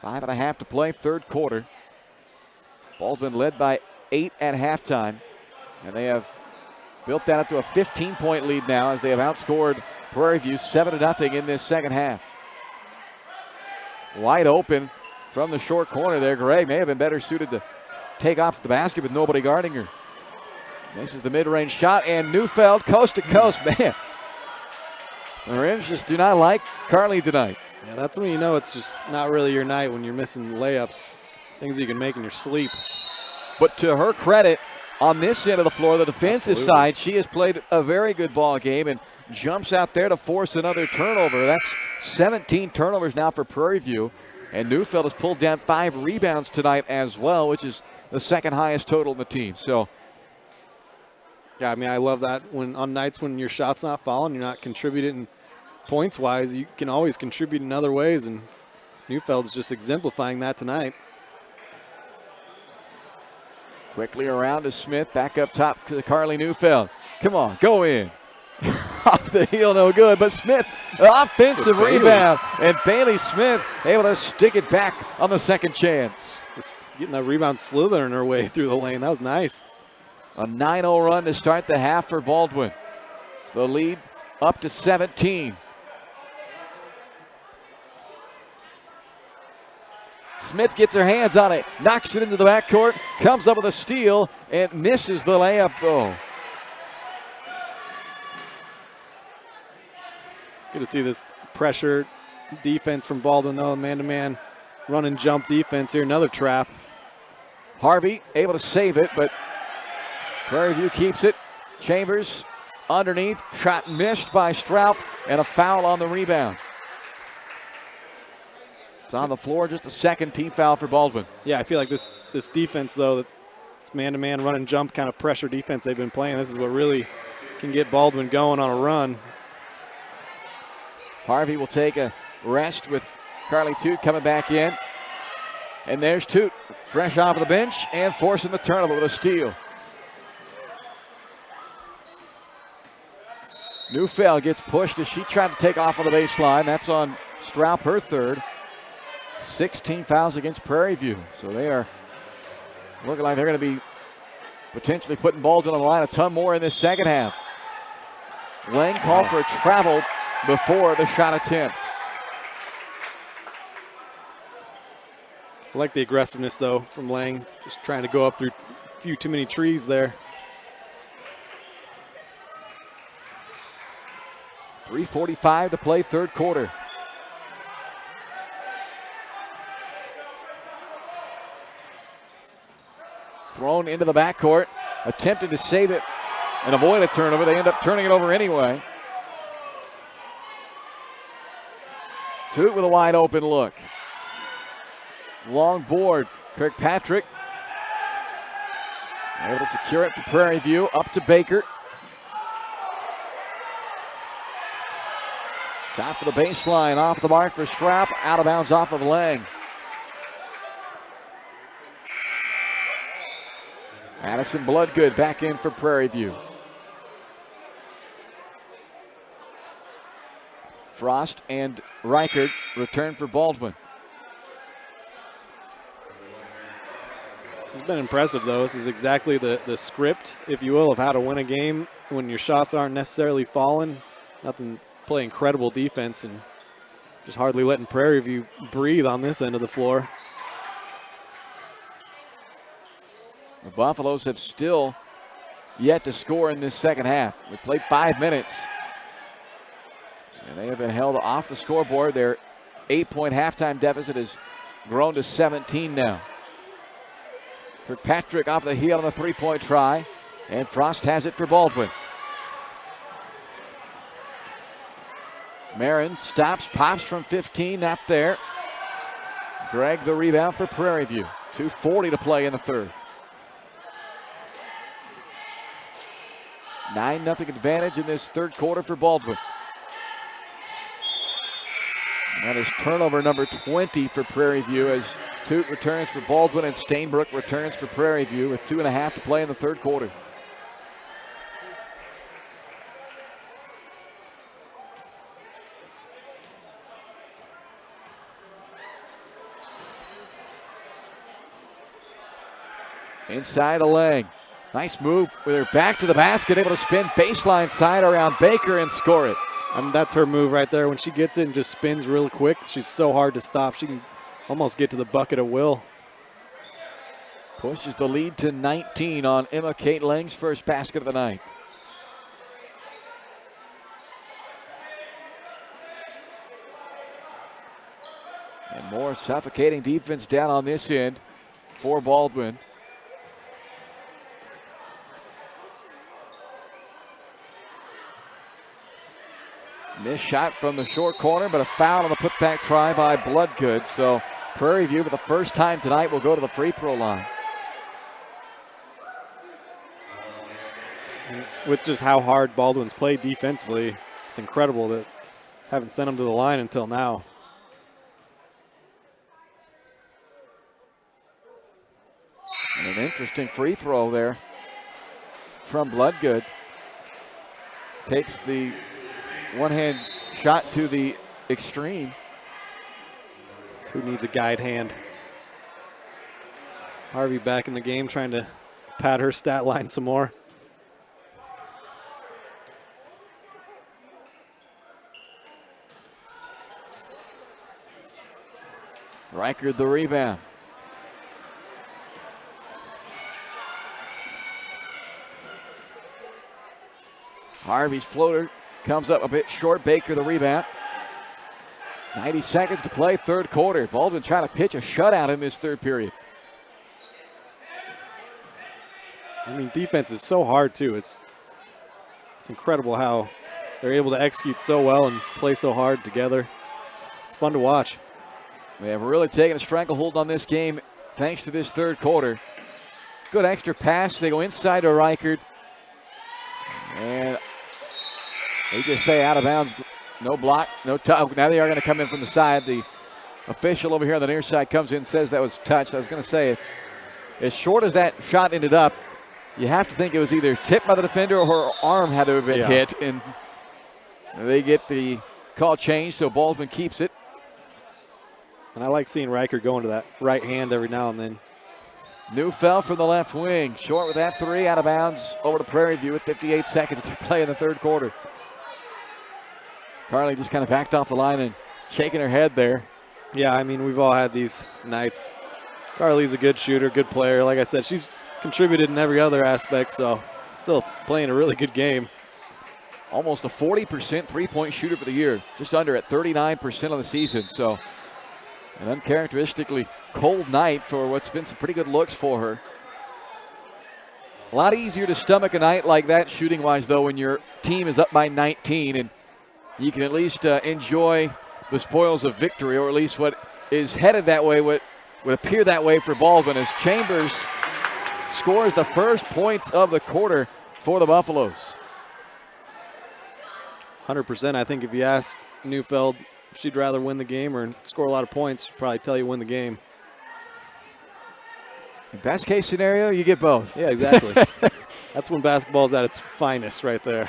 5.5 to play, third quarter. Baldwin led by 8 at halftime. And they have built that up to a 15-point lead now as they have outscored Prairie View 7-0 in this second half. Wide open from the short corner there. Gray may have been better suited to take off the basket with nobody guarding her. This is the mid-range shot, and Neufeld coast to coast. Man, the Rims just do not like Carly tonight. Yeah, that's when you know it's just not really your night, when you're missing layups, things you can make in your sleep. But to her credit, on this end of the floor, the defensive Absolutely. side, she has played a very good ball game and jumps out there to force another turnover. That's 17 turnovers now for Prairie View. And Neufeld has pulled down 5 rebounds tonight as well, which is the second highest total in the team. So, yeah, I mean, I love that. When on nights when your shot's not falling, you're not contributing points-wise, you can always contribute in other ways, and Neufeld's just exemplifying that tonight. quickly around to Smith, back up top to Carly Neufeld. Come on, go in. Off the heel, no good, but Smith, offensive rebound, and Bailey Smith able to stick it back on the second chance. Just getting that rebound slithering her way through the lane. That was nice. A 9-0 run to start the half for Baldwin. The lead up to 17. Smith gets her hands on it, knocks it into the backcourt, comes up with a steal, and misses the layup though. It's good to see this pressure defense from Baldwin, though. Man-to-man run and jump defense here. Another trap. Harvey able to save it, but Prairie View keeps it. Chambers underneath, shot missed by Straub, and a foul on the rebound. It's on the floor, just a second team foul for Baldwin. Yeah, I feel like this defense, though, this man-to-man run and jump kind of pressure defense they've been playing, this is what really can get Baldwin going on a run. Harvey will take a rest with Carly Toot coming back in. And there's Toot, fresh off of the bench and forcing the turnover with a steal. Neufeld gets pushed as she tried to take off on the baseline. That's on Straub, her third. 16 fouls against Prairie View. So they are looking like they're going to be potentially putting Baldwin on the line a ton more in this second half. Lang called for a travel before the shot attempt. I like the aggressiveness, though, from Lang. Just trying to go up through a few too many trees there. 3:45 to play, third quarter. Thrown into the backcourt, attempted to save it and avoid a turnover. They end up turning it over anyway. Toot with a wide open look. Long board, Kirkpatrick able to secure it for Prairie View, up to Baker. Shot for the baseline, off the mark for Straub, out of bounds off of Lang. Addison Bloodgood back in for Prairie View. Frost and Reichert return for Baldwin. been impressive, though. This is exactly the script, if you will, of how to win a game when your shots aren't necessarily falling. Nothing, play incredible defense and just hardly letting Prairie View breathe on this end of the floor. The Buffaloes have still yet to score in this second half. We played 5 minutes, and they have been held off the scoreboard. Their 8-point halftime deficit has grown to 17 now. Kirkpatrick off the heel on a three-point try, and Frost has it for Baldwin. Marin stops, pops from 15, not there. Gregg the rebound for Prairie View. 2:40 to play in the third. 9-0 advantage in this third quarter for Baldwin. And that is turnover number 20 for Prairie View as Toot returns for Baldwin and Stainbrook returns for Prairie View with 2.5 to play in the third quarter. Inside of Lang. Nice move with her back to the basket, able to spin baseline side around Baker and score it. That's her move right there. When she gets it and just spins real quick, she's so hard to stop. She can almost get to the bucket at will. Pushes the lead to 19 on Emma Kate Lang's first basket of the night. And more suffocating defense down on this end for Baldwin. Missed shot from the short corner, but a foul on the putback try by Bloodgood. So Prairie View, for the first time tonight, will go to the free throw line. And with just how hard Baldwin's played defensively, it's incredible that haven't sent them to the line until now. And an interesting free throw there from Bloodgood. Takes the one-hand shot to the extreme. So who needs a guide hand? Harvey back in the game trying to pad her stat line some more. Reichard the rebound. Harvey's floater comes up a bit short. Baker the rebound. 90 seconds to play, third quarter. Baldwin trying to pitch a shutout in this third period. I mean, defense is so hard too. It's incredible how they're able to execute so well and play so hard together. It's fun to watch. They have really taken a stranglehold on this game thanks to this third quarter. Good extra pass. They go inside to Reichard. And they just say out of bounds. No block, no touch. Now they are going to come in from the side. The official over here on the near side comes in and says that was touched. I was going to say, as short as that shot ended up, you have to think it was either tipped by the defender or her arm had to have been hit. And they get the call changed, so Baldwin keeps it. And I like seeing Riker go into that right hand every now and then. Neufeld from the left wing. Short with that three, out of bounds over to Prairie View with 58 seconds to play in the third quarter. Carly just kind of backed off the line and shaking her head there. Yeah, I mean, we've all had these nights. Carly's a good shooter, good player. Like I said, she's contributed in every other aspect, so still playing a really good game. Almost a 40% three-point shooter for the year, just under at 39% of the season. So an uncharacteristically cold night for what's been some pretty good looks for her. A lot easier to stomach a night like that shooting-wise, though, when your team is up by 19 and you can at least enjoy the spoils of victory, or at least what is headed that way, what would appear that way for Baldwin, as Chambers scores the first points of the quarter for the Buffaloes. 100%. I think if you ask Neufeld if she'd rather win the game or score a lot of points, she'd probably tell you win the game. Best case scenario, you get both. Yeah, exactly. That's when basketball's at its finest right there.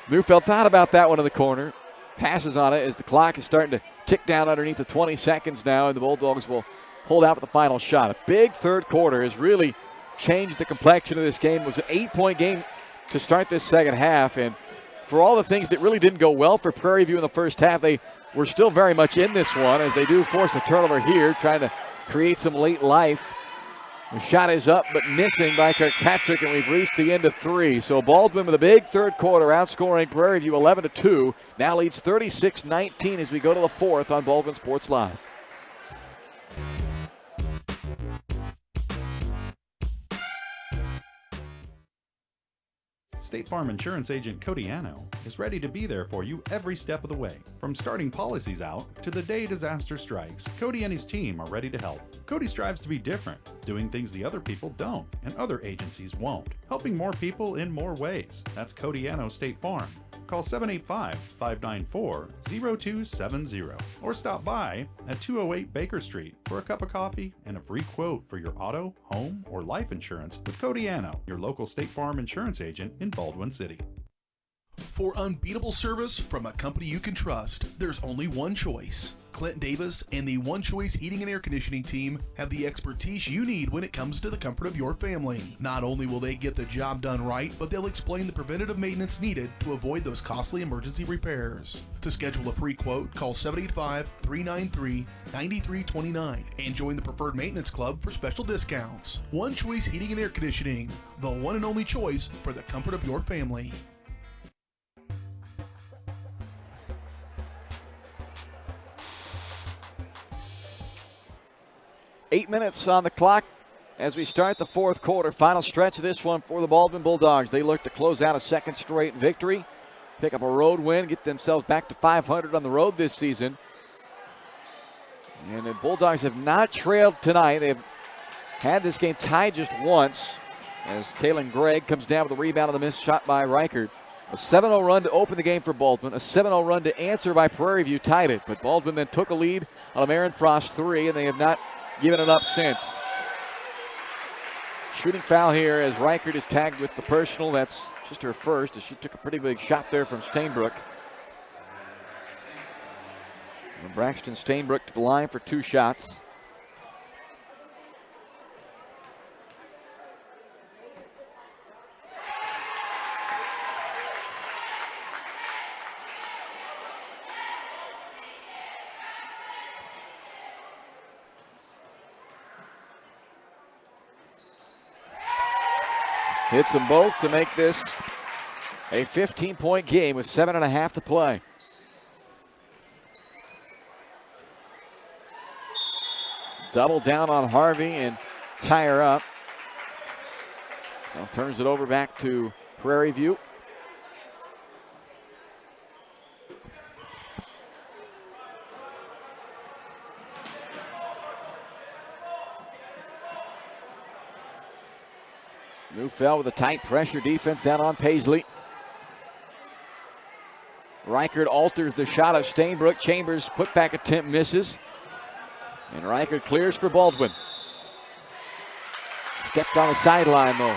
Neufeld thought about that one in the corner. Passes on it as the clock is starting to tick down underneath the 20 seconds now, and the Bulldogs will hold out for the final shot. A big third quarter has really changed the complexion of this game. It was an 8-point game to start this second half, and for all the things that really didn't go well for Prairie View in the first half, they were still very much in this one as they do force a turnover here, trying to create some late life. The shot is up but missing by Kirkpatrick, and we've reached the end of 3. So Baldwin with a big third quarter, outscoring Prairie View 11-2. Now leads 36-19 as we go to the fourth on Baldwin Sports Live. State Farm Insurance Agent Cody Anno is ready to be there for you every step of the way. From starting policies out to the day disaster strikes, Cody and his team are ready to help. Cody strives to be different, doing things the other people don't and other agencies won't, helping more people in more ways. That's Cody Anno State Farm. Call 785-594-0270 or stop by at 208 Baker Street for a cup of coffee and a free quote for your auto, home, or life insurance with Cody Anno, your local State Farm insurance agent in Baldwin City. For unbeatable service from a company you can trust, there's only one choice. Clint Davis and the One Choice Heating and Air Conditioning team have the expertise you need when it comes to the comfort of your family. Not only will they get the job done right, but they'll explain the preventative maintenance needed to avoid those costly emergency repairs. To schedule a free quote, call 785-393-9329 and join the Preferred Maintenance Club for special discounts. One Choice Heating and Air Conditioning, the one and only choice for the comfort of your family. Eight minutes on the clock as we start the fourth quarter. Final stretch of this one for the Baldwin Bulldogs. They look to close out a second straight victory, pick up a road win, get themselves back to 500 on the road this season. And the Bulldogs have not trailed tonight. They've had this game tied just once as Kalen Gregg comes down with a rebound on the missed shot by Reichert. A 7-0 run to open the game for Baldwin. A 7-0 run to answer by Prairie View tied it. But Baldwin then took a lead on a Marin Frost 3, and they have not given it up since. Shooting foul here as Reichert is tagged with the personal. That's just her first as she took a pretty big shot there from Stainbrook. And Braxton Stainbrook to the line for 2 shots. Hits them both to make this a 15-point game with 7.5 to play. Double down on Harvey and tie her up. So turns it over back to Prairie View. Neufeld with a tight pressure defense down on Paisley. Reichert alters the shot of Stainbrook. Chambers' putback attempt misses. And Reichert clears for Baldwin. Stepped on the sideline though.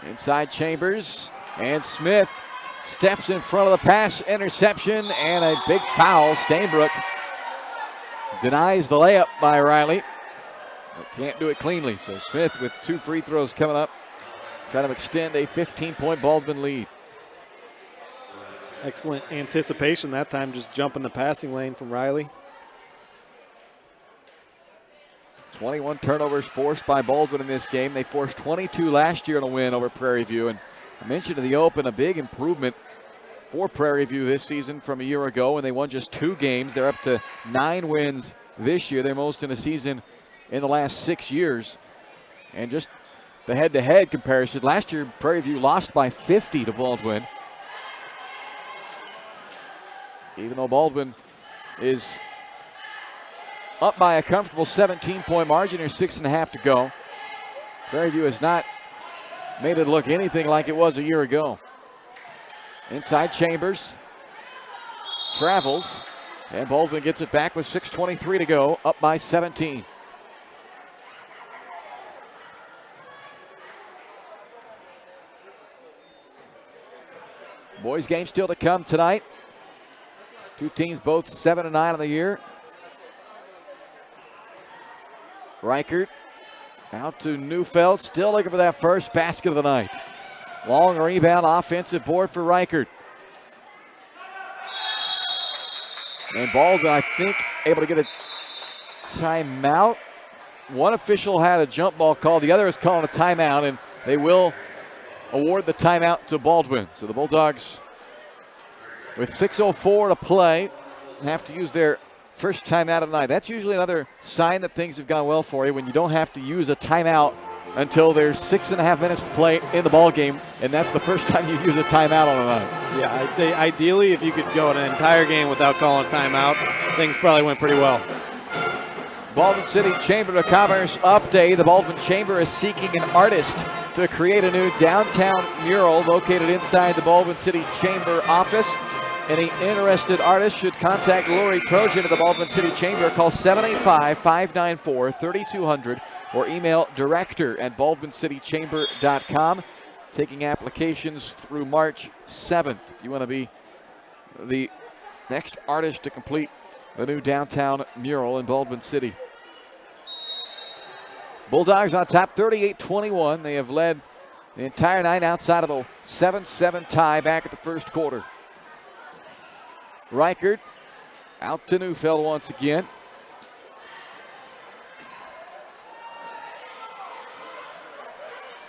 Inside Chambers, and Smith steps in front of the pass, interception, and a big foul. Stainbrook denies the layup by Riley, but can't do it cleanly. So Smith with 2 free throws coming up, trying to extend a 15-point Baldwin lead. Excellent anticipation that time, just jumping the passing lane from Riley. 21 turnovers forced by Baldwin in this game. They forced 22 last year in a win over Prairie View. And I mentioned in the open, a big improvement for Prairie View this season from a year ago when they won just 2 games. They're up to 9 wins this year, their most in a season in the last 6 years. And just the head-to-head comparison, last year Prairie View lost by 50 to Baldwin. Even though Baldwin is up by a comfortable 17-point margin, there's 6.5 to go. Prairie View has not made it look anything like it was a year ago. Inside Chambers, travels, and Baldwin gets it back with 6:23 to go, up by 17. Boys game still to come tonight. Two teams both 7-9 on the year. Reichert out to Neufeld, still looking for that first basket of the night. Long rebound, offensive board for Reichert. And Baldwin, I think, able to get a timeout. One official had a jump ball call. The other is calling a timeout, and they will award the timeout to Baldwin. So the Bulldogs, with 6:04 to play, have to use their first timeout of the night. That's usually another sign that things have gone well for you, when you don't have to use a timeout until there's 6.5 minutes to play in the ball game, and that's the first time you use a timeout on a night. Yeah, I'd say ideally if you could go an entire game without calling a timeout, things probably went pretty well. Baldwin City Chamber of Commerce update. The Baldwin Chamber is seeking an artist to create a new downtown mural located inside the Baldwin City Chamber office. Any interested artist should contact Lori Trojan at the Baldwin City Chamber. Call 785-594-3200 or email director@baldwincitychamber.com. Taking applications through March 7th. If you want to be the next artist to complete the new downtown mural in Baldwin City. Bulldogs on top 38-21. They have led the entire night outside of the 7-7 tie back at the first quarter. Reichert out to Neufeld once again.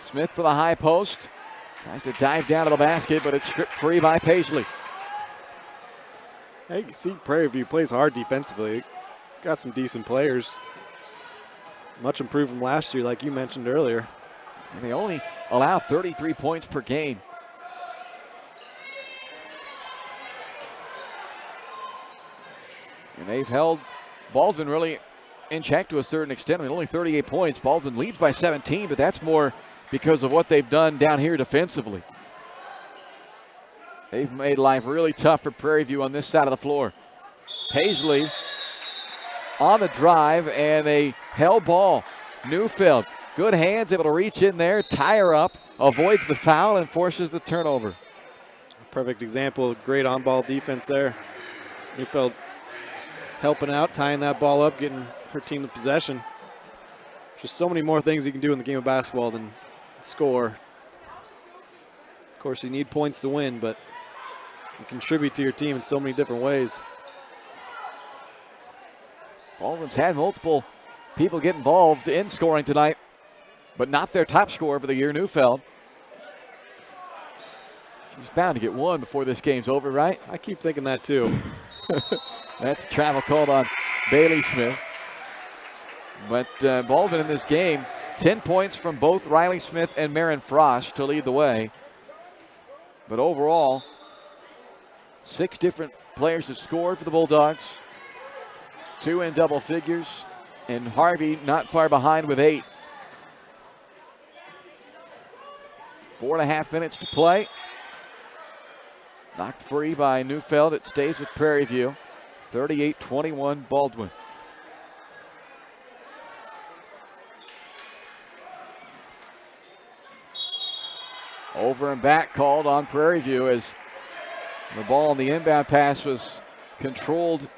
Smith for the high post. Tries to dive down to the basket, but it's stripped free by Paisley. Hey, you can see Prairie View plays hard defensively. Got some decent players. Much improved from last year, like you mentioned earlier. And they only allow 33 points per game. And they've held Baldwin really in check to a certain extent. I mean, only 38 points. Baldwin leads by 17, but that's more because of what they've done down here defensively. They've made life really tough for Prairie View on this side of the floor. Paisley on the drive, and a held ball. Neufeld, good hands, able to reach in there, tie her up, avoids the foul, and forces the turnover. Perfect example of great on-ball defense there. Neufeld helping out, tying that ball up, getting her team the possession. Just so many more things you can do in the game of basketball than score. Of course, you need points to win, but you contribute to your team in so many different ways. Baldwin's had multiple people get involved in scoring tonight, but not their top scorer for the year, Neufeld. She's bound to get one before this game's over, right? I keep thinking that too. That's a travel called on Bailey Smith. But Baldwin in this game, 10 points from both Riley Smith and Marin Frost to lead the way. But overall, 6 different players have scored for the Bulldogs. 2 in double figures, and Harvey not far behind with 8. 4.5 minutes to play. Knocked free by Neufeld. It stays with Prairie View. 38-21 Baldwin. Over and back called on Prairie View as the ball on the inbound pass was controlled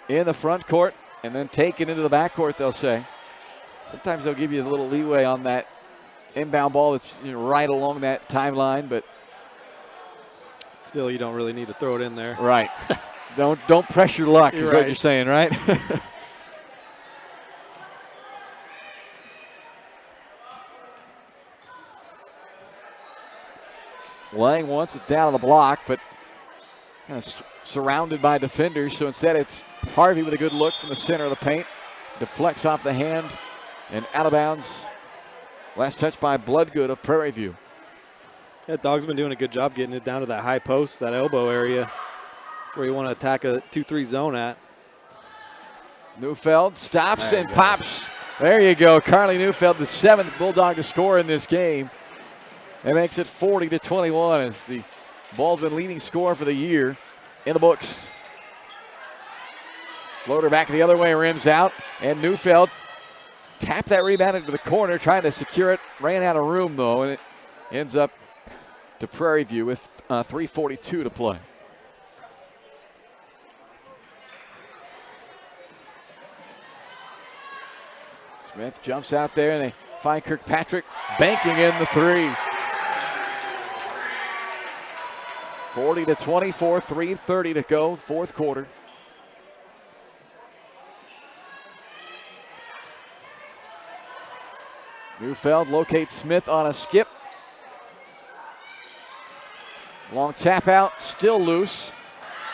in the front court and then taken into the back court, they'll say. Sometimes they'll give you a little leeway on that inbound ball that's right along that timeline, but still, you don't really need to throw it in there. Right. Don't pressure luck, is what you're saying, right? Lang wants it down on the block, but kind of surrounded by defenders. So instead, it's Harvey with a good look from the center of the paint. Deflects off the hand and out of bounds. Last touch by Bloodgood of Prairie View. Yeah, Dog's been doing a good job getting it down to that high post, that elbow area. That's where you want to attack a 2-3 zone at. Neufeld stops and pops. There you go. Carly Neufeld, the 7th Bulldog to score in this game. That makes it 40-21 as the Baldwin leading scorer for the year in the books. Floater back the other way, rims out, and Neufeld tapped that rebound into the corner, trying to secure it. Ran out of room, though, and it ends up to Prairie View with 3:42 to play. Smith jumps out there, and they find Kirkpatrick banking in the three. 40-24, 3:30 to go, fourth quarter. Neufeld locates Smith on a skip. Long tap out, still loose.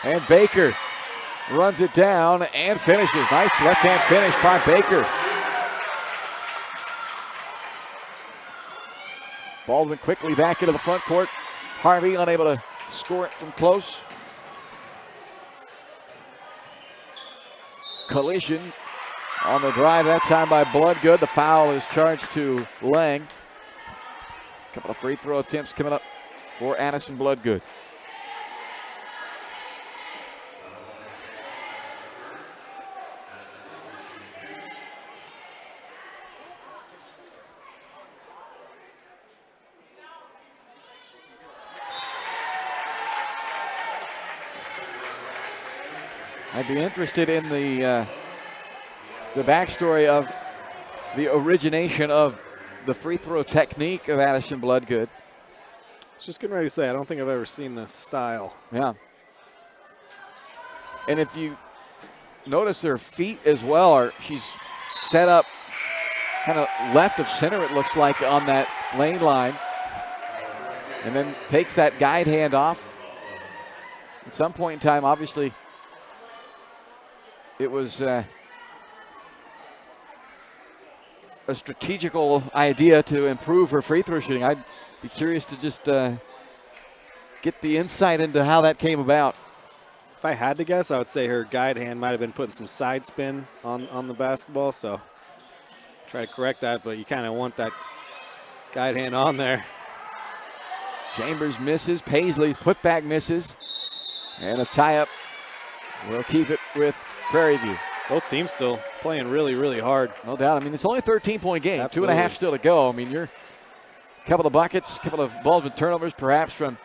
And Baker runs it down and finishes. Nice left-hand finish by Baker. Baldwin quickly back into the front court. Harvey unable to score it from close. Collision on the drive, that time by Bloodgood. The foul is charged to Lang. A couple of free throw attempts coming up for Addison Bloodgood. I'd be interested in the backstory of the origination of the free throw technique of Addison Bloodgood. I was just getting ready to say, I don't think I've ever seen this style. Yeah. And if you notice her feet as well, she's set up kind of left of center, it looks like, on that lane line. And then takes that guide hand off. At some point in time, obviously, it was a strategical idea to improve her free throw shooting. I'd be curious to just get the insight into how that came about. If I had to guess, I would say her guide hand might have been putting some side spin on the basketball, so try to correct that, but you kind of want that guide hand on there. Chambers misses, Paisley's putback misses, and a tie-up will keep it with Prairie View. Both teams still playing really, really hard. No doubt. I mean, it's only a 13-point game. Absolutely. 2.5 still to go. I mean, you're a couple of buckets, a couple of Baldwin turnovers, perhaps, from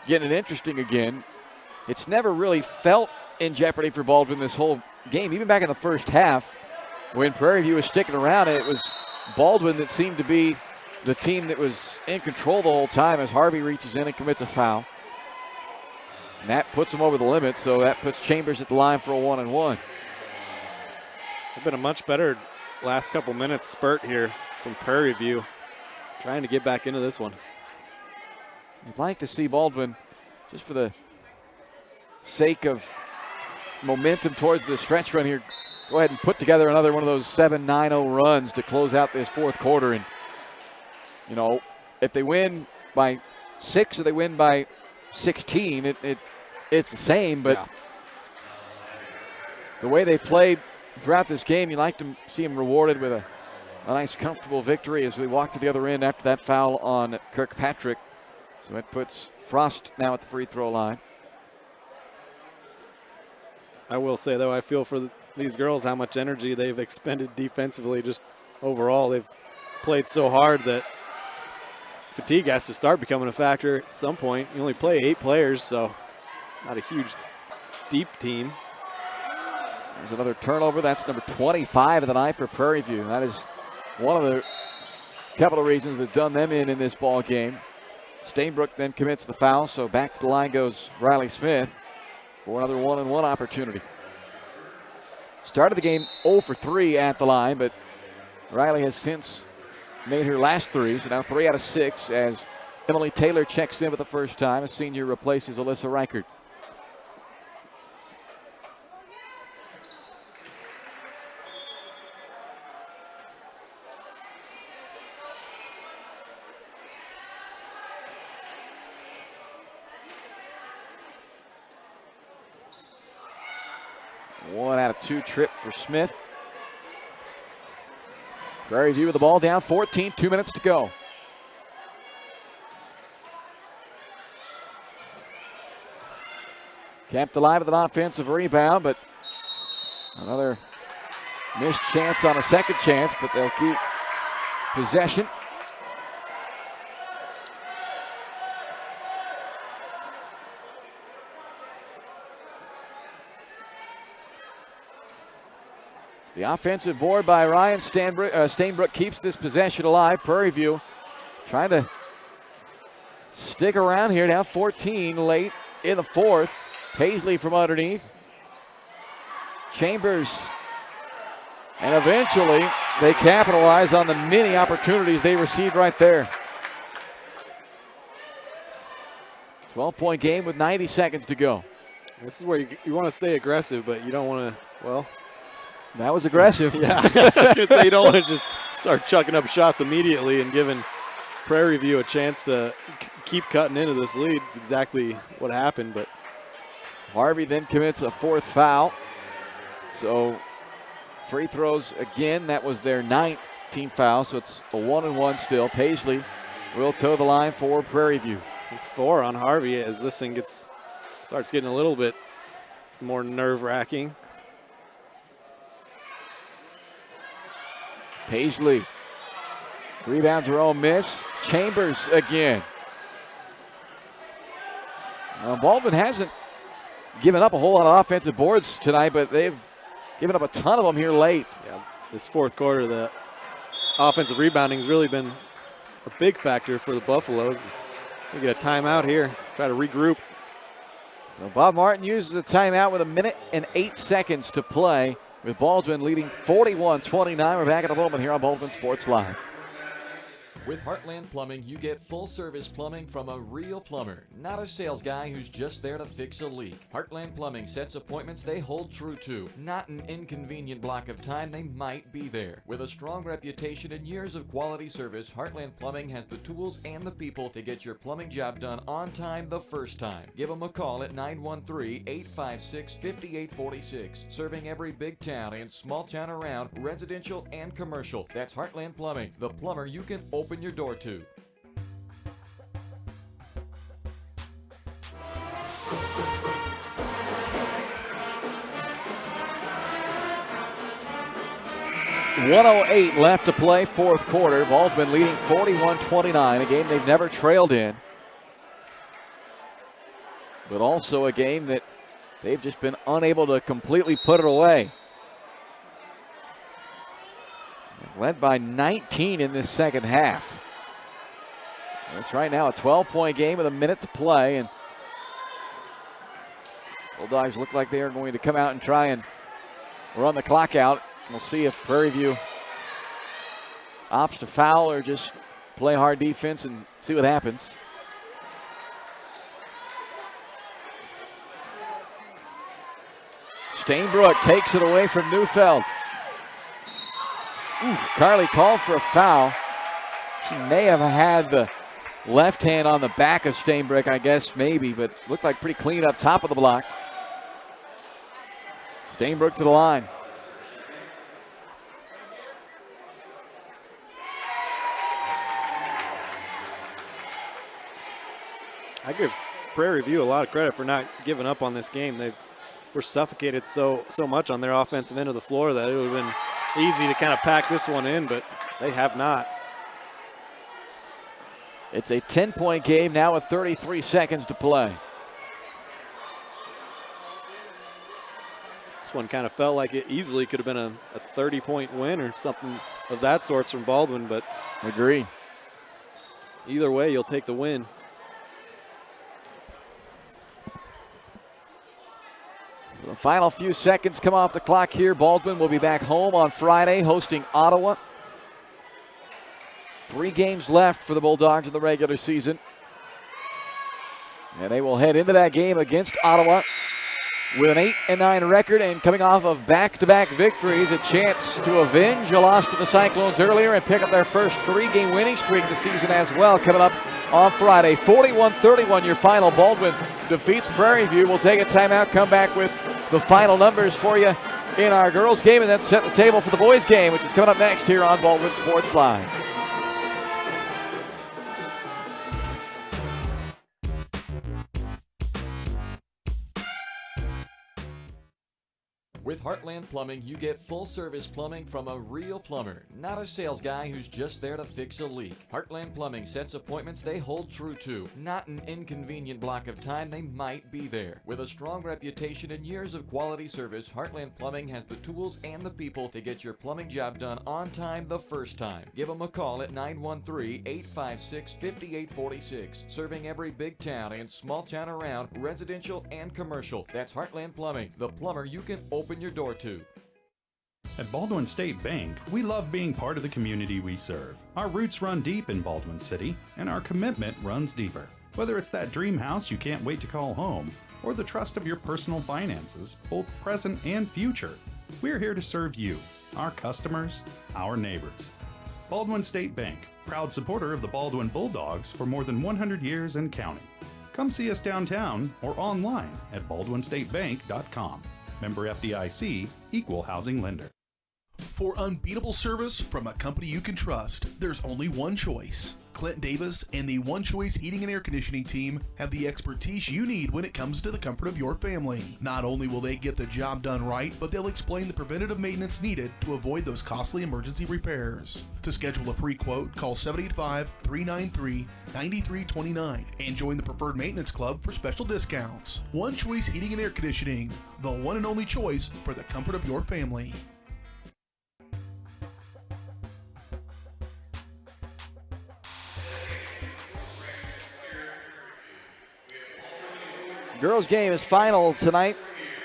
getting it interesting again. It's never really felt in jeopardy for Baldwin this whole game. Even back in the first half, when Prairie View was sticking around, it was Baldwin that seemed to be the team that was in control the whole time as Harvey reaches in and commits a foul. And that puts him over the limit, so that puts Chambers at the line for a 1-and-1. It's been a much better last couple minutes spurt here from Prairie View, trying to get back into this one. I'd like to see Baldwin, just for the sake of momentum towards the stretch run here, go ahead and put together another one of those 7-9-0 runs to close out this fourth quarter. And, you know, if they win by 6 or they win by 16, it's the same, but the way they played throughout this game, you like to see them rewarded with a nice, comfortable victory as we walk to the other end after that foul on Kirkpatrick. So it puts Frost now at the free throw line. I will say, though, I feel for these girls how much energy they've expended defensively. Just overall, they've played so hard that fatigue has to start becoming a factor at some point. You only play 8 players, so not a huge, deep team. There's another turnover. That's number 25 of the night for Prairie View. That is one of the couple of reasons that done them in this ball game. Stainbrook then commits the foul, so back to the line goes Riley Smith for another 1-and-1 opportunity. Started the game 0 for 3 at the line, but Riley has since made her last 3, so now 3 out of 6 as Emily Taylor checks in for the first time. A senior replaces Alyssa Reichert. One out of 2 trip for Smith. Prairie View with the ball down, 14, 2 minutes to go. Kept alive with an offensive rebound, but Another missed chance on a second chance, but they'll keep possession. The offensive board by Ryan Stainbrook keeps this possession alive. Prairie View trying to stick around here. Now 14 late in the fourth. Paisley from underneath. Chambers. And eventually they capitalize on the many opportunities they received right there. 12-point game with 90 seconds to go. This is where you want to stay aggressive, but you don't want to, well. That was aggressive. Yeah, I was going to say you don't want to just start chucking up shots immediately and giving Prairie View a chance to keep cutting into this lead. It's exactly what happened. But Harvey then commits a fourth foul. So free throws again. That was their 9th team foul, so it's a 1-and-1 still. Paisley will toe the line for Prairie View. It's 4 on Harvey as this thing starts getting a little bit more nerve-wracking. Paisley rebounds her own miss. Chambers again. Now, Baldwin hasn't given up a whole lot of offensive boards tonight, but they've given up a ton of them here late. Yeah, this fourth quarter, the offensive rebounding has really been a big factor for the Buffaloes. They get a timeout here, try to regroup. So Bob Martin uses a timeout with 1 minute and 8 seconds to play, with Baldwin leading 41-29. We're back in a moment here on Baldwin Sports Live. With Heartland Plumbing, you get full-service plumbing from a real plumber, not a sales guy who's just there to fix a leak. Heartland Plumbing sets appointments they hold true to, not an inconvenient block of time they might be there. With a strong reputation and years of quality service, Heartland Plumbing has the tools and the people to get your plumbing job done on time the first time. Give them a call at 913-856-5846. Serving every big town and small town around, residential and commercial. That's Heartland Plumbing, the plumber you can open your door to. .108 left to play, fourth quarter. Baldwin leading 41-29, a game they've never trailed in, but also a game that they've just been unable to completely put it away. Led by 19 in this second half. That's right now a 12-point game with 1 minute to play, and Bulldogs look like they are going to come out and try and run the clock out. We'll see if Prairie View opts to foul or just play hard defense and see what happens. Stainbrook takes it away from Neufeld. Carly called for a foul. She may have had the left hand on the back of Stainbrook, I guess, maybe, but looked like pretty clean up top of the block. Stainbrook to the line. I give Prairie View a lot of credit for not giving up on this game. They were suffocated so much on their offensive end of the floor that it would have been easy to kind of pack this one in, but they have not. It's a 10-point game now with 33 seconds to play. This one kind of felt like it easily could have been a 30-point win or something of that sort from Baldwin, but agree. Either way, you'll take the win. The final few seconds come off the clock here. Baldwin will be back home on Friday hosting Ottawa. 3 games left for the Bulldogs in the regular season. And they will head into that game against Ottawa with an 8-9 record and coming off of back-to-back victories, a chance to avenge a loss to the Cyclones earlier and pick up their first 3-game winning streak of the season as well, coming up on Friday. 41-31 your final. Baldwin defeats Prairie View. We'll take a timeout, come back with the final numbers for you in our girls game, and then set the table for the boys game, which is coming up next here on Baldwin Sports Live. With Heartland Plumbing, you get full-service plumbing from a real plumber, not a sales guy who's just there to fix a leak. Heartland Plumbing sets appointments they hold true to, not an inconvenient block of time they might be there. With a strong reputation and years of quality service, Heartland Plumbing has the tools and the people to get your plumbing job done on time the first time. Give them a call at 913-856-5846, serving every big town and small town around, residential and commercial. That's Heartland Plumbing, the plumber you can open your door to. At Baldwin State Bank, we love being part of the community we serve. Our roots run deep in Baldwin City, and our commitment runs deeper. Whether it's that dream house you can't wait to call home, or the trust of your personal finances, both present and future, we're here to serve you, our customers, our neighbors. Baldwin State Bank, proud supporter of the Baldwin Bulldogs for more than 100 years and counting. Come see us downtown or online at baldwinstatebank.com. Member FDIC, Equal Housing Lender. For unbeatable service from a company you can trust, there's only one choice. Clint Davis and the One Choice Heating and Air Conditioning team have the expertise you need when it comes to the comfort of your family. Not only will they get the job done right, but they'll explain the preventative maintenance needed to avoid those costly emergency repairs. To schedule a free quote, call 785-393-9329 and join the Preferred Maintenance Club for special discounts. One Choice Heating and Air Conditioning, the one and only choice for the comfort of your family. Girls game is final tonight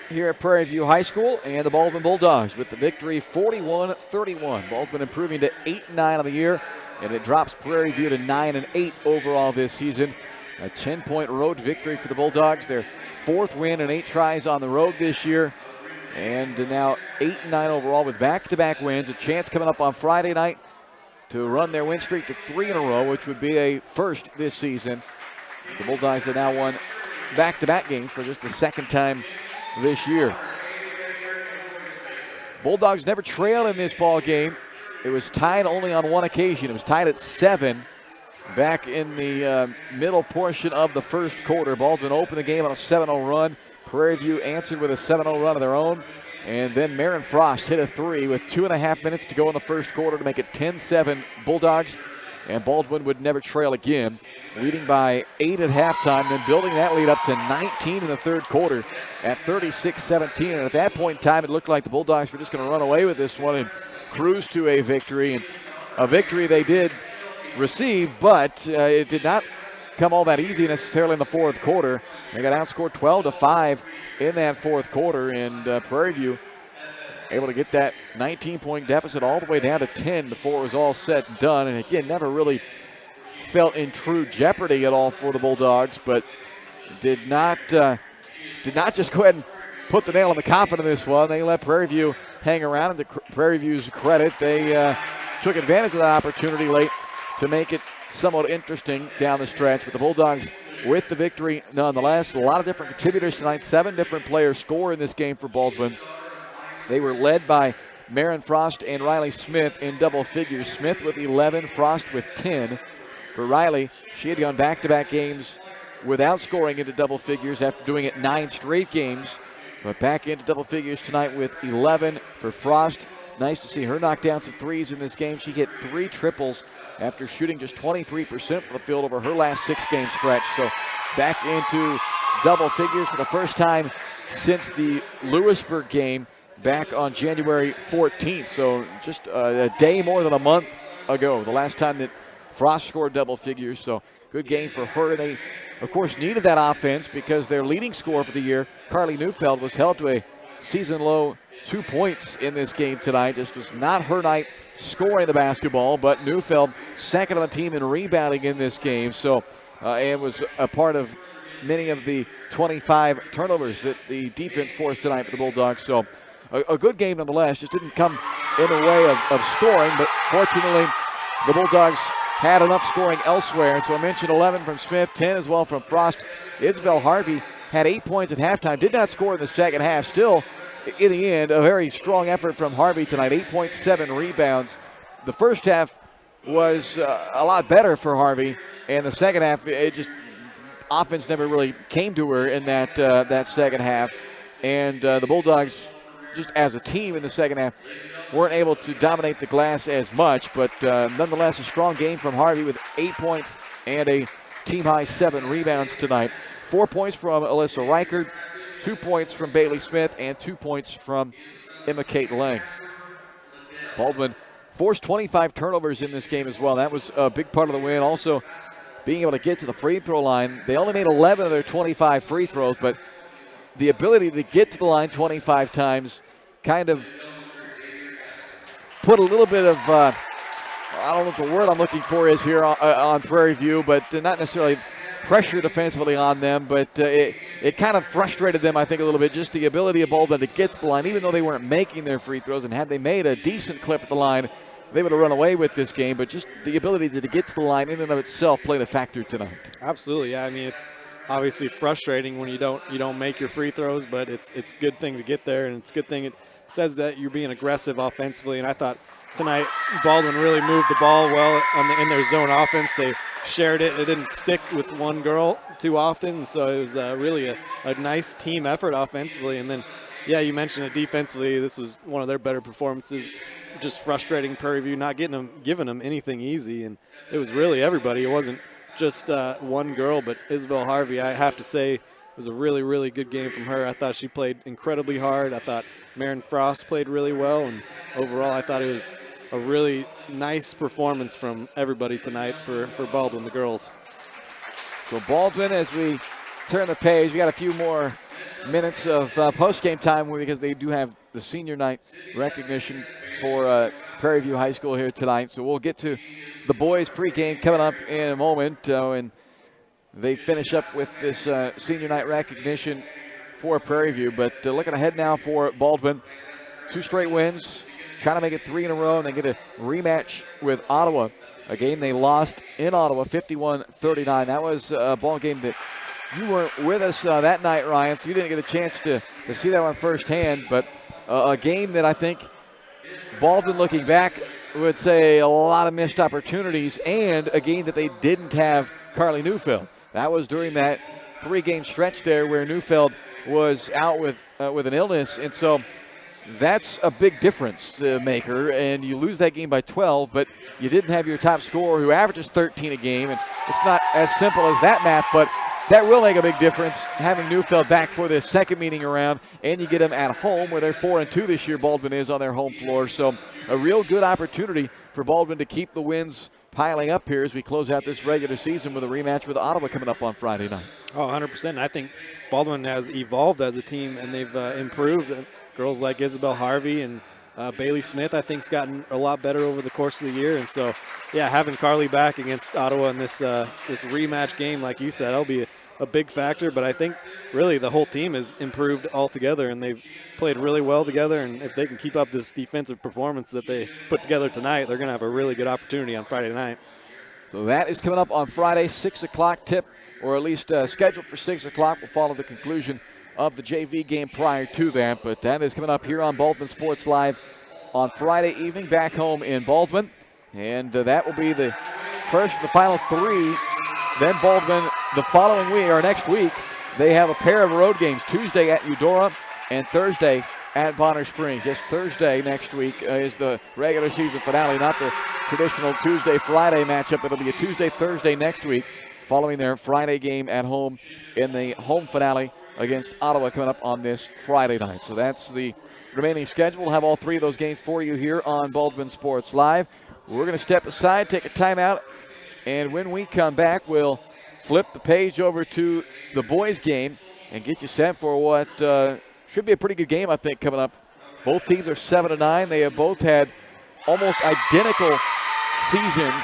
here at Prairie View High School, and the Baldwin Bulldogs with the victory 41-31. Baldwin improving to 8-9 on the year, and it drops Prairie View to 9-8 overall this season. A 10-point road victory for the Bulldogs, their fourth win and 8 tries on the road this year, and now 8-9 overall with back-to-back wins. A chance coming up on Friday night to run their win streak to 3 in a row, which would be a first this season. The Bulldogs have now won back-to-back games for just the second time this year. Bulldogs never trailed in this ball game. It was tied only on one occasion. It was tied at 7 back in the middle portion of the first quarter. Baldwin opened the game on a 7-0 run. Prairie View answered with a 7-0 run of their own. And then Marin Frost hit a 3 with 2.5 minutes to go in the first quarter to make it 10-7 Bulldogs. And Baldwin would never trail again, leading by 8 at halftime, then building that lead up to 19 in the third quarter at 36-17. And at that point in time, it looked like the Bulldogs were just going to run away with this one and cruise to a victory. And a victory they did receive, but it did not come all that easy necessarily in the fourth quarter. They got outscored 12-5 in that fourth quarter, and Prairie View able to get that 19-point deficit all the way down to 10 before it was all said and done. And again, never really felt in true jeopardy at all for the Bulldogs, but did not just go ahead and put the nail in the coffin in this one. They let Prairie View hang around, and to Prairie View's credit, they took advantage of that opportunity late to make it somewhat interesting down the stretch. But the Bulldogs with the victory nonetheless. A lot of different contributors tonight. 7 different players score in this game for Baldwin. They were led by Marin Frost and Riley Smith in double figures. Smith with 11, Frost with 10. For Riley, she had gone back-to-back games without scoring into double figures after doing it 9 straight games. But back into double figures tonight with 11 for Frost. Nice to see her knock down some threes in this game. She hit 3 triples after shooting just 23% from the field over her last 6-game stretch. So back into double figures for the first time since the Lewisburg game back on January 14th. So just a day more than a month ago, the last time that Frost scored double figures. So good game for her. They, of course, needed that offense because their leading scorer for the year, Carly Neufeld, was held to a season-low 2 points in this game tonight. Just was not her night scoring the basketball, but Neufeld second on the team in rebounding in this game. So, and was a part of many of the 25 turnovers that the defense forced tonight for the Bulldogs. So a good game nonetheless. Just didn't come in the way of scoring, but fortunately the Bulldogs had enough scoring elsewhere. So I mentioned 11 from Smith, 10 as well from Frost. Isabel Harvey had 8 points at halftime, did not score in the second half. Still, in the end, a very strong effort from Harvey tonight, 8.7 rebounds. The first half was a lot better for Harvey, and the second half, it just, offense never really came to her in that second half. And the Bulldogs just as a team in the second half, weren't able to dominate the glass as much, but nonetheless a strong game from Harvey with 8 points and a team-high 7 rebounds tonight. 4 points from Alyssa Reichert, 2 points from Bailey Smith, and 2 points from Emma Kate Lang. Baldwin forced 25 turnovers in this game as well. That was a big part of the win. Also, being able to get to the free throw line. They only made 11 of their 25 free throws, but the ability to get to the line 25 times kind of put a little bit of, I don't know what the word I'm looking for is here on Prairie View, but not necessarily pressure defensively on them, but it kind of frustrated them, I think, a little bit, just the ability of Baldwin to get to the line, even though they weren't making their free throws, and had they made a decent clip at the line, they would have run away with this game, but just the ability to get to the line in and of itself played a factor tonight. Absolutely, yeah. I mean, it's obviously frustrating when you don't make your free throws, but it's a good thing to get there, and it's a good thing it says that you're being aggressive offensively. And I thought tonight Baldwin really moved the ball well in their zone offense. They shared it. It didn't stick with one girl too often, so it was really a nice team effort offensively. And then, yeah, you mentioned it defensively. This was one of their better performances. Just frustrating Prairie View not giving them anything easy, and it was really everybody. It wasn't just one girl, but Isabel Harvey, I have to say, was a really, really good game from her. I thought she played incredibly hard. I thought Maren Frost played really well, and overall I thought it was a really nice performance from everybody tonight for Baldwin, the girls. So Baldwin, as we turn the page, we got a few more minutes of post-game time because they do have the senior night recognition for Prairie View High School here tonight. So we'll get to the boys pregame coming up in a moment, and they finish up with this senior night recognition for Prairie View. But looking ahead now for Baldwin, 2 straight wins, trying to make it 3 in a row, and they get a rematch with Ottawa, a game they lost in Ottawa 51-39. That was a ball game that you weren't with us that night, Ryan, so you didn't get a chance to see that one firsthand, but a game that I think Baldwin, looking back, would say a lot of missed opportunities, and a game that they didn't have Carly Neufeld. That was during that 3-game stretch there where Neufeld was out with an illness, and so that's a big difference maker, and you lose that game by 12, but you didn't have your top scorer who averages 13 a game, and it's not as simple as that math, but that will make a big difference, having Neufeld back for this second meeting around, and you get them at home where they're 4-2 this year. Baldwin is on their home floor, so a real good opportunity for Baldwin to keep the wins piling up here as we close out this regular season with a rematch with Ottawa coming up on Friday night. Oh, 100%. I think Baldwin has evolved as a team, and they've improved. Girls like Isabel Harvey and Bailey Smith, I think, has gotten a lot better over the course of the year. And so, yeah, having Carly back against Ottawa in this rematch game, like you said, that'll be a big factor. But I think really the whole team has improved altogether, and they've played really well together. And if they can keep up this defensive performance that they put together tonight, they're going to have a really good opportunity on Friday night. So that is coming up on Friday, 6 o'clock tip, or at least scheduled for 6 o'clock. We'll follow the conclusion of the JV game prior to that, but that is coming up here on Baldwin Sports Live on Friday evening back home in Baldwin, and that will be the first of the final 3. Then Baldwin the following week, or next week, they have a pair of road games, Tuesday at Eudora and Thursday at Bonner Springs. Yes, Thursday next week is the regular season finale, not the traditional Tuesday-Friday matchup. It'll be a Tuesday-Thursday next week following their Friday game at home in the home finale against Ottawa coming up on this Friday night. So that's the remaining schedule. We'll have all 3 of those games for you here on Baldwin Sports Live. We're going to step aside, take a timeout, and when we come back, we'll flip the page over to the boys game and get you set for what should be a pretty good game, I think, coming up. Both teams are 7-9. They have both had almost identical seasons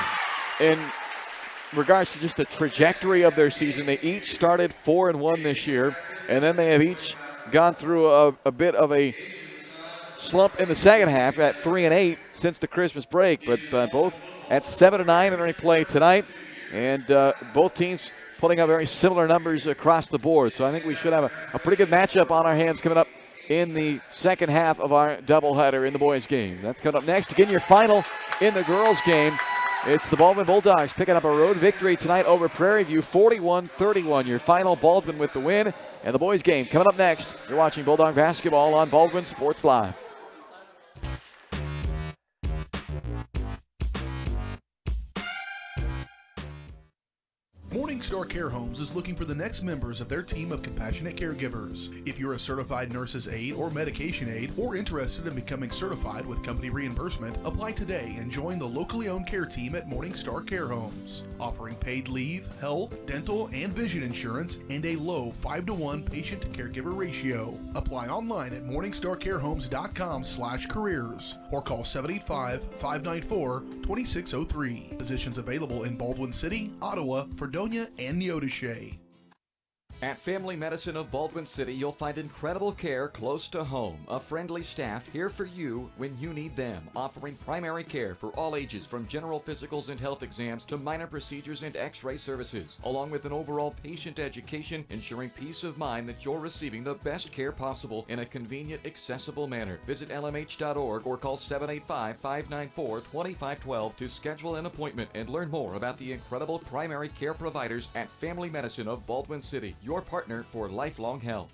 in regards to just the trajectory of their season. They each started 4-1 this year, and then they have each gone through a bit of a slump in the second half at 3-8 since the Christmas break, but both at 7-9 in any play tonight, and both teams putting up very similar numbers across the board. So I think we should have a pretty good matchup on our hands coming up in the second half of our doubleheader in the boys game. That's coming up next. Again, your final in the girls game. It's the Baldwin Bulldogs picking up a road victory tonight over Prairie View, 41-31. Your final, Baldwin with the win. And the boys game coming up next. You're watching Bulldog basketball on Baldwin Sports Live. Morningstar Care Homes is looking for the next members of their team of compassionate caregivers. If you're a certified nurse's aide or medication aide or interested in becoming certified with company reimbursement, apply today and join the locally owned care team at Morningstar Care Homes. Offering paid leave, health, dental, and vision insurance and a low 5-to-1 patient to caregiver ratio. Apply online at morningstarcarehomes.com/careers or call 785-594-2603. Positions available in Baldwin City, Ottawa, Fredonia, and Neodesha. At Family Medicine of Baldwin City, you'll find incredible care close to home. A friendly staff here for you when you need them, offering primary care for all ages from general physicals and health exams to minor procedures and x-ray services, along with an overall patient education, ensuring peace of mind that you're receiving the best care possible in a convenient, accessible manner. Visit lmh.org or call 785-594-2512 to schedule an appointment and learn more about the incredible primary care providers at Family Medicine of Baldwin City, your partner for lifelong health.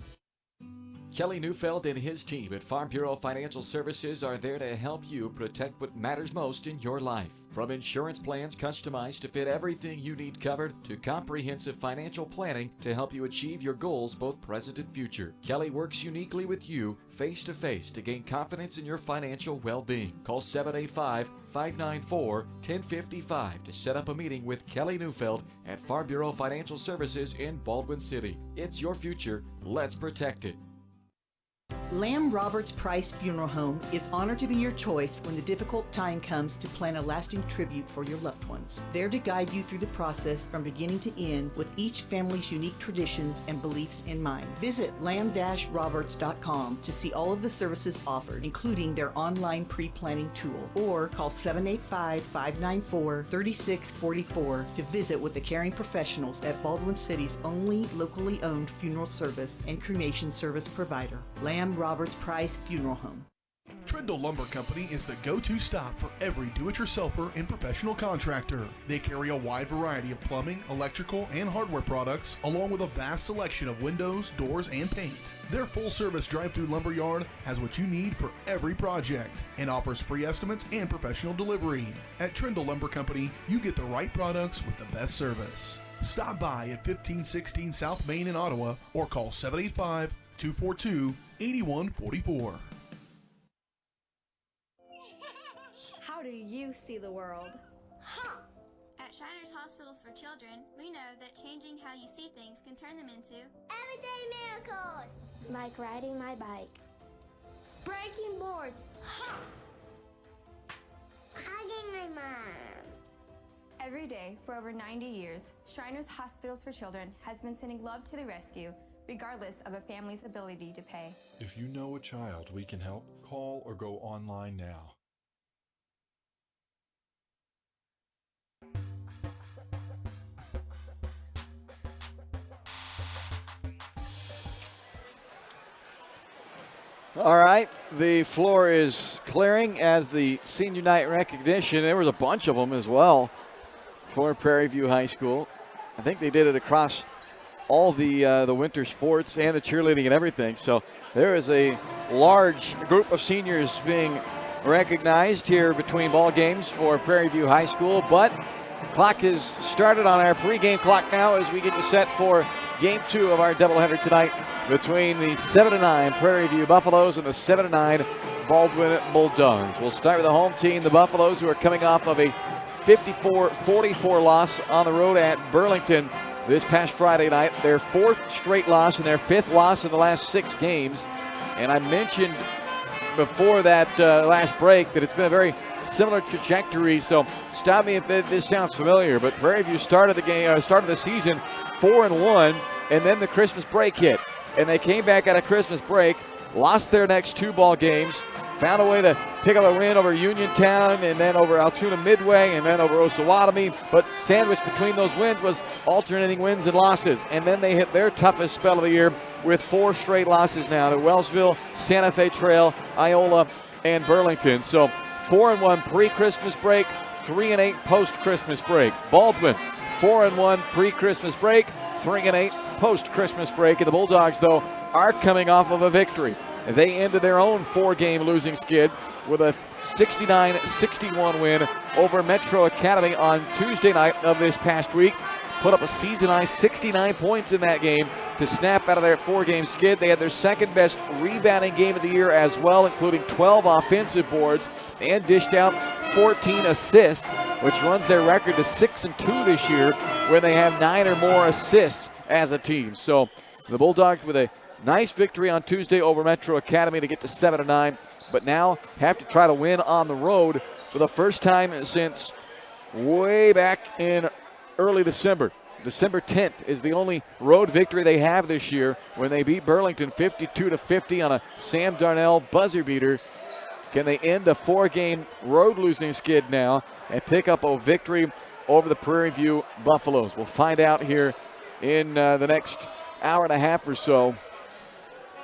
Kelly Neufeld and his team at Farm Bureau Financial Services are there to help you protect what matters most in your life. From insurance plans customized to fit everything you need covered to comprehensive financial planning to help you achieve your goals both present and future. Kelly works uniquely with you face-to-face to gain confidence in your financial well-being. Call 785-594-1055 to set up a meeting with Kelly Neufeld at Farm Bureau Financial Services in Baldwin City. It's your future. Let's protect it. Lamb Roberts Price Funeral Home is honored to be your choice when the difficult time comes to plan a lasting tribute for your loved ones. There to guide you through the process from beginning to end with each family's unique traditions and beliefs in mind. Visit lamb-roberts.com to see all of the services offered, including their online pre-planning tool, or call 785-594-3644 to visit with the caring professionals at Baldwin City's only locally owned funeral service and cremation service provider, Lamb Roberts Price Funeral Home. Trindle Lumber Company is the go-to stop for every do-it-yourselfer and professional contractor. They carry a wide variety of plumbing, electrical, and hardware products, along with a vast selection of windows, doors, and paint. Their full-service drive-through lumber yard has what you need for every project and offers free estimates and professional delivery. At Trindle Lumber Company, you get the right products with the best service. Stop by at 1516 South Main in Ottawa or call 785-242-8144. How do you see the world? At Shriners Hospitals for Children, we know that changing how you see things can turn them into everyday miracles, like riding my bike, breaking boards, hugging my mom. Every day for over 90 years, Shriners Hospitals for Children has been sending love to the rescue, regardless of a family's ability to pay. If you know a child we can help, call or go online now. All right, the floor is clearing as the senior night recognition. There was a bunch of them as well for Prairie View High School. I think they did it across all the winter sports and the cheerleading and everything. So there is a large group of seniors being recognized here between ball games for Prairie View High School. But the clock has started on our pregame clock now as we get you set for Game 2 of our doubleheader tonight between the 7-9 Prairie View Buffaloes and the 7-9 Baldwin Bulldogs. We'll start with the home team, the Buffaloes, who are coming off of a 54-44 loss on the road at Burlington this past Friday night. Their fourth straight loss and their fifth loss in the last 6 games. And I mentioned before that last break that it's been a very similar trajectory. So stop me if this sounds familiar, but Prairie View started the season 4-1, and then the Christmas break hit. And they came back at a Christmas break, lost their next 2 ball games, found a way to pick up a win over Uniontown and then over Altoona Midway and then over Osawatomie. But sandwiched between those wins was alternating wins and losses. And then they hit their toughest spell of the year with 4 straight losses now to Wellsville, Santa Fe Trail, Iola, and Burlington. So 4-1 pre-Christmas break, 3-8 post-Christmas break. Baldwin 4-1 pre-Christmas break, 3-8 post-Christmas break. And the Bulldogs, though, are coming off of a victory. They ended their own 4-game losing skid with a 69-61 win over Metro Academy on Tuesday night of this past week. Put up a season-high 69 points in that game to snap out of their 4-game skid. They had their second-best rebounding game of the year as well, including 12 offensive boards, and dished out 14 assists, which runs their record to 6-2 this year, where they have 9 or more assists as a team. So the Bulldogs with a nice victory on Tuesday over Metro Academy to get to 7-9, but now have to try to win on the road for the first time since way back in early December. December 10th is the only road victory they have this year when they beat Burlington 52-50 on a Sam Darnell buzzer beater. Can they end a 4-game road losing skid now and pick up a victory over the Prairie View Buffaloes? We'll find out here in the next hour and a half or so.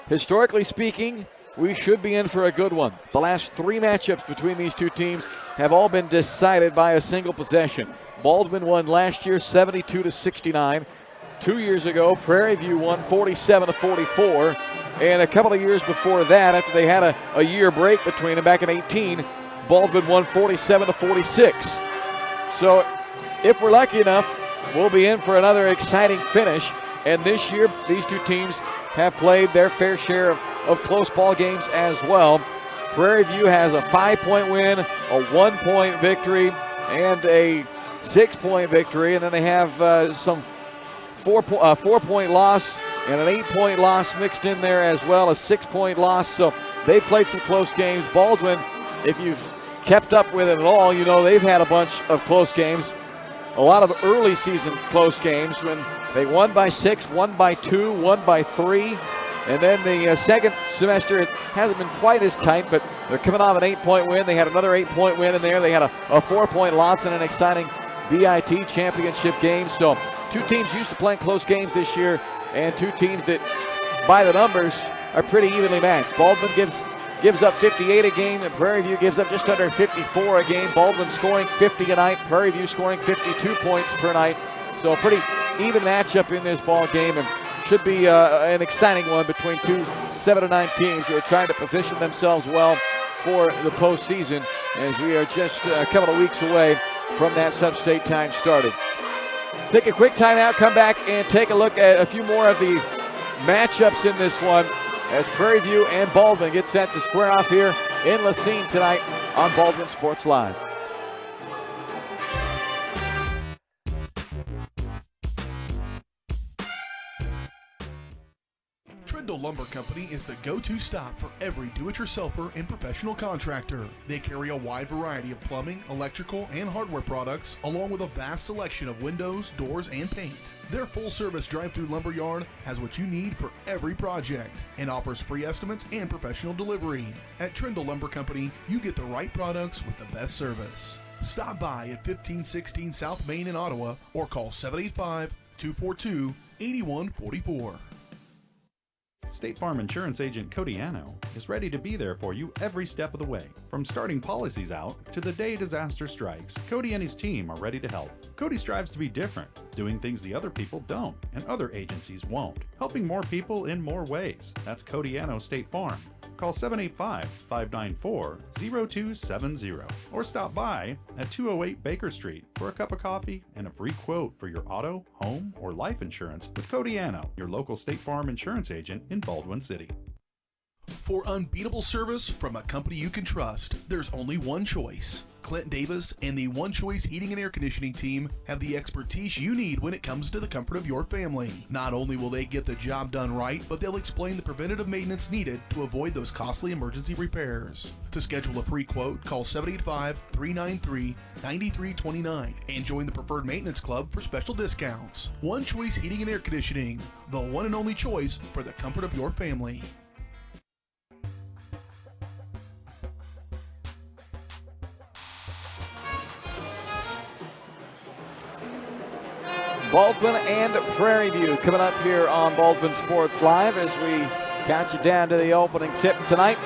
Historically speaking, we should be in for a good one. The last 3 matchups between these two teams have all been decided by a single possession. Baldwin won last year 72-69. 2 years ago, Prairie View won 47-44. And a couple of years before that, after they had a year break between them back in 18, Baldwin won 47-46. So if we're lucky enough, we'll be in for another exciting finish. And this year, these two teams have played their fair share of close ball games as well. Prairie View has a 5-point win, a 1-point victory, and a 6-point victory. And then they have some 4-point loss and an 8-point loss mixed in there as well, a 6-point loss. So they've played some close games. Baldwin, if you've kept up with it at all, you know they've had a bunch of close games. A lot of early season close games when they won by 6, won by 2, won by 3. And then the second semester, it hasn't been quite as tight, but they're coming off an 8-point win. They had another 8-point win in there. They had a 4-point loss in an exciting BIT championship game. So 2 teams used to playing close games this year, and 2 teams that, by the numbers, are pretty evenly matched. Baldwin gives up 58 a game, and Prairie View gives up just under 54 a game. Baldwin scoring 50 a night, Prairie View scoring 52 points per night. So a pretty even matchup in this ball game, and should be an exciting one between 2 7-9 teams who are trying to position themselves well for the postseason, as we are just a couple of weeks away from that sub-state time started. Take a quick timeout, come back and take a look at a few more of the matchups in this one as Prairie View and Baldwin get set to square off here in Lacine tonight on Baldwin Sports Live. Trindle Lumber Company is the go-to stop for every do-it-yourselfer and professional contractor. They carry a wide variety of plumbing, electrical, and hardware products, along with a vast selection of windows, doors, and paint. Their full-service drive-through lumber yard has what you need for every project and offers free estimates and professional delivery. At Trindle Lumber Company, you get the right products with the best service. Stop by at 1516 South Main in Ottawa or call 785-242-8144. State Farm Insurance Agent Cody Anno is ready to be there for you every step of the way. From starting policies out to the day disaster strikes, Cody and his team are ready to help. Cody strives to be different, doing things the other people don't and other agencies won't, helping more people in more ways. That's Cody Anno State Farm. Call 785-594-0270 or stop by at 208 Baker Street for a cup of coffee and a free quote for your auto, home, or life insurance with Cody Anno, your local State Farm insurance agent in Baldwin City. For unbeatable service from a company you can trust, there's only one choice. Clint Davis and the One Choice Heating and Air Conditioning team have the expertise you need when it comes to the comfort of your family. Not only will they get the job done right, but they'll explain the preventative maintenance needed to avoid those costly emergency repairs. To schedule a free quote, call 785-393-9329 and join the Preferred Maintenance Club for special discounts. One Choice Heating and Air Conditioning, the one and only choice for the comfort of your family. Baldwin and Prairie View coming up here on Baldwin Sports Live as we count you down to the opening tip tonight.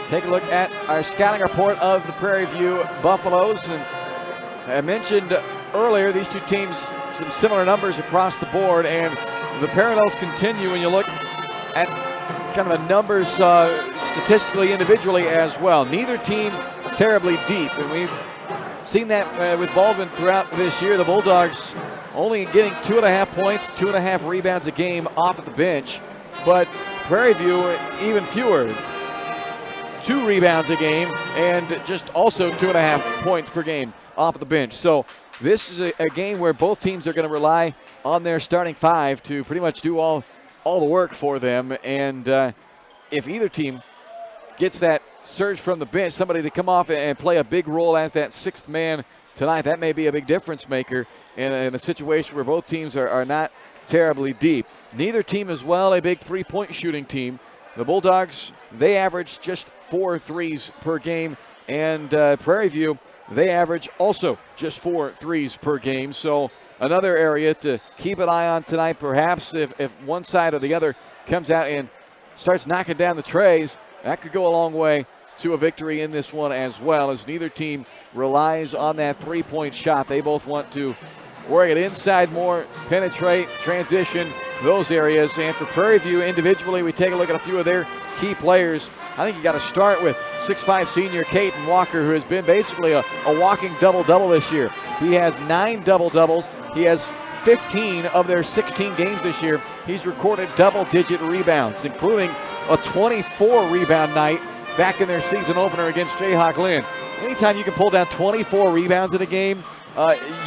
Take a look at our scouting report of the Prairie View Buffaloes, and I mentioned earlier these two teams, some similar numbers across the board, and the parallels continue when you look at kind of the numbers statistically, individually as well. Neither team terribly deep, and we've seen that with Baldwin throughout this year. The Bulldogs only getting 2.5 points, 2.5 rebounds a game off of the bench, but Prairie View even fewer. 2 rebounds a game and just also 2.5 points per game off of the bench. So this is a game where both teams are going to rely on their starting 5 to pretty much do all the work for them. And if either team gets that surge from the bench, somebody to come off and play a big role as that 6th man tonight, that may be a big difference maker in a situation where both teams are not terribly deep. Neither team as well a big 3-point shooting team. The Bulldogs, they average just 4 threes per game, and Prairie View, they average also just 4 threes per game. So another area to keep an eye on tonight. Perhaps if one side or the other comes out and starts knocking down the trays, that could go a long way to a victory in this one as well, as neither team relies on that 3-point shot. They both want to work it inside more, penetrate, transition, those areas. And for Prairie View individually, we take a look at a few of their key players. I think you got to start with 6'5" senior Caden Walker, who has been basically a walking double-double this year. He has 9 double-doubles. He has 15 of their 16 games this year. He's recorded double-digit rebounds, including a 24 rebound night back in their season opener against Jayhawk Lynn. Anytime you can pull down 24 rebounds in a game,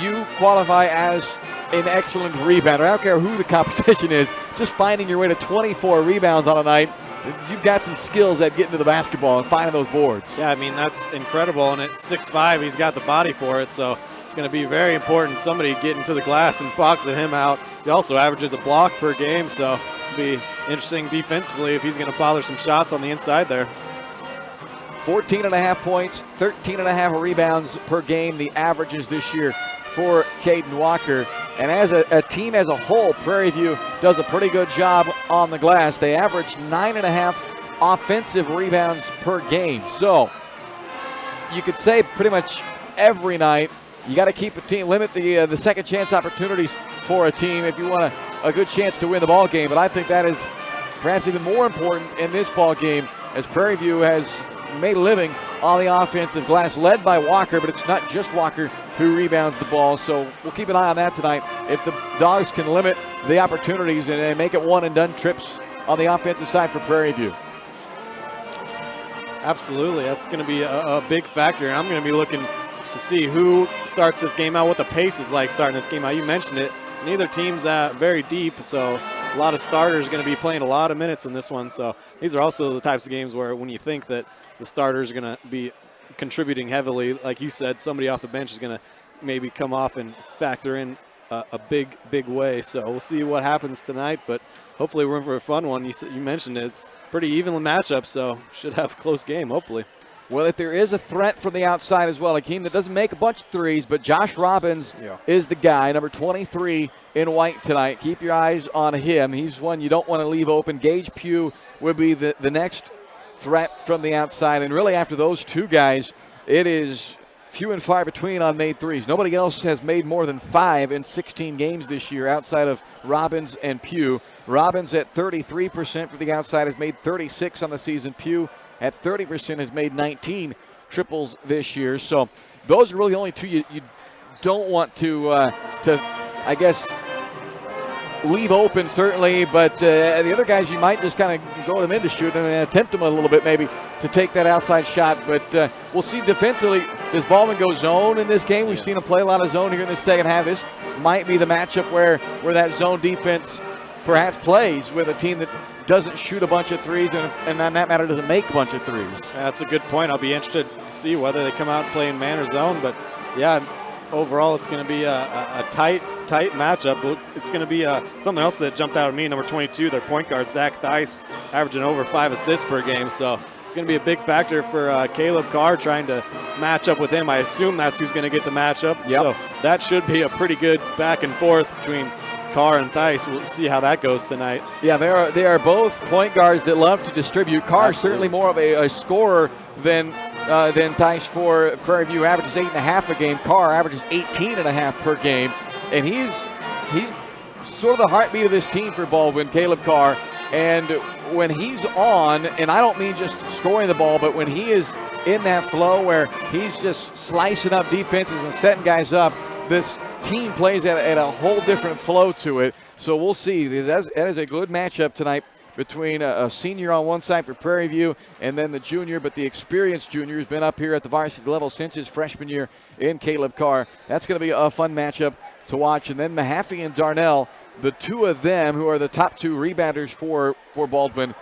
you qualify as an excellent rebounder. I don't care who the competition is, just finding your way to 24 rebounds on a night, you've got some skills at getting to the basketball and finding those boards. Yeah, I mean, that's incredible, and at 6'5", he's got the body for it, so it's going to be very important somebody getting to the glass and boxing him out. He also averages a block per game, so it'll be interesting defensively if he's going to bother some shots on the inside there. 14.5 points, 13.5 rebounds per game, the averages this year for Caden Walker. And as a team as a whole, Prairie View does a pretty good job on the glass. They average 9.5 offensive rebounds per game. So you could say pretty much every night you got to keep a team, limit the second chance opportunities for a team if you want a good chance to win the ball game. But I think that is perhaps even more important in this ball game, as Prairie View has made a living on the offensive glass, led by Walker, but it's not just Walker who rebounds the ball. So we'll keep an eye on that tonight. If the Dogs can limit the opportunities and make it one-and-done trips on the offensive side for Prairie View. Absolutely, that's going to be a big factor. I'm going to be looking to see who starts this game out, what the pace is like starting this game out. You mentioned it. Neither team's very deep, so a lot of starters are going to be playing a lot of minutes in this one. So these are also the types of games where when you think that the starters are going to be contributing heavily, like you said, somebody off the bench is going to maybe come off and factor in a big way. So we'll see what happens tonight, but hopefully we're in for a fun one. You mentioned it. It's pretty evenly matchup, so should have a close game, hopefully. Well, if there is a threat from the outside as well, a team that doesn't make a bunch of threes, but Josh Robbins is the guy, number 23 in white tonight. Keep your eyes on him. He's one you don't want to leave open. Gage Pugh would be the next threat from the outside. And really after those two guys, it is few and far between on made threes. Nobody else has made more than 5 in 16 games this year outside of Robbins and Pugh. Robbins at 33% for the outside has made 36 on the season. Pugh at 30% has made 19 triples this year. So those are really the only two you don't want to I guess, leave open, certainly, but the other guys you might just kind of go them in to shoot and attempt them a little bit maybe to take that outside shot. But we'll see defensively. Does Baldwin go zone in this game? We've seen him play a lot of zone here in the second half. This might be the matchup where that zone defense perhaps plays with a team that doesn't shoot a bunch of threes and on that matter doesn't make a bunch of threes. That's a good point. I'll be interested to see whether they come out and play in man or zone. But, yeah, overall it's going to be a tight matchup. It's going to be something else that jumped out at me, number 22, their point guard, Zach Theis, averaging over 5 assists per game. So it's going to be a big factor for Caleb Carr trying to match up with him. I assume that's who's going to get the matchup. Yep. So that should be a pretty good back and forth between Carr and Theis. We'll see how that goes tonight. Yeah, they are both point guards that love to distribute. Carr certainly more of a scorer than than Tice for Prairie View, averages 8.5 a game. Carr averages 18.5 per game. And he's sort of the heartbeat of this team for Baldwin, Caleb Carr. And when he's on, and I don't mean just scoring the ball, but when he is in that flow where he's just slicing up defenses and setting guys up, this team plays at a whole different flow to it. So we'll see. That is a good matchup tonight between a senior on one side for Prairie View and then the junior, but the experienced junior has been up here at the varsity level since his freshman year in Caleb Carr. That's going to be a fun matchup to watch. And then Mahaffey and Darnell, the two of them who are the top two rebounders for Baldwin,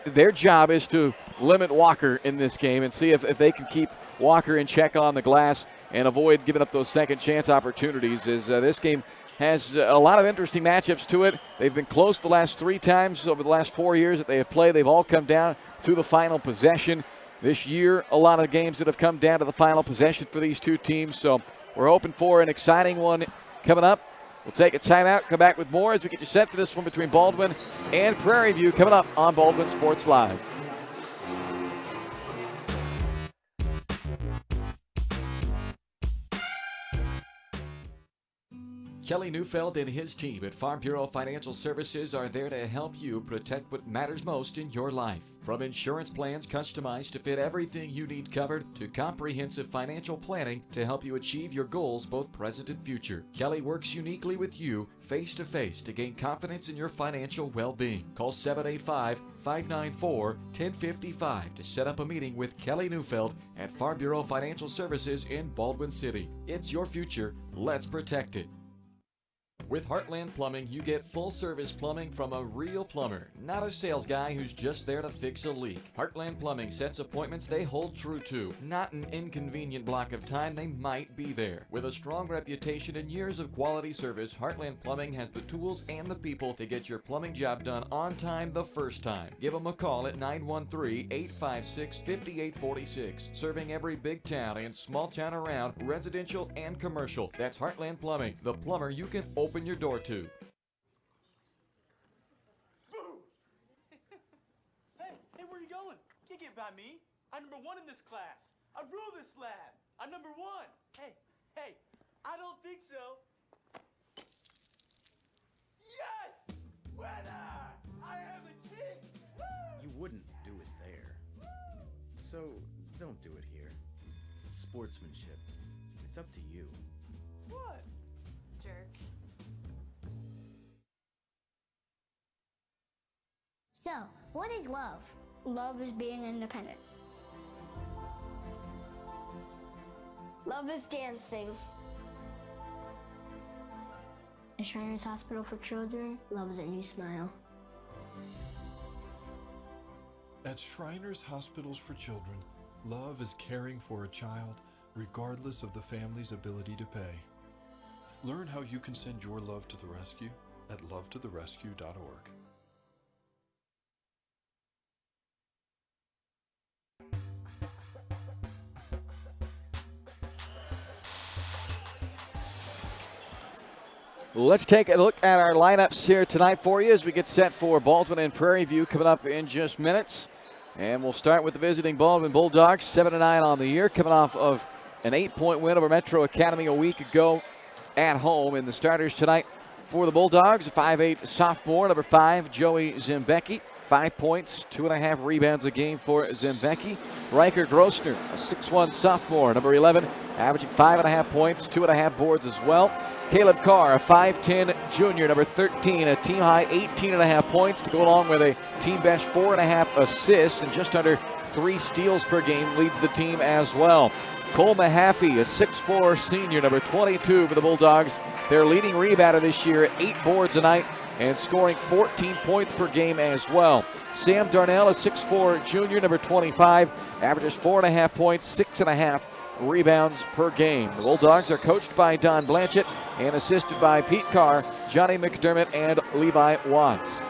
their job is to limit Walker in this game and see if they can keep Walker in check on the glass and avoid giving up those second chance opportunities. As this game has a lot of interesting matchups to it. They've been close the last 3 times over the last 4 years that they have played. They've all come down to the final possession. This year, a lot of games that have come down to the final possession for these two teams. So we're hoping for an exciting one coming up. We'll take a timeout, come back with more as we get you set for this one between Baldwin and Prairie View coming up on Baldwin Sports Live. Kelly Neufeld and his team at Farm Bureau Financial Services are there to help you protect what matters most in your life. From insurance plans customized to fit everything you need covered to comprehensive financial planning to help you achieve your goals both present and future. Kelly works uniquely with you face-to-face to gain confidence in your financial well-being. Call 785-594-1055 to set up a meeting with Kelly Neufeld at Farm Bureau Financial Services in Baldwin City. It's your future. Let's protect it. With Heartland Plumbing, you get full-service plumbing from a real plumber, not a sales guy who's just there to fix a leak. Heartland Plumbing sets appointments they hold true to, not an inconvenient block of time they might be there. With a strong reputation and years of quality service, Heartland Plumbing has the tools and the people to get your plumbing job done on time the first time. Give them a call at 913-856-5846, serving every big town and small town around, residential and commercial. That's Heartland Plumbing, the plumber you can open your door to. Hey, where you going? Can't get by me. I'm number 1 in this class. I rule this lab. I'm number 1. Hey, I don't think so. Yes! Winner! I am a king! Woo! You wouldn't do it there. So, don't do it here. Sportsmanship. It's up to you. What? Jerk. So, what is love? Love is being independent. Love is dancing. At Shriners Hospital for Children, love is a new smile. At Shriners Hospitals for Children, love is caring for a child regardless of the family's ability to pay. Learn how you can send your love to the rescue at lovetotherescue.org. Let's take a look at our lineups here tonight for you as we get set for Baldwin and Prairie View coming up in just minutes. And we'll start with the visiting Baldwin Bulldogs, 7-9 on the year, coming off of an 8-point win over Metro Academy a week ago at home. And the starters tonight for the Bulldogs, 5'8" sophomore, number 5, Joey Zembecki. 5 points, 2.5 rebounds a game for Zembecki. Riker Grossner, a 6'1" sophomore, number 11, averaging 5.5 points, 2.5 boards as well. Caleb Carr, a 5'10" junior, number 13, a team-high 18.5 points to go along with a team-best 4.5 assists and just under 3 steals per game, leads the team as well. Cole Mahaffey, a 6'4" senior, number 22 for the Bulldogs. Their leading rebounder this year, 8 boards a night and scoring 14 points per game as well. Sam Darnell, a 6'4" junior, number 25, averages 4.5 points, 6.5 rebounds per game. The Bulldogs are coached by Don Blanchett and assisted by Pete Carr, Johnny McDermott, and Levi Watts.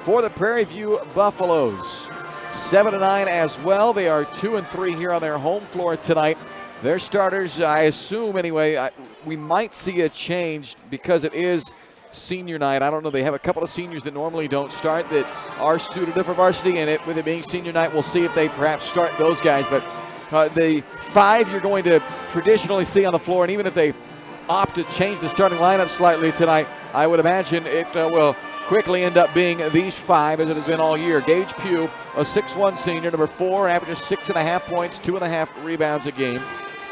For the Prairie View Buffaloes, 7-9 as well. They are 2-3 here on their home floor tonight. Their starters, I assume anyway, we might see a change because it is senior night. I don't know. They have a couple of seniors that normally don't start that are suited for varsity, and with it being senior night, we'll see if they perhaps start those guys. But The 5 you're going to traditionally see on the floor, and even if they opt to change the starting lineup slightly tonight, I would imagine it will quickly end up being these 5 as it has been all year. Gage Pugh, a 6'1 senior, number 4, averages 6.5 points, 2.5 rebounds a game.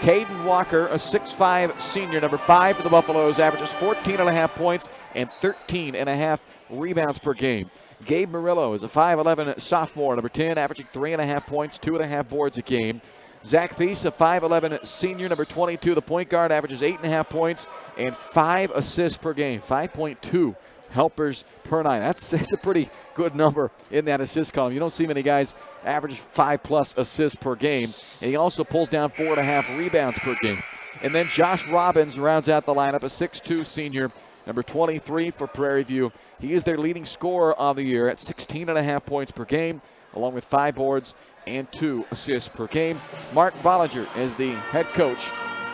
Caden Walker, a 6'5 senior, number 5 for the Buffaloes, averages 14.5 points and 13.5 rebounds per game. Gabe Murillo is a 5'11 sophomore, number 10, averaging 3.5 points, 2.5 boards a game. Zach Thies, a 5'11 senior, number 22, the point guard, averages 8.5 points and 5 assists per game, 5.2 helpers per night. That's a pretty good number in that assist column. You don't see many guys average 5+ assists per game. And he also pulls down 4.5 rebounds per game. And then Josh Robbins rounds out the lineup, a 6'2 senior, number 23 for Prairie View. He is their leading scorer of the year at 16.5 points per game, along with 5 boards and 2 assists per game. Mark Bollinger is the head coach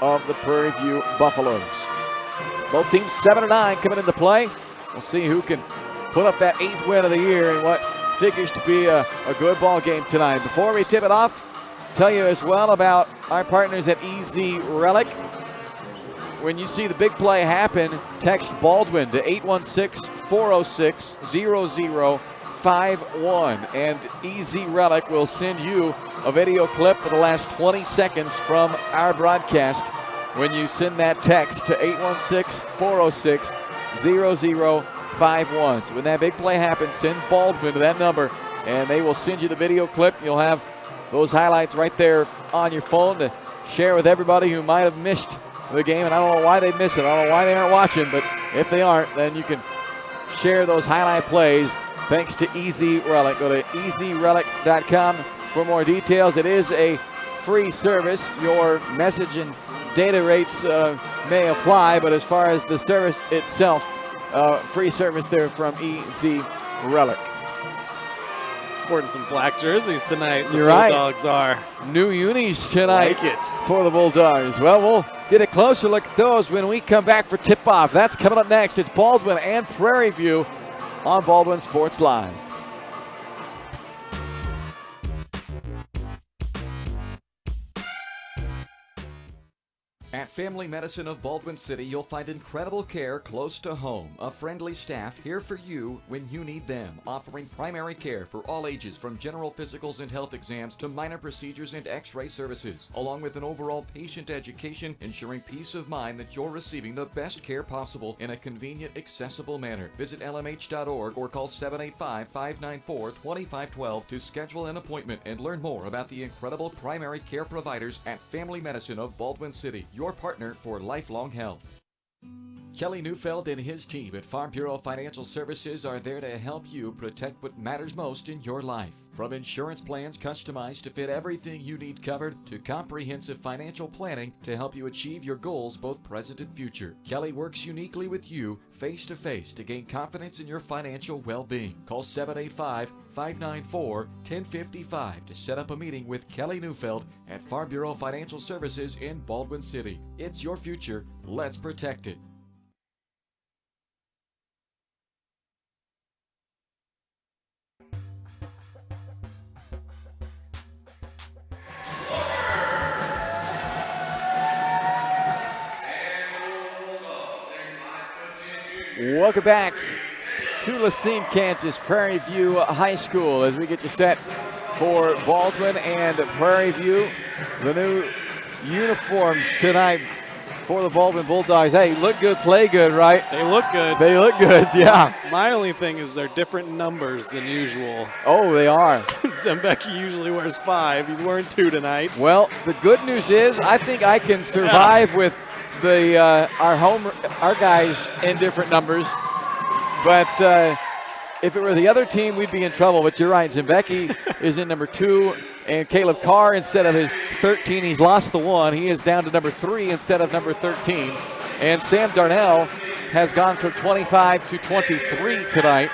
of the Prairie View Buffaloes. Both teams 7-9 coming into play. We'll see who can put up that 8th win of the year in what figures to be a good ball game tonight. Before we tip it off, tell you as well about our partners at EZ Relic. When you see the big play happen, text Baldwin to 816-406-0051, and EZ Relic will send you a video clip for the last 20 seconds from our broadcast when you send that text to 816-406-0051. So when that big play happens, send Baldwin to that number, and they will send you the video clip. You'll have those highlights right there on your phone to share with everybody who might have missed the game. And I don't know why they miss it. I don't know why they aren't watching, but if they aren't, then you can share those highlight plays thanks to EZ Relic. Go to ezrelic.com for more details. It is a free service. Your message and data rates may apply, but as far as the service itself, free service there from EZ Relic. Sporting some black jerseys tonight. The You're right. Bulldogs are. New unis tonight Like it. for the Bulldogs. Well, we'll get a closer look at those when we come back for tip-off. That's coming up next. It's Baldwin and Prairie View on Baldwin Sports Live. At Family Medicine of Baldwin City, you'll find incredible care close to home. A friendly staff here for you when you need them, offering primary care for all ages, from general physicals and health exams to minor procedures and x-ray services, along with an overall patient education, ensuring peace of mind that you're receiving the best care possible in a convenient, accessible manner. Visit lmh.org or call 785-594-2512 to schedule an appointment and learn more about the incredible primary care providers at Family Medicine of Baldwin City, your partner for lifelong health. Kelly Neufeld and his team at Farm Bureau Financial Services are there to help you protect what matters most in your life. From insurance plans customized to fit everything you need covered, to comprehensive financial planning to help you achieve your goals both present and future. Kelly works uniquely with you face-to-face to gain confidence in your financial well-being. Call 785-594-1055 to set up a meeting with Kelly Neufeld at Farm Bureau Financial Services in Baldwin City. It's your future. Let's protect it. Welcome back to Lacine, Kansas, Prairie View High School, as we get you set for Baldwin and Prairie View. The new uniforms tonight for the Baldwin Bulldogs. Hey, look good, play good, right? They look good. They look good, yeah. My only thing is they're different numbers than usual. Oh, they are. Zembecki usually wears 5. He's wearing 2 tonight. Well, the good news is I think I can survive with the our guys in different numbers, but if it were the other team, we'd be in trouble. But you're right, Zembecki is in number 2, and Caleb Carr, instead of his 13, he's lost the 1. He is down to number 3 instead of number 13. And Sam Darnell has gone from 25 to 23 tonight.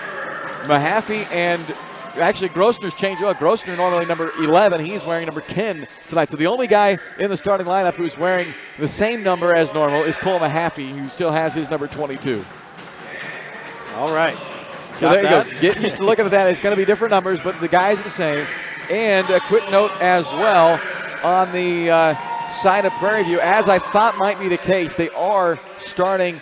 Mahaffey and actually Grossner's changed. Well, Grossner normally number 11. He's wearing number 10 tonight. So the only guy in the starting lineup who's wearing the same number as normal is Cole Mahaffey, who still has his number 22. All right. So there you go. Get used to looking at that. It's going to be different numbers, but the guys are the same. And a quick note as well, on the side of Prairie View, as I thought might be the case. They are starting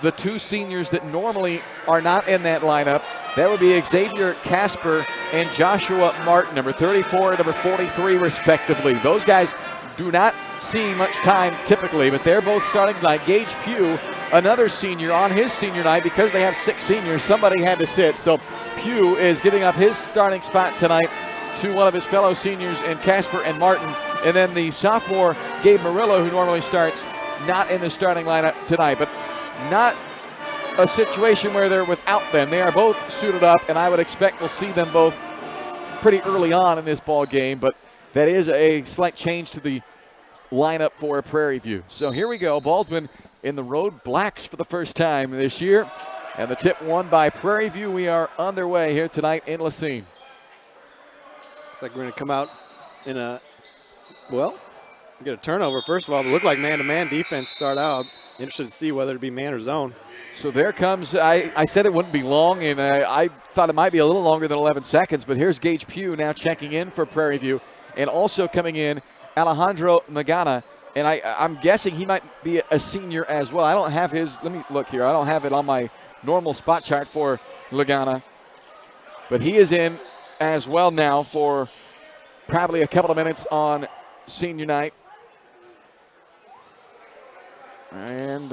the two seniors that normally are not in that lineup. That would be Xavier Casper and Joshua Martin, number 34 and number 43 respectively. Those guys do not see much time typically, but they're both starting tonight. Gage Pugh, another senior, on his senior night, because they have 6 seniors, somebody had to sit. So Pugh is giving up his starting spot tonight to one of his fellow seniors in Casper and Martin. And then the sophomore, Gabe Murillo, who normally starts, not in the starting lineup tonight. But not a situation where they're without them. They are both suited up, and I would expect we'll see them both pretty early on in this ball game. But that is a slight change to the lineup for Prairie View. So here we go. Baldwin in the road blacks for the first time this year. And the tip won by Prairie View. We are underway here tonight in Lacine. Looks like we're going to come out in a, well, get a turnover. First of all, it looked like man-to-man defense start out. Interested to see whether it be man or zone. So there comes, I said it wouldn't be long, and I thought it might be a little longer than 11 seconds, but here's Gage Pugh now checking in for Prairie View, and also coming in, Alejandro Magana, and I'm guessing he might be a senior as well. I don't have his, let me look here, I don't have it on my normal spot chart for Lagana, but he is in as well now for probably a couple of minutes on senior night. And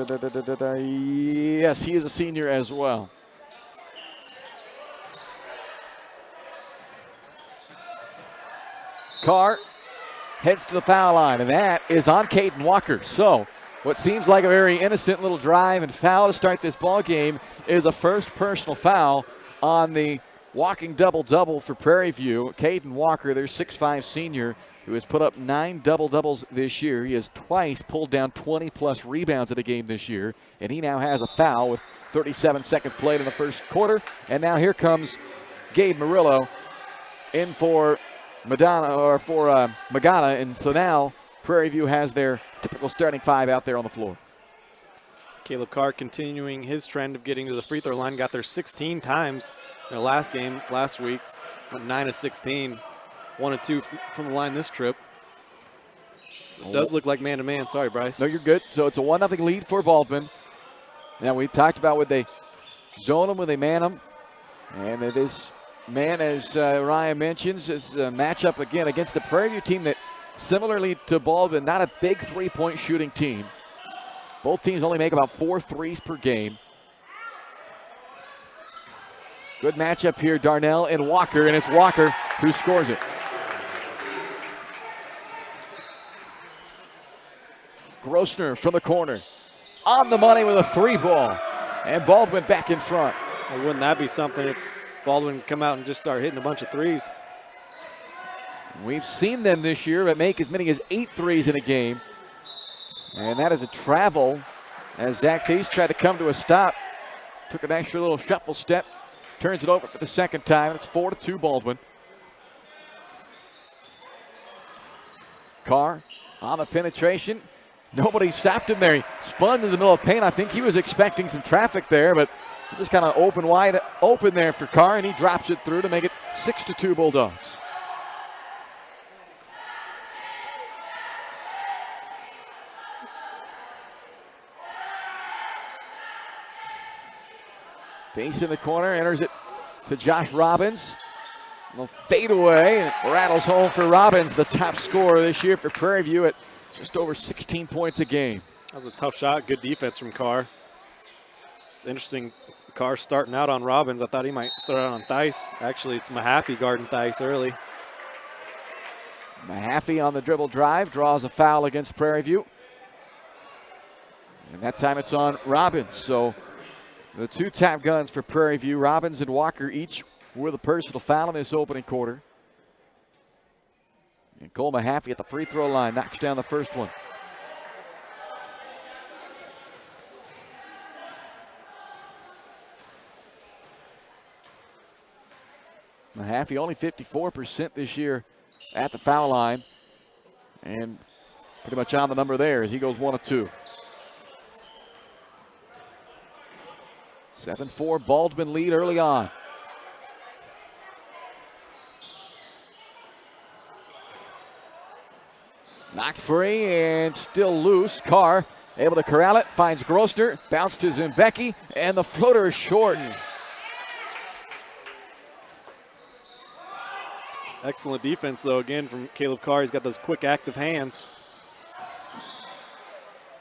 yes, he is a senior as well. Carr heads to the foul line, and that is on Caden Walker. So what seems like a very innocent little drive and foul to start this ball game is a first personal foul on the walking double-double for Prairie View. Caden Walker, their 6'5 senior, who has put up 9 double-doubles this year. He has twice pulled down 20-plus rebounds in a game this year, and he now has a foul with 37 seconds played in the first quarter. And now here comes Gabe Murillo in for Magana, and so now Prairie View has their typical starting 5 out there on the floor. Caleb Carr continuing his trend of getting to the free throw line. Got there 16 times in their last game last week. Went 9 of 16. 1 of 2 from the line this trip. It does look like man-to-man. Sorry, Bryce. No, you're good. So it's a 1-0 lead for Baldwin. Now, we talked about would they zone them, would they man them? And it is man, as Ryan mentions, is a matchup again against the Prairie View team that, similarly to Baldwin, not a big three-point shooting team. Both teams only make about 4 threes per game. Good matchup here, Darnell and Walker, and it's Walker who scores it. Grossner from the corner. On the money with a 3-ball. And Baldwin back in front. Well, wouldn't that be something if Baldwin come out and just start hitting a bunch of threes? We've seen them this year make as many as 8 threes in a game. And that is a travel as Zach Thies tried to come to a stop. Took an extra little shuffle step. Turns it over for the second time. It's 4-2 Baldwin. Carr on the penetration. Nobody stopped him there. He spun to the middle of the paint. I think he was expecting some traffic there, but just kind of wide open there for Carr, and he drops it through to make it 6-2 Bulldogs. Face in the corner, enters it to Josh Robbins. A little fade away, and it rattles home for Robbins, the top scorer this year for Prairie View at just over 16 points a game. That was a tough shot. Good defense from Carr. It's interesting. Carr starting out on Robbins. I thought he might start out on Thies. Actually, it's Mahaffey guarding Thies early. Mahaffey on the dribble drive draws a foul against Prairie View. And that time it's on Robbins. So the 2 top guns for Prairie View, Robbins and Walker, each with a personal foul in this opening quarter. And Cole Mahaffey at the free throw line knocks down the first one. Mahaffey only 54% this year at the foul line. And pretty much on the number there as he goes 1 of 2. 7-4 Baldwin lead early on. Knocked free and still loose. Carr able to corral it, finds Grosner, bounce to Zimbecki, and the floater is short. Excellent defense, though, again, from Caleb Carr. He's got those quick, active hands.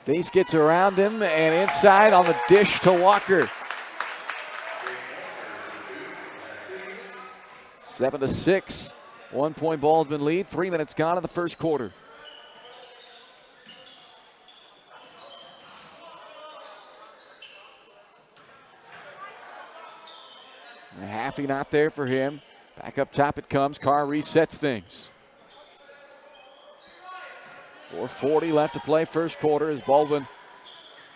Thies gets around him and inside on the dish to Walker. 7-6, 1 point Baldwin lead. 3 minutes gone in the first quarter. Haffey not there for him. Back up top it comes. Carr resets things. 4:40 left to play first quarter as Baldwin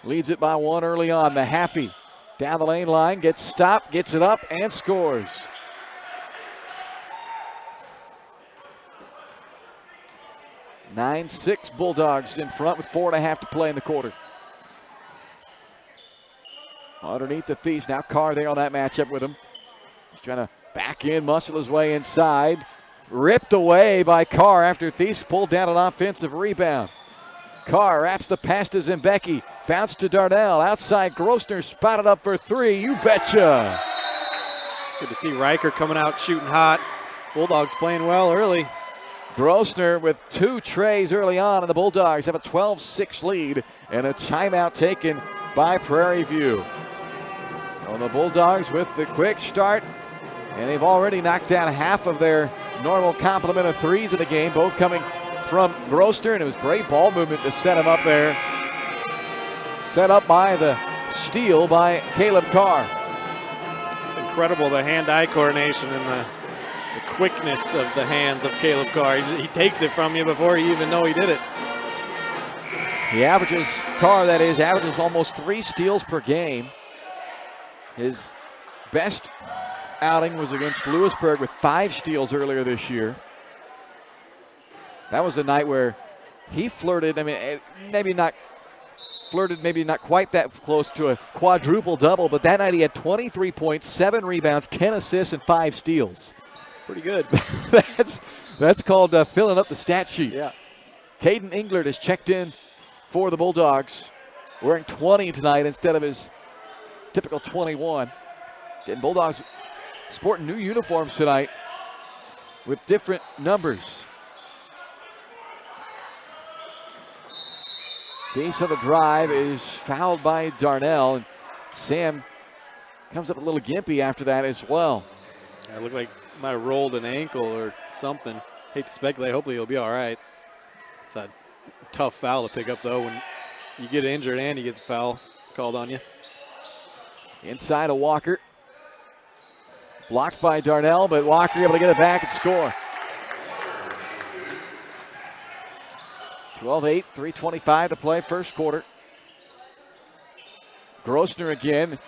leads it by 1 early on. Mahaffey down the lane line, gets stopped, gets it up, and scores. (9-6) Bulldogs in front with 4.5 to play in the quarter. Underneath the Thies, now Carr there on that matchup with him. He's trying to back in, muscle his way inside. Ripped away by Carr after Thies pulled down an offensive rebound. Carr wraps the pass to Zimbecki. Bounce to Darnell. Outside, Grosner spotted up for 3. You betcha. It's good to see Riker coming out shooting hot. Bulldogs playing well early. Grosner with 2 trays early on, and the Bulldogs have a 12-6 lead and a timeout taken by Prairie View. Well, the Bulldogs with the quick start, and they've already knocked down half of their normal complement of threes in the game, both coming from Grosner, and it was great ball movement to set him up there. Set up by the steal by Caleb Carr. It's incredible, the hand-eye coordination and the quickness of the hands of Caleb Carr. He takes it from you before you even know he did it. He averages, Carr that is, averages almost 3 steals per game. His best outing was against Lewisburg with 5 steals earlier this year. That was a night where he flirted, maybe not quite that close to a quadruple double, but that night he had 23 points, 7 rebounds, 10 assists, and 5 steals. That's pretty good. that's called filling up the stat sheet. Yeah. Caden Englert has checked in for the Bulldogs, wearing 20 tonight instead of his typical 21. And Bulldogs sporting new uniforms tonight with different numbers. Thies on the drive is fouled by Darnell, and Sam comes up a little gimpy after that as well. Yeah, it looked like he might have rolled an ankle or something. Hate to speculate, hopefully he'll be all right. It's a tough foul to pick up though when you get injured and you get the foul called on you. Inside of Walker. Blocked by Darnell, but Walker able to get it back and score. 12-8, 3:25 to play first quarter. Grosner again.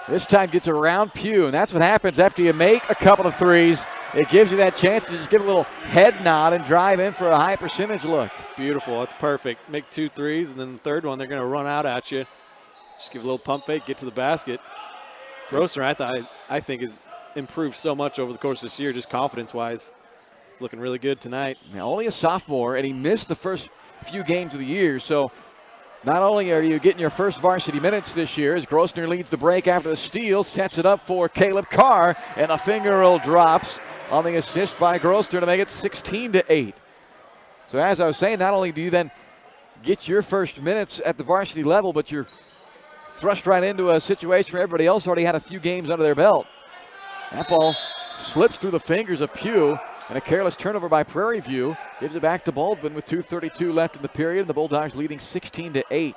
This time gets around Pugh, and that's what happens after you make a couple of threes. It gives you that chance to just give a little head nod and drive in for a high percentage look. Beautiful, that's perfect. Make 2 threes, and then the third one, they're gonna run out at you. Just give a little pump fake, get to the basket. Grosner, I think, has improved so much over the course of this year, just confidence-wise. He's looking really good tonight. Now, only a sophomore, and he missed the first few games of the year, so not only are you getting your first varsity minutes this year, as Grosner leads the break after the steal, sets it up for Caleb Carr, and a finger roll drops on the assist by Grosner to make it 16-8. So as I was saying, not only do you then get your first minutes at the varsity level, but you're thrust right into a situation where everybody else already had a few games under their belt. That ball slips through the fingers of Pugh, and a careless turnover by Prairie View gives it back to Baldwin with 2:32 left in the period. The Bulldogs leading 16-8.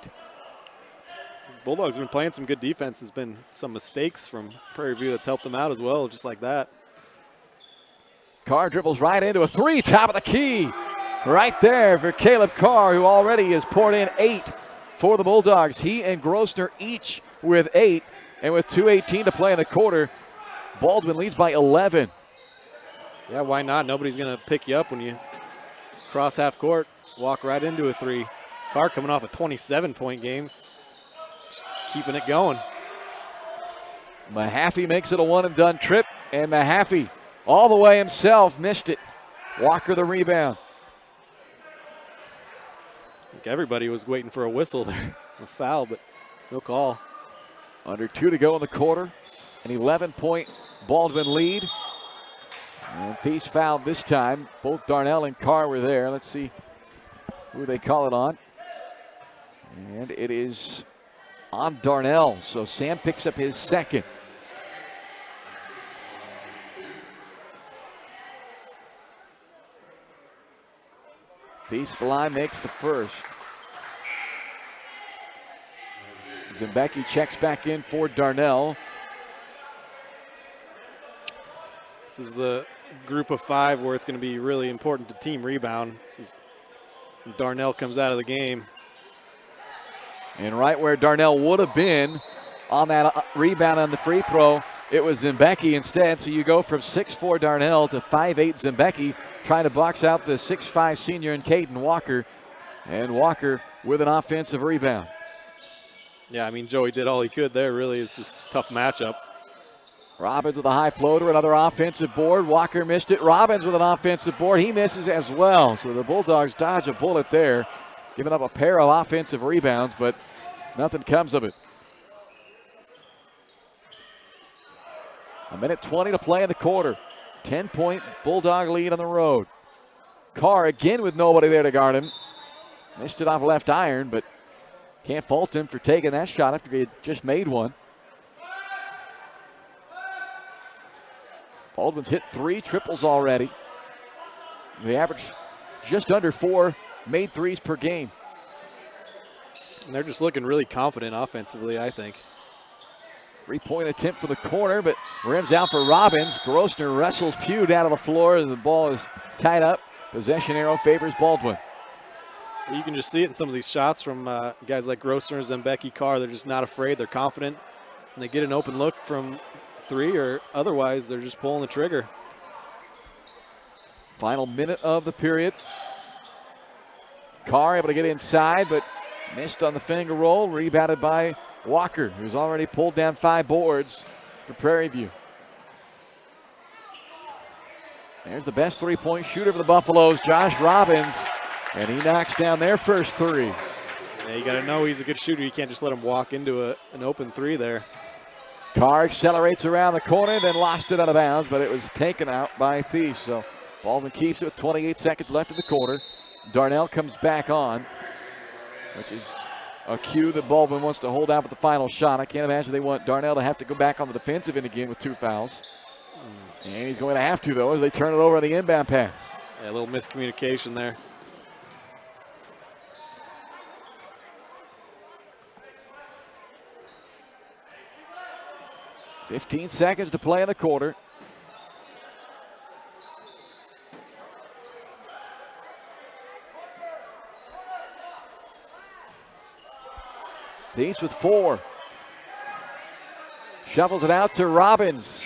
Bulldogs have been playing some good defense. There's been some mistakes from Prairie View that's helped them out as well, just like that. Carr dribbles right into a 3, top of the key. Right there for Caleb Carr, who already has poured in 8 for the Bulldogs. He and Grosner each with 8, and with 2:18 to play in the quarter, Baldwin leads by 11. Yeah, why not? Nobody's going to pick you up when you cross half court, walk right into a 3. Carr coming off a 27-point game, just keeping it going. Mahaffey makes it a one-and-done trip, and Mahaffey all the way himself missed it. Walker the rebound. think everybody was waiting for a whistle there, a foul, but no call. Under 2 to go in the quarter. An 11-point Baldwin lead. And Thies fouled this time. Both Darnell and Carr were there. Let's see who they call it on. And it is on Darnell. So Sam picks up his second. Thies Fly makes the first. Zembecki checks back in for Darnell. This is the group of 5 where it's going to be really important to team rebound. This is Darnell comes out of the game. And right where Darnell would have been on that rebound on the free throw, it was Zembecki instead. So you go from 6'4" Darnell to 5'8" Zembecki, trying to box out the 6'5" senior in Caden Walker. And Walker with an offensive rebound. Yeah, I mean, Joey did all he could there, really. It's just a tough matchup. Robbins with a high floater, another offensive board. Walker missed it. Robbins with an offensive board. He misses as well. So the Bulldogs dodge a bullet there, giving up a pair of offensive rebounds, but nothing comes of it. 1:20 to play in the quarter. 10-point Bulldog lead on the road. Carr again with nobody there to guard him. Missed it off left iron, but can't fault him for taking that shot after he had just made one. Baldwin's hit 3 triples already. They average just under 4 made threes per game. And they're just looking really confident offensively, I think. 3-point attempt for the corner, but rims out for Robbins. Grossner wrestles Pugh down to the floor, and the ball is tied up. Possession arrow favors Baldwin. You can just see it in some of these shots from guys like Grossner, Zembecki, Carr. They're just not afraid. They're confident. And they get an open look from 3, or otherwise they're just pulling the trigger. Final minute of the period. Carr able to get inside, but missed on the finger roll. Rebounded by Walker, who's already pulled down 5 boards for Prairie View. There's the best 3-point shooter for the Buffaloes, Josh Robbins, and he knocks down their first 3. Yeah, you got to know he's a good shooter. You can't just let him walk into an open 3 there. Carr accelerates around the corner, then lost it out of bounds, but it was taken out by Thies. So Baldwin keeps it with 28 seconds left in the quarter. Darnell comes back on, which is a cue that Baldwin wants to hold out for the final shot. I can't imagine they want Darnell to have to go back on the defensive end again with 2 fouls. And he's going to have to, though, as they turn it over on the inbound pass. Yeah, a little miscommunication there. .15 seconds to play in the quarter. Thies with 4. Shovels it out to Robbins.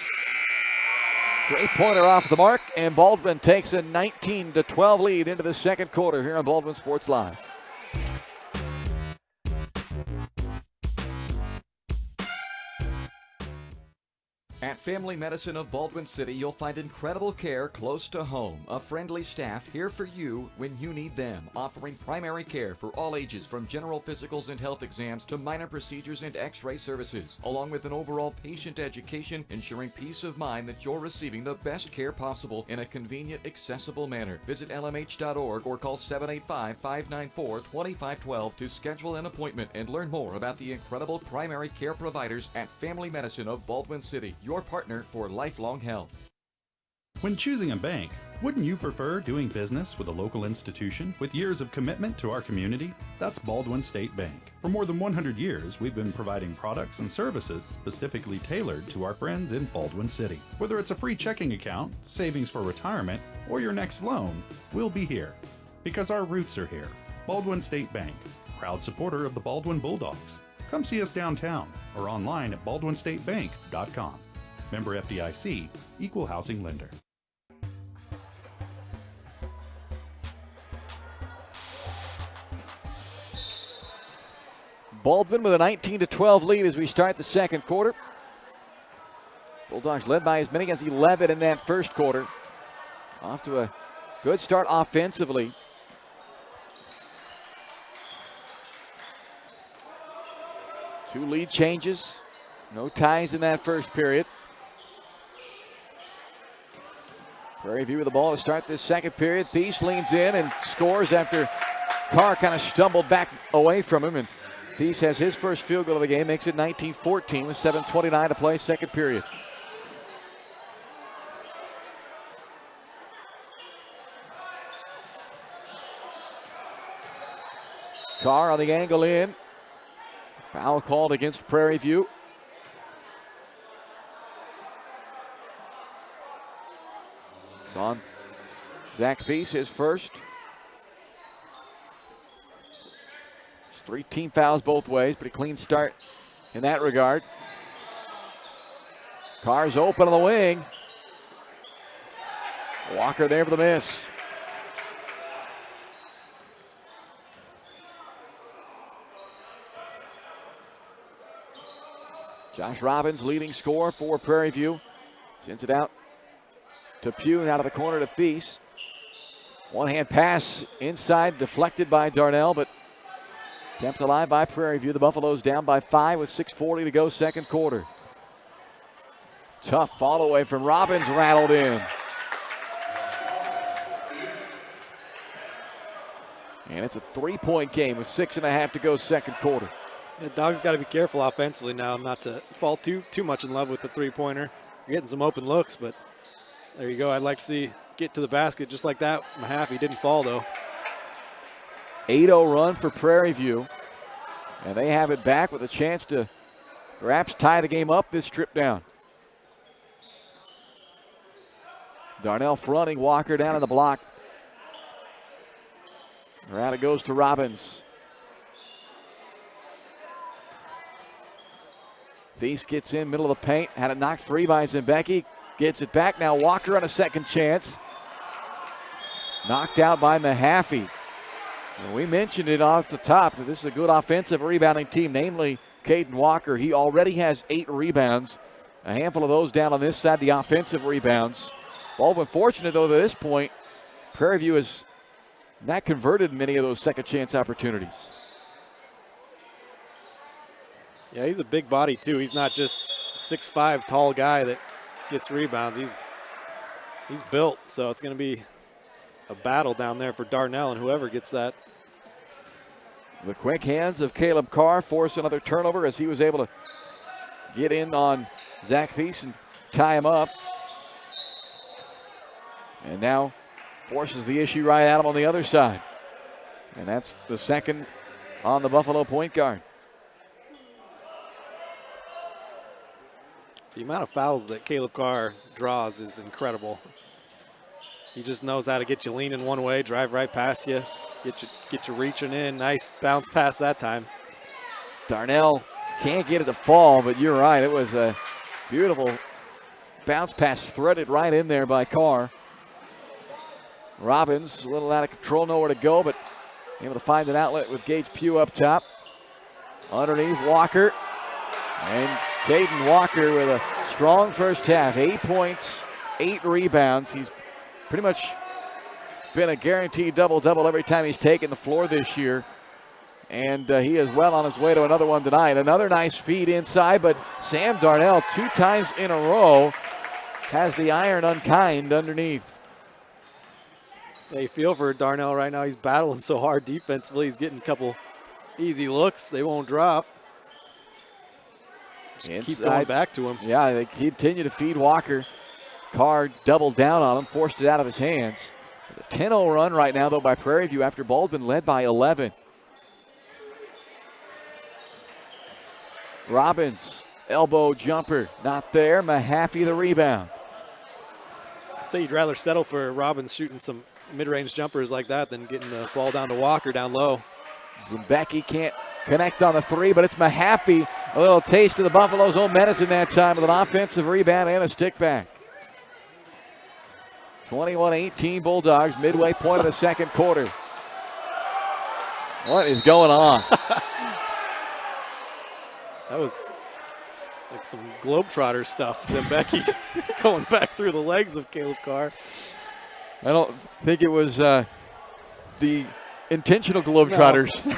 3-pointer off the mark, and Baldwin takes a 19-12 lead into the second quarter here on Baldwin Sports Live. At Family Medicine of Baldwin City, you'll find incredible care close to home. A friendly staff here for you when you need them, offering primary care for all ages, from general physicals and health exams to minor procedures and x-ray services, along with an overall patient education, ensuring peace of mind that you're receiving the best care possible in a convenient, accessible manner. Visit lmh.org or call 785-594-2512 to schedule an appointment and learn more about the incredible primary care providers at Family Medicine of Baldwin City, your partner for lifelong health. When choosing a bank, wouldn't you prefer doing business with a local institution with years of commitment to our community? That's Baldwin State Bank. For more than 100 years, we've been providing products and services specifically tailored to our friends in Baldwin City. Whether it's a free checking account, savings for retirement, or your next loan, we'll be here. Because our roots are here. Baldwin State Bank, proud supporter of the Baldwin Bulldogs. Come see us downtown or online at baldwinstatebank.com. Member FDIC, Equal Housing Lender. Baldwin with a 19-12 lead as we start the second quarter. Bulldogs led by as many as 11 in that first quarter. Off to a good start offensively. 2 lead changes. No ties in that first period. Prairie View with the ball to start this second period. Thies leans in and scores after Carr kind of stumbled back away from him. And Thies has his first field goal of the game, makes it 19-14 with 7:29 to play, second period. Carr on the angle in. Foul called against Prairie View. It's on Zach Thies, his first. 3 team fouls both ways, pretty clean start in that regard. Carr's open on the wing. Walker there for the miss. Josh Robbins, leading scorer for Prairie View. Sends it out to Pugh and out of the corner to Thies. One-hand pass inside, deflected by Darnell, but kept alive by Prairie View. The Buffaloes down by 5 with 6:40 to go, second quarter. Tough fall away from Robbins, rattled in. And it's a 3-point game with 6.5 to go, second quarter. Yeah, Dogs got to be careful offensively now not to fall too much in love with the three-pointer. You're getting some open looks, but there you go. I'd like to see get to the basket just like that. Mahaffey didn't fall, though. 8-0 run for Prairie View. And they have it back with a chance to perhaps tie the game up this trip down. Darnell fronting, Walker down on the block. Around it goes to Robbins. Thies gets in, middle of the paint. Had it knocked free by Zembecki. Gets it back. Now Walker on a second chance. Knocked out by Mahaffey. And we mentioned it off the top that this is a good offensive rebounding team, namely Caden Walker. He already has 8 rebounds. A handful of those down on this side, the offensive rebounds. Baldwin fortunate, though, to this point, Prairie View has not converted many of those second chance opportunities. Yeah, he's a big body, too. He's not just 6'5", tall guy that gets rebounds. He's built, so it's going to be a battle down there for Darnell and whoever gets that. The quick hands of Caleb Carr force another turnover as he was able to get in on Zach Thies and tie him up. And now forces the issue right at him on the other side. And that's the second on the Buffalo point guard. The amount of fouls that Caleb Carr draws is incredible. He just knows how to get you leaning one way, drive right past you, get you reaching in. Nice bounce pass that time. Darnell can't get it to fall, but you're right. It was a beautiful bounce pass threaded right in there by Carr. Robbins a little out of control, nowhere to go, but able to find an outlet with Gage Pugh up top. Underneath Walker. And Caden Walker with a strong first half. 8 points, 8 rebounds. He's pretty much been a guaranteed double-double every time he's taken the floor this year. And he is well on his way to another one tonight. Another nice feed inside, but Sam Darnell 2 times in a row has the iron unkind underneath. Yeah, you feel for Darnell right now. He's battling so hard defensively. He's getting a couple easy looks. They won't drop. Just keep going back to him. Yeah, they continue to feed Walker. Carr doubled down on him, forced it out of his hands. A 10-0 run right now, though, by Prairie View after Baldwin led by 11. Robbins, elbow jumper, not there. Mahaffey the rebound. I'd say you'd rather settle for Robbins shooting some mid-range jumpers like that than getting the ball down to Walker down low. Zembecki can't connect on the 3, but it's Mahaffey. A little taste of the Buffalo's own medicine that time with an offensive rebound and a stick back. 21-18 Bulldogs, midway point of the second quarter. What is going on? That was like some Globetrotter stuff. Zembecki going back through the legs of Caleb Carr. I don't think it was the intentional Globetrotters. No.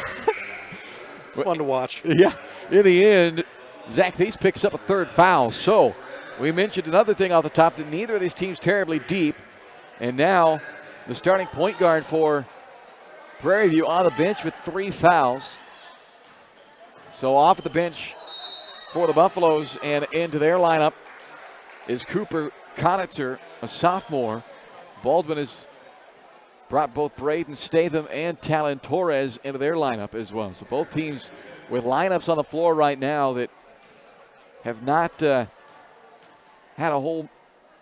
It's fun to watch. Yeah, in the end, Zach Thies picks up a third foul. So we mentioned another thing off the top, that neither of these teams terribly deep. And now the starting point guard for Prairie View on the bench with 3 fouls. So off the bench for the Buffaloes and into their lineup is Cooper Conitzer, a sophomore. Baldwin has brought both Braden Statham and Talon Torres into their lineup as well. So both teams with lineups on the floor right now that have not had a whole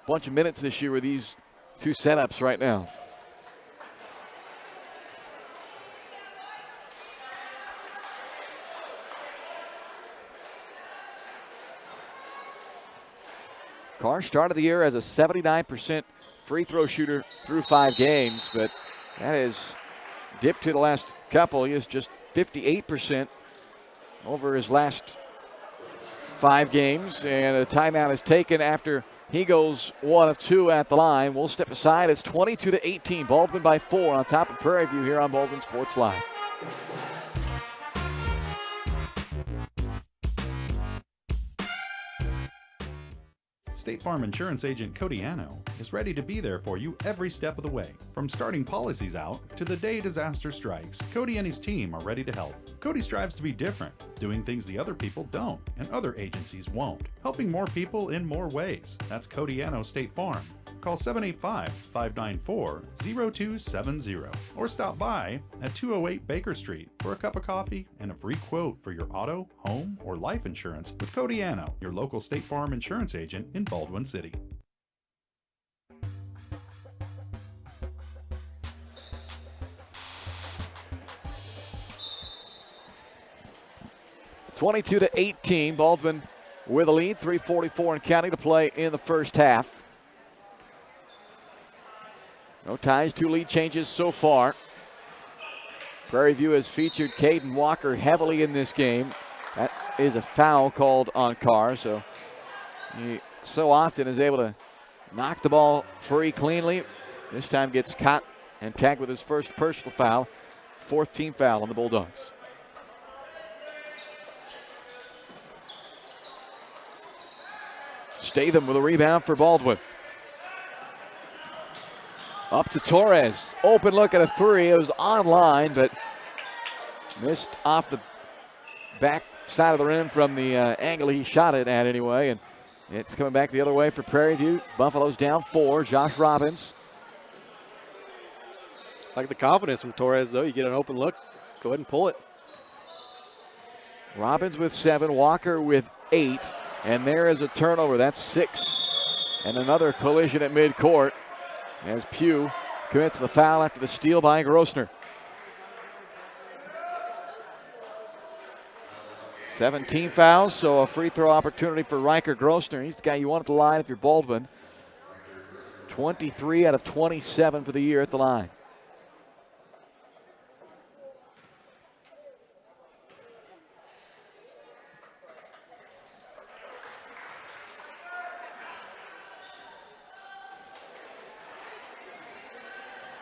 bunch of minutes this year with these two setups right now. Carr started the year as a 79% free throw shooter through 5 games, but that has dipped to the last couple. He is just 58% over his last 5 games, and a timeout is taken after he goes 1 of 2 at the line. We'll step aside. It's 22-18. Baldwin by 4 on top of Prairie View here on Baldwin Sports Live. State Farm Insurance Agent Cody Anno is ready to be there for you every step of the way. From starting policies out to the day disaster strikes, Cody and his team are ready to help. Cody strives to be different, doing things the other people don't and other agencies won't, helping more people in more ways. That's Cody Anno State Farm. Call 785-594-0270 or stop by at 208 Baker Street for a cup of coffee and a free quote for your auto, home, or life insurance with Cody Anno, your local State Farm insurance agent in Baldwin City. (22-18). Baldwin with a lead. 3:44 and counting to play in the first half. No ties, 2 lead changes so far. Prairie View has featured Caden Walker heavily in this game. That is a foul called on Carr, so he so often is able to knock the ball free cleanly. This time gets caught and tagged with his first personal foul. 4th team foul on the Bulldogs. Statham with a rebound for Baldwin. Up to Torres. Open look at a 3. It was online, but missed off the back side of the rim from the angle he shot it at anyway. And it's coming back the other way for Prairie View. Buffalo's down 4. Josh Robbins. Like the confidence from Torres, though. You get an open look, go ahead and pull it. Robbins with 7. Walker with 8. And there is a turnover. That's 6. And another collision at midcourt as Pugh commits the foul after the steal by Grossner. 17 fouls, so a free throw opportunity for Riker Grossner. He's the guy you want at the line if you're Baldwin. 23 out of 27 for the year at the line.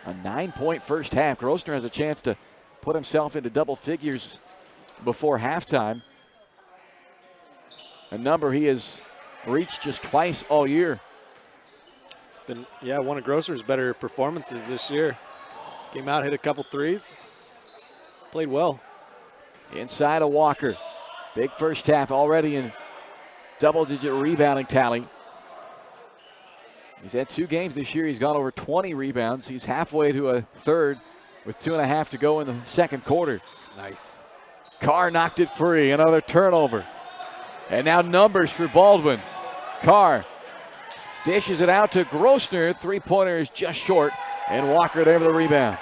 A 9-point first half. Grossner has a chance to put himself into double figures before halftime. A number he has reached just twice all year. It's been, one of Grossner's better performances this year. Came out, hit a couple threes. Played well. Inside of Walker. Big first half already in double-digit rebounding tally. He's had 2 games this year. He's gone over 20 rebounds. He's halfway to a third with 2.5 to go in the second quarter. Nice. Carr knocked it free. Another turnover. And now numbers for Baldwin. Carr dishes it out to Grossner. 3-pointer is just short. And Walker there for the rebound.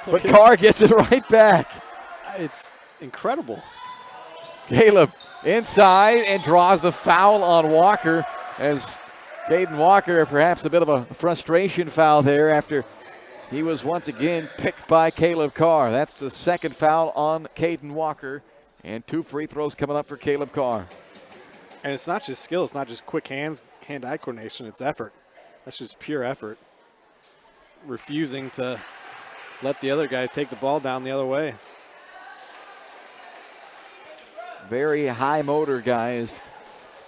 But Carr gets it right back. It's incredible. Caleb inside and draws the foul on Walker as Caden Walker, perhaps a bit of a frustration foul there after he was once again picked by Caleb Carr. That's the second foul on Caden Walker, and 2 free throws coming up for Caleb Carr. And it's not just skill, it's not just quick hand-eye coordination, it's effort. That's just pure effort. Refusing to let the other guy take the ball down the other way. very high motor guy is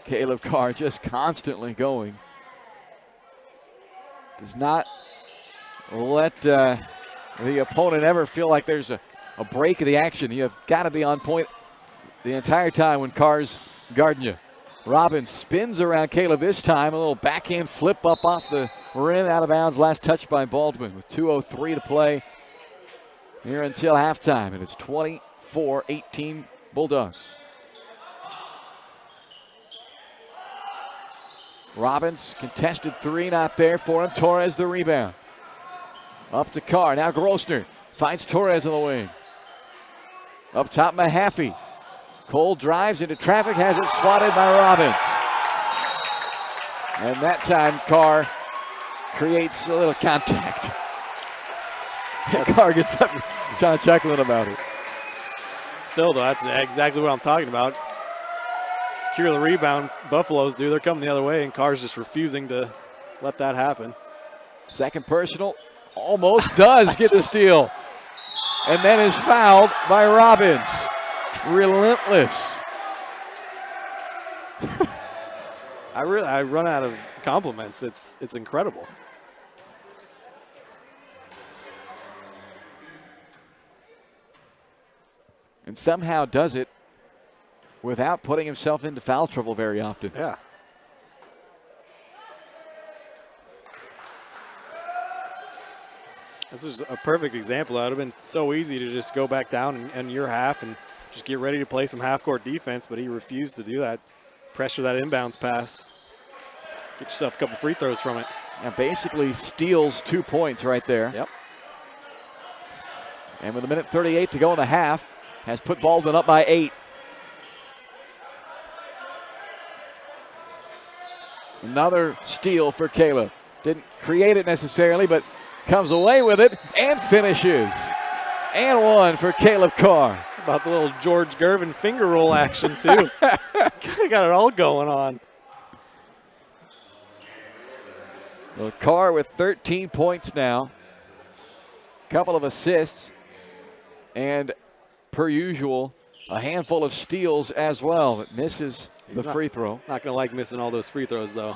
Caleb Carr, just constantly going. Does not let the opponent ever feel like there's a break of the action. You have got to be on point the entire time when Carr's guarding you. Robbins spins around Caleb this time. A little backhand flip up off the rim, out of bounds. Last touch by Baldwin with 2:03 to play here until halftime. And it's 24-18 Bulldogs. Robbins, contested three, not there for him. Torres the rebound. Up to Carr, now Grossner. Finds Torres in the wing. Up top, Mahaffey. Cole drives into traffic, has it swatted by Robbins. And that time, Carr creates a little contact. Carr gets up, John chuckling about it. Still, though, that's exactly what I'm talking about. Secure the rebound, Buffaloes do. They're coming the other way, and Carr's just refusing to let that happen. Second personal, almost does get the steal. And then is fouled by Robbins. Relentless. I run out of compliments. It's incredible. And somehow does it without putting himself into foul trouble very often. Yeah. This is a perfect example. That would have been so easy to just go back down and your half and just get ready to play some half-court defense, but he refused to do that. Pressure that inbounds pass. Get yourself a couple free throws from it. And basically steals 2 points right there. Yep. And with 1:38 to go in the half, has put Baldwin up by 8. Another steal for Caleb. Didn't create it necessarily, but comes away with it and finishes. And one for Caleb Carr. About the little George Gervin finger roll action, too. Got it all going on. Well, Carr with 13 points now. Couple of assists. And per usual, a handful of steals as well. But misses the free throw. Not going to like missing all those free throws, though.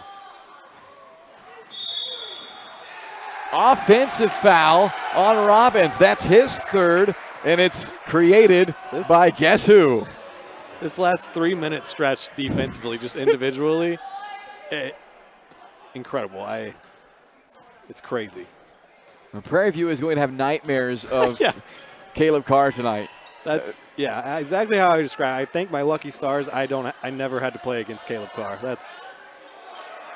Offensive foul on Robbins. That's his third, and it's created by guess who? This last 3-minute stretch defensively, just individually, incredible. It's crazy. Well, Prairie View is going to have nightmares of Caleb Carr tonight. That's exactly how I describe it. I thank my lucky stars I never had to play against Caleb Carr.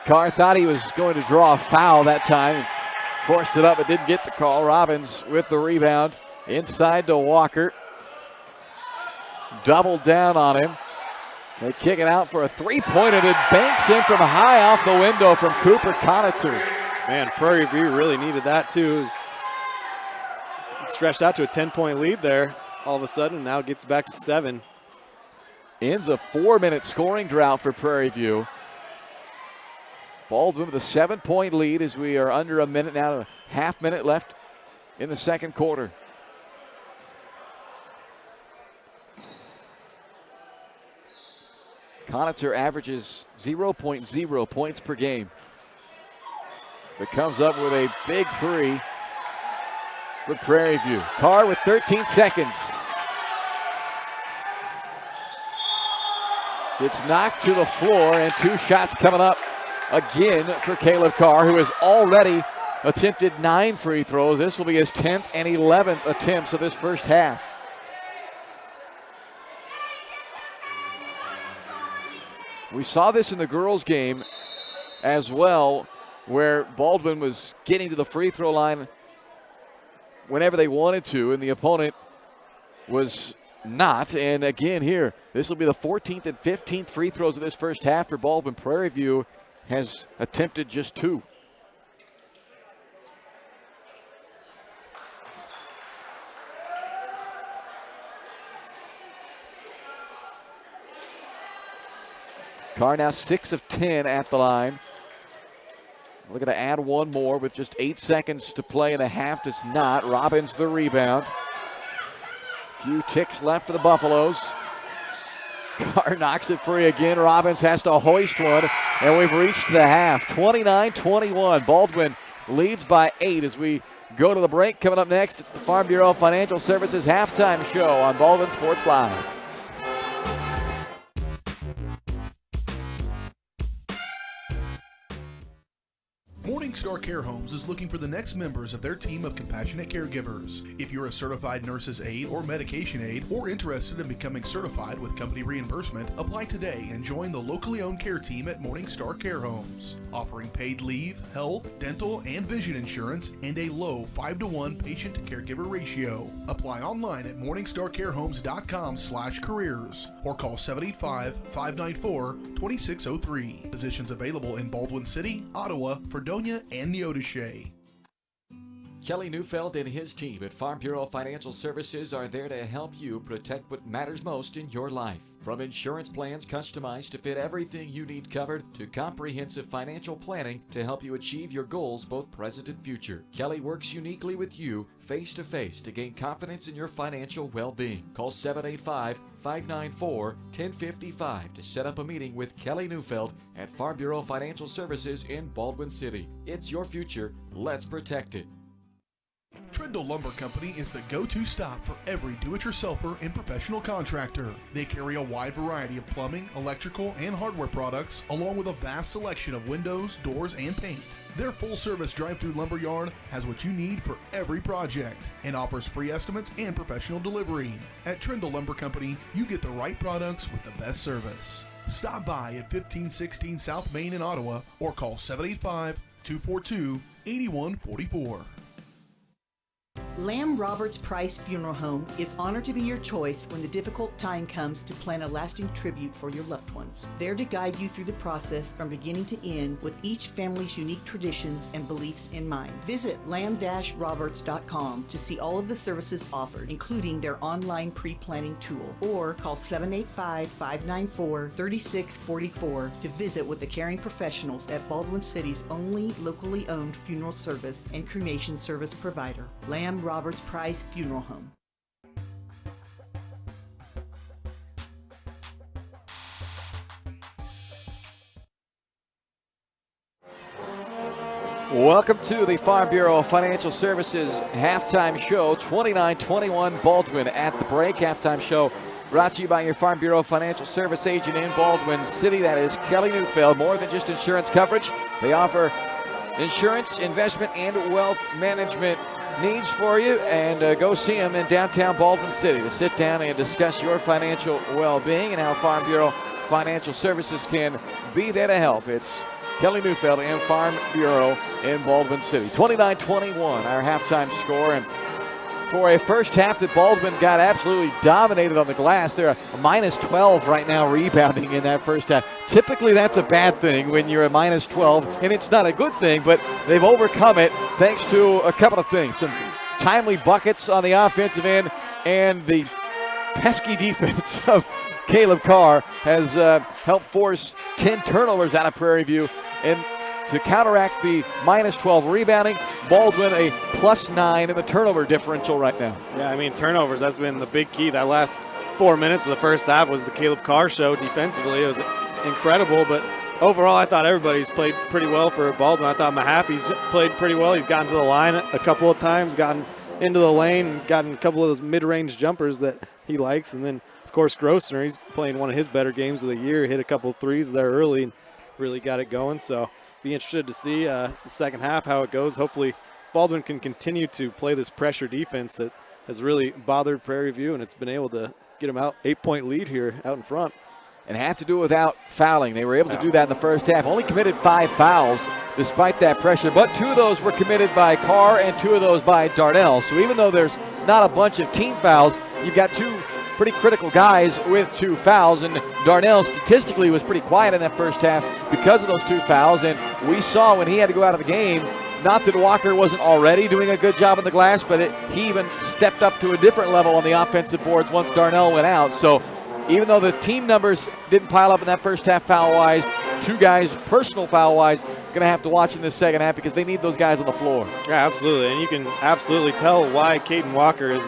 Carr thought he was going to draw a foul that time and forced it up, but didn't get the call. Robbins with the rebound inside to Walker. Doubled down on him. They kick it out for a three-pointer. It banks in from high off the window from Cooper Conitzer. Man, Prairie View really needed that too. It stretched out to a 10-point lead there all of a sudden. Now gets back to 7. Ends a 4-minute scoring drought for Prairie View. Baldwin with a 7-point lead as we are under a minute now, a half-minute left in the second quarter. Conitzer averages 0.0 points per game. But comes up with a big three for Prairie View. Carr with 13 seconds. Gets knocked to the floor, and 2 shots coming up again for Caleb Carr, who has already attempted 9 free throws. This will be his 10th and 11th attempts of this first half. We saw this in the girls' game as well, where Baldwin was getting to the free throw line whenever they wanted to, and the opponent was not. And again here, this will be the 14th and 15th free throws of this first half for Baldwin. Prairie View has attempted just 2. Carr now 6 of 10 at the line. Looking to add one more with just 8 seconds to play in the half. Does not. Robbins the rebound. Few ticks left for the Buffaloes. Carr knocks it free again. Robbins has to hoist one, and we've reached the half. 29-21. Baldwin leads by 8 as we go to the break. Coming up next, it's the Farm Bureau Financial Services halftime show on Baldwin Sports Live. Morningstar Care Homes is looking for the next members of their team of compassionate caregivers. If you're a certified nurse's aide or medication aide or interested in becoming certified with company reimbursement, apply today and join the locally owned care team at Morningstar Care Homes. Offering paid leave, health, dental, and vision insurance and a low 5-to-1 patient to caregiver ratio. Apply online at morningstarcarehomes.com/careers or call 785-594-2603. Positions available in Baldwin City, Ottawa, Fredonia, and Neodesha. Kelly Neufeld and his team at Farm Bureau Financial Services are there to help you protect what matters most in your life. From insurance plans customized to fit everything you need covered to comprehensive financial planning to help you achieve your goals both present and future. Kelly works uniquely with you face-to-face to gain confidence in your financial well-being. Call 785-594-1055 to set up a meeting with Kelly Neufeld at Farm Bureau Financial Services in Baldwin City. It's your future. Let's protect it. Trindle Lumber Company is the go-to stop for every do-it-yourselfer and professional contractor. They carry a wide variety of plumbing, electrical, and hardware products, along with a vast selection of windows, doors, and paint. Their full-service drive-through lumber yard has what you need for every project and offers free estimates and professional delivery. At Trindle Lumber Company, you get the right products with the best service. Stop by at 1516 South Main in Ottawa or call 785-242-8144. Lamb Roberts Price Funeral Home is honored to be your choice when the difficult time comes to plan a lasting tribute for your loved ones. There to guide you through the process from beginning to end with each family's unique traditions and beliefs in mind. Visit lamb-roberts.com to see all of the services offered, including their online pre-planning tool, or call 785-594-3644 to visit with the caring professionals at Baldwin City's only locally owned funeral service and cremation service provider, Lamb Roberts Price Funeral Home. Welcome to the Farm Bureau Financial Services halftime show. 29-21 Baldwin at the break. Halftime show brought to you by your Farm Bureau Financial Service agent in Baldwin City. That is Kelly Neufeld. More than just insurance coverage, they offer insurance, investment, and wealth management needs for you, and go see them in downtown Baldwin City to sit down and discuss your financial well-being and how Farm Bureau Financial Services can be there to help. It's Kelly Neufeld and Farm Bureau in Baldwin City. 29-21, our halftime score, and for a first half that Baldwin got absolutely dominated on the glass. They're a minus 12 right now rebounding in that first half. Typically that's a bad thing when you're a minus 12, and it's not a good thing, but they've overcome it thanks to a couple of things. Some timely buckets on the offensive end, and the pesky defense of Caleb Carr has helped force 10 turnovers out of Prairie View. And to counteract the minus 12 rebounding, Baldwin a +9 in the turnover differential right now. Yeah, I mean, turnovers, that's been the big key. That last 4 minutes of the first half was the Caleb Carr show defensively. It was incredible, but overall I thought everybody's played pretty well for Baldwin. I thought Mahaffey's played pretty well. He's gotten to the line a couple of times, gotten into the lane, gotten a couple of those mid-range jumpers that he likes. And then, of course, Grossner, he's playing one of his better games of the year, hit a couple of threes there early and really got it going. So be interested to see the second half how it goes. Hopefully Baldwin can continue to play this pressure defense that has really bothered Prairie View, and it's been able to get them out 8-point lead here out in front. And have to do it without fouling. They were able to do that in the first half. Only committed 5 fouls despite that pressure, but 2 of those were committed by Carr and 2 of those by Darnell. So even though there's not a bunch of team fouls, you've got 2 pretty critical guys with 2 fouls, and Darnell statistically was pretty quiet in that first half because of those 2 fouls. And we saw when he had to go out of the game, not that Walker wasn't already doing a good job on the glass, but he even stepped up to a different level on the offensive boards once Darnell went out. So even though the team numbers didn't pile up in that first half foul-wise, 2 guys personal foul-wise going to have to watch in this second half because they need those guys on the floor. Yeah, absolutely, and you can absolutely tell why Caden Walker is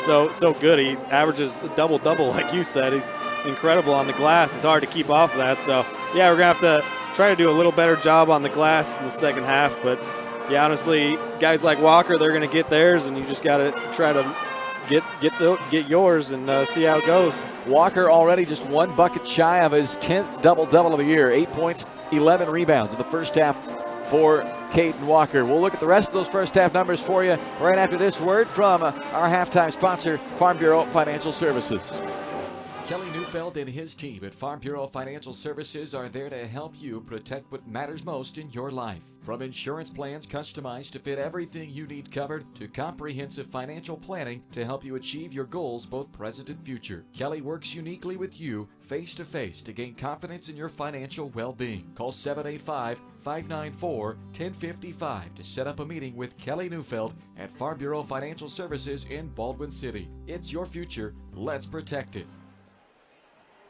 so good. He averages a double-double, like you said. He's incredible on the glass. It's hard to keep off of that. So, yeah, we're going to have to try to do a little better job on the glass in the second half. But, yeah, honestly, guys like Walker, they're going to get theirs, and you just got to try to get yours and see how it goes. Walker already just 1 bucket shy of his 10th double-double of the year. 8 points, 11 rebounds in the first half for Caden Walker. We'll look at the rest of those first half numbers for you right after this word from our halftime sponsor, Farm Bureau Financial Services. Kelly Neufeld and his team at Farm Bureau Financial Services are there to help you protect what matters most in your life. From insurance plans customized to fit everything you need covered to comprehensive financial planning to help you achieve your goals both present and future. Kelly works uniquely with you face-to-face to gain confidence in your financial well-being. Call 785-594-1055 to set up a meeting with Kelly Neufeld at Farm Bureau Financial Services in Baldwin City. It's your future. Let's protect it.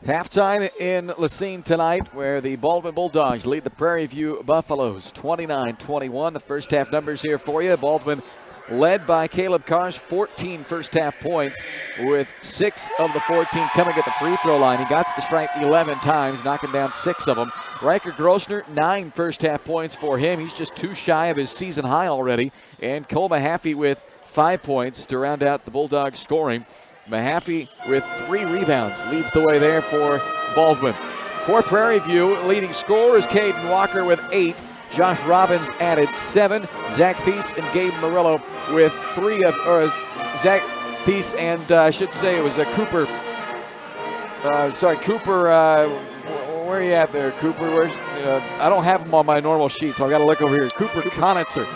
Halftime in Lacine tonight, where the Baldwin Bulldogs lead the Prairie View Buffaloes 29-21. The first half numbers here for you. Baldwin led by Caleb Carr's 14 first half points, with 6 of the 14 coming at the free throw line. He got to the stripe 11 times, knocking down 6 of them. Riker Grossner, 9 first half points for him. He's just 2 shy of his season high already. And Cole Mahaffey with 5 points to round out the Bulldogs scoring. Mahaffey with 3 rebounds leads the way there for Baldwin. For Prairie View, leading scorer is Caden Walker with 8. Josh Robbins added 7. Zach Thies and Gabe Murillo with 3 of, or Zach Thies and I should say it was a Cooper. Cooper, where are you at there, Cooper? Where's, I don't have him on my normal sheet, so I got to look over here. Cooper Conitzer,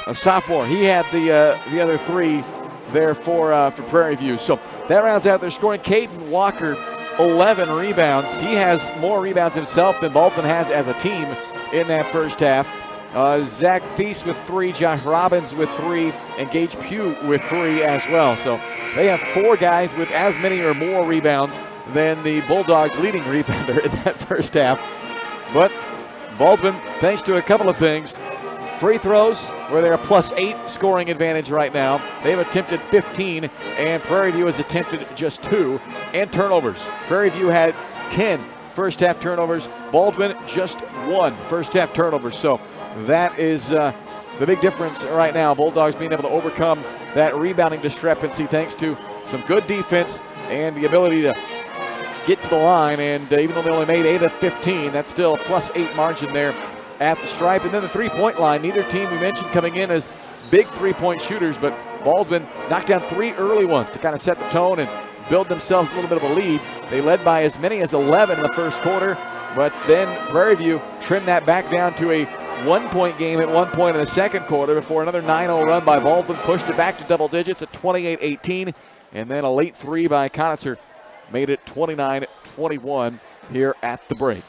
a sophomore. He had the other 3 there for Prairie View. So that rounds out their scoring. Caden Walker, 11 rebounds. He has more rebounds himself than Baldwin has as a team in that first half. Zach Thies with 3, Josh Robbins with 3, and Gage Pugh with 3 as well. So they have 4 guys with as many or more rebounds than the Bulldogs' leading rebounder in that first half. But Baldwin, thanks to a couple of things, free throws, where they're a +8 scoring advantage right now. They've attempted 15, and Prairie View has attempted just 2. And turnovers. Prairie View had 10 first half turnovers. Baldwin just 1 first half turnover. So that is the big difference right now. Bulldogs being able to overcome that rebounding discrepancy thanks to some good defense and the ability to get to the line. And even though they only made 8 of 15, that's still a +8 margin there at the stripe. And then the three-point line. Neither team we mentioned coming in as big three-point shooters, but Baldwin knocked down 3 early ones to kind of set the tone and build themselves a little bit of a lead. They led by as many as 11 in the first quarter, but then Prairie View trimmed that back down to a 1-point game at one point in the second quarter before another 9-0 run by Baldwin pushed it back to double digits at 28-18, and then a late 3 by Conitzer made it 29-21 here at the break.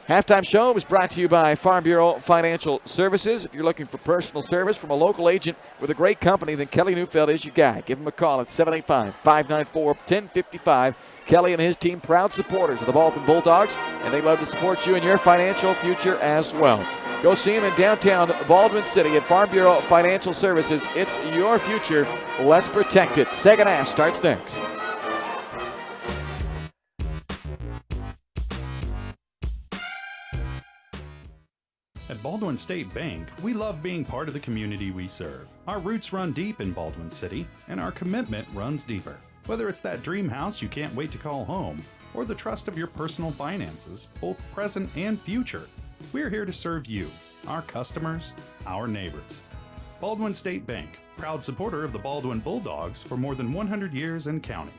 Halftime show was brought to you by Farm Bureau Financial Services. If you're looking for personal service from a local agent with a great company, then Kelly Neufeld is your guy. Give him a call at 785-594-1055. Kelly and his team, proud supporters of the Baldwin Bulldogs, and they love to support you in your financial future as well. Go see them in downtown Baldwin City at Farm Bureau Financial Services. It's your future. Let's protect it. Second half starts next. At Baldwin State Bank, we love being part of the community we serve. Our roots run deep in Baldwin City, and our commitment runs deeper. Whether it's that dream house you can't wait to call home, or the trust of your personal finances, both present and future, we're here to serve you, our customers, our neighbors. Baldwin State Bank, proud supporter of the Baldwin Bulldogs for more than 100 years and counting.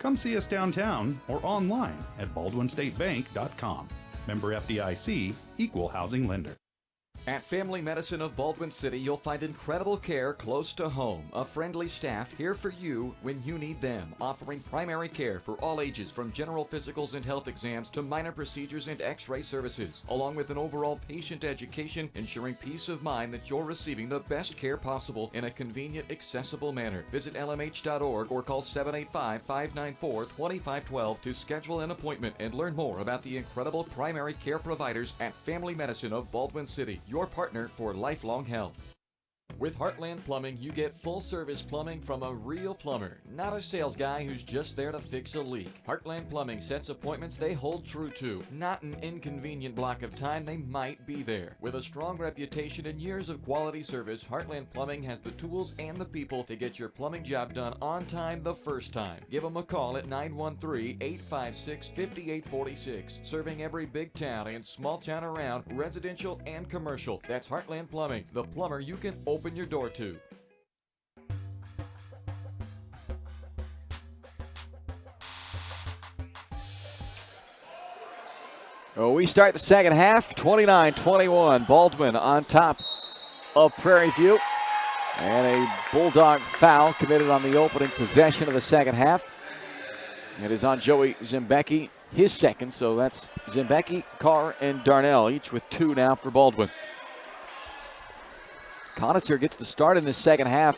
Come see us downtown or online at baldwinstatebank.com. Member FDIC, Equal Housing Lender. At Family Medicine of Baldwin City, you'll find incredible care close to home. A friendly staff here for you when you need them, offering primary care for all ages from general physicals and health exams to minor procedures and x-ray services, along with an overall patient education, ensuring peace of mind that you're receiving the best care possible in a convenient, accessible manner. Visit lmh.org or call 785-594-2512 to schedule an appointment and learn more about the incredible primary care providers at Family Medicine of Baldwin City, your partner for lifelong health. With Heartland Plumbing, you get full-service plumbing from a real plumber, not a sales guy who's just there to fix a leak. Heartland Plumbing sets appointments they hold true to, not an inconvenient block of time they might be there. With a strong reputation and years of quality service, Heartland Plumbing has the tools and the people to get your plumbing job done on time the first time. Give them a call at 913-856-5846. Serving every big town and small town around, residential and commercial. That's Heartland Plumbing, the plumber you can open your door to. Oh, we start the second half, 29-21. Baldwin on top of Prairie View. And a Bulldog foul committed on the opening possession of the second half. It is on Joey Zimbecki, his second. So that's Zimbecki, Carr, and Darnell, each with 2 now for Baldwin. Conitzer gets the start in the second half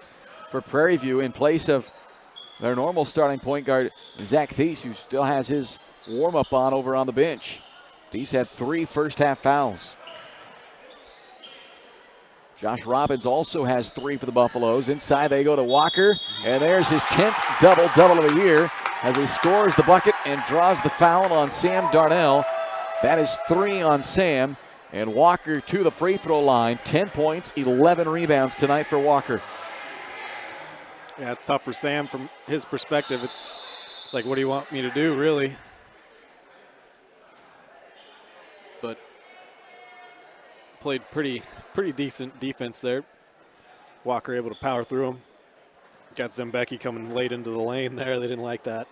for Prairie View in place of their normal starting point guard, Zach Thies, who still has his warm-up on over on the bench. Thies had 3 first-half fouls. Josh Robbins also has 3 for the Buffaloes. Inside they go to Walker, and there's his 10th double-double of the year as he scores the bucket and draws the foul on Sam Darnell. That is 3 on Sam. And Walker to the free throw line. 10 points, 11 rebounds tonight for Walker. Yeah, it's tough for Sam from his perspective. It's like, what do you want me to do, really? But played pretty decent defense there. Walker able to power through him. Got Zimbecki coming late into the lane there. They didn't like that.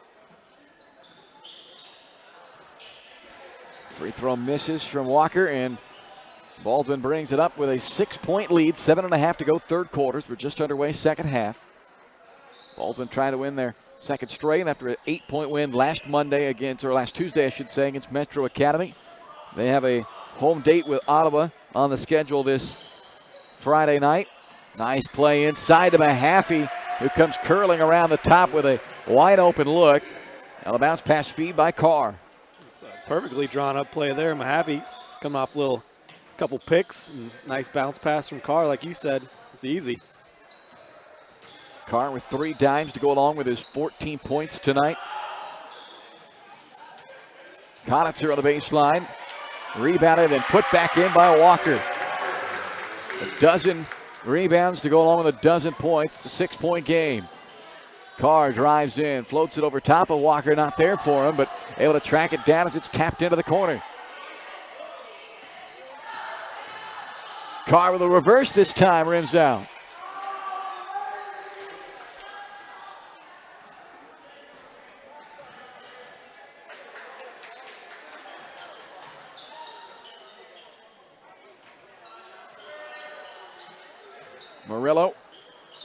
Free throw misses from Walker, and Baldwin brings it up with a 6-point lead. 7.5 to go, third quarter. We're just underway, second half. Baldwin trying to win their second straight after an 8-point win last Tuesday, I should say, against Metro Academy. They have a home date with Ottawa on the schedule this Friday night. Nice play inside to Mahaffey, who comes curling around the top with a wide open look. Now the bounce pass feed by Carr. It's a perfectly drawn up play there. Mahaffey coming off couple picks and nice bounce pass from Carr, like you said. It's easy. Carr with 3 dimes to go along with his 14 points tonight. Conitzer on the baseline. Rebounded and put back in by Walker. A dozen rebounds to go along with a dozen points. It's a 6-point game. Carr drives in, floats it over top of Walker, not there for him, but able to track it down as it's tapped into the corner. Carr with a reverse this time, rims out. Murillo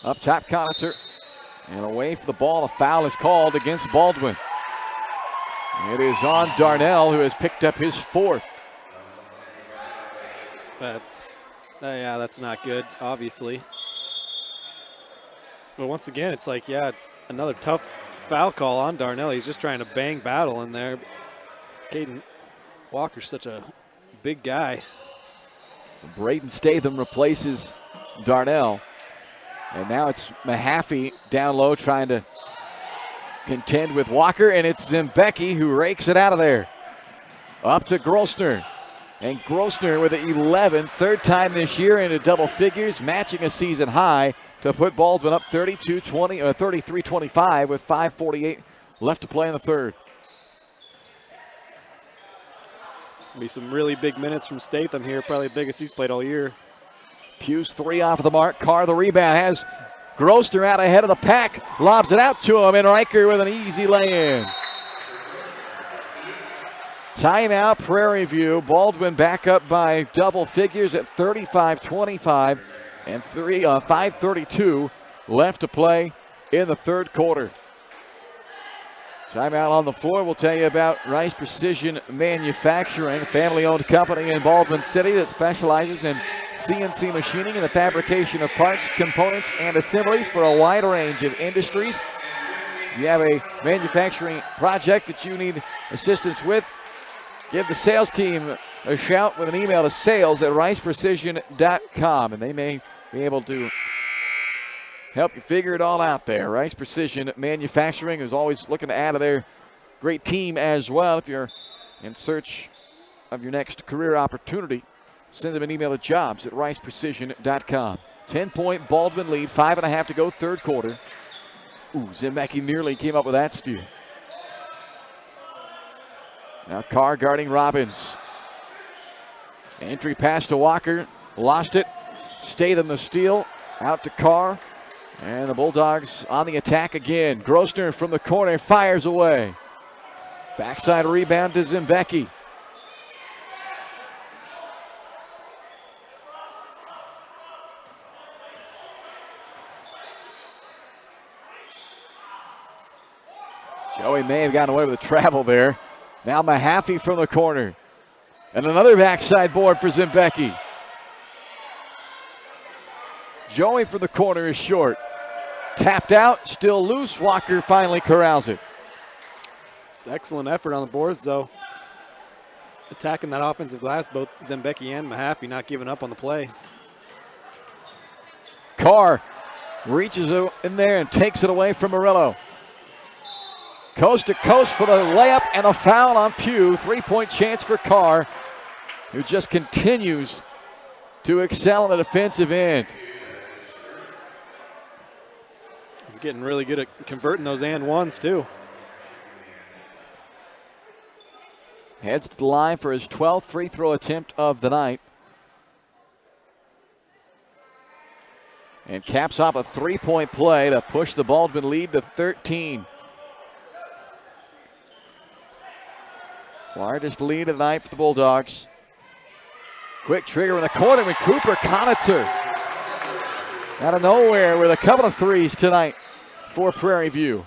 up top, Conitzer, and away for the ball. A foul is called against Baldwin. It is on Darnell, who has picked up his 4th. That's not good, obviously. But once again, it's like, another tough foul call on Darnell. He's just trying to bang battle in there. Caden Walker's such a big guy. So Braden Statham replaces Darnell. And now it's Mahaffey down low trying to contend with Walker, and it's Zimbecki who rakes it out of there. Up to Grossner. And Grossner with 11, third time this year into double figures, matching a season high to put Baldwin up 33-25 with 5:48 left to play in the third. Be some really big minutes from Statham here, probably the biggest he's played all year. Pugh's 3 off of the mark. Carr the rebound, has Grossner out ahead of the pack, lobs it out to him, and Riker with an easy lay-in. Timeout, Prairie View. Baldwin back up by double figures at 35-25 and 5:32 left to play in the third quarter. Timeout on the floor. We'll tell you about Rice Precision Manufacturing, a family-owned company in Baldwin City that specializes in CNC machining and the fabrication of parts, components, and assemblies for a wide range of industries. If you have a manufacturing project that you need assistance with, give the sales team a shout with an email to sales@riceprecision.com, and they may be able to help you figure it all out there. Rice Precision Manufacturing is always looking to add to their great team as well. If you're in search of your next career opportunity, send them an email at jobs@riceprecision.com. 10-point Baldwin lead, 5.5 to go, third quarter. Ooh, Zembecki nearly came up with that steal. Now Carr guarding Robbins. Entry pass to Walker, lost it, stayed in the steal, out to Carr, and the Bulldogs on the attack again. Grossner from the corner fires away. Backside rebound to Zembecki. Joey may have gotten away with a travel there. Now Mahaffey from the corner. And another backside board for Zembecki. Joey from the corner is short. Tapped out, still loose. Walker finally corrals it. It's excellent effort on the boards, though. Attacking that offensive glass, both Zembecki and Mahaffey not giving up on the play. Carr reaches in there and takes it away from Murillo. Coast to coast for the layup and a foul on Pugh. 3-point chance for Carr, who just continues to excel on the defensive end. He's getting really good at converting those and ones, too. Heads to the line for his 12th free throw attempt of the night. And caps off a 3-point play to push the Baldwin lead to 13. Largest lead of the night for the Bulldogs. Quick trigger in the corner with Cooper Conitzer. Out of nowhere with a couple of threes tonight for Prairie View.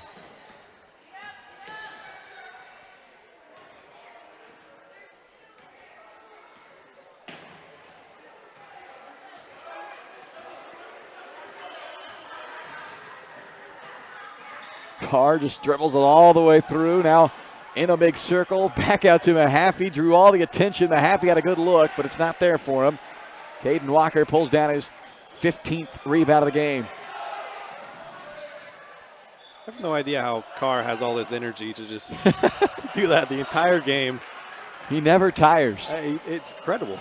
Carr just dribbles it all the way through. Now in a big circle, back out to Mahaffey, drew all the attention. Mahaffey got a good look, but it's not there for him. Caden Walker pulls down his 15th rebound of the game. I have no idea how Carr has all this energy to just do that the entire game. He never tires. It's incredible.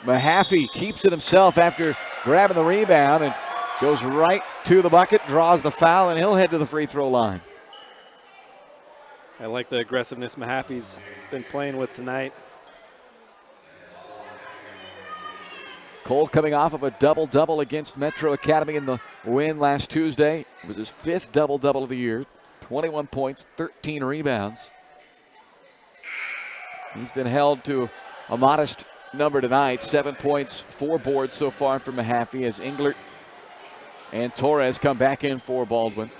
Mahaffey keeps it himself after grabbing the rebound and goes right to the bucket, draws the foul, and he'll head to the free throw line. I like the aggressiveness Mahaffey's been playing with tonight. Cole coming off of a double-double against Metro Academy in the win last Tuesday. It was his 5th double-double of the year. 21 points, 13 rebounds. He's been held to a modest number tonight. 7 points, 4 boards so far for Mahaffey as Englert and Torres come back in for Baldwin.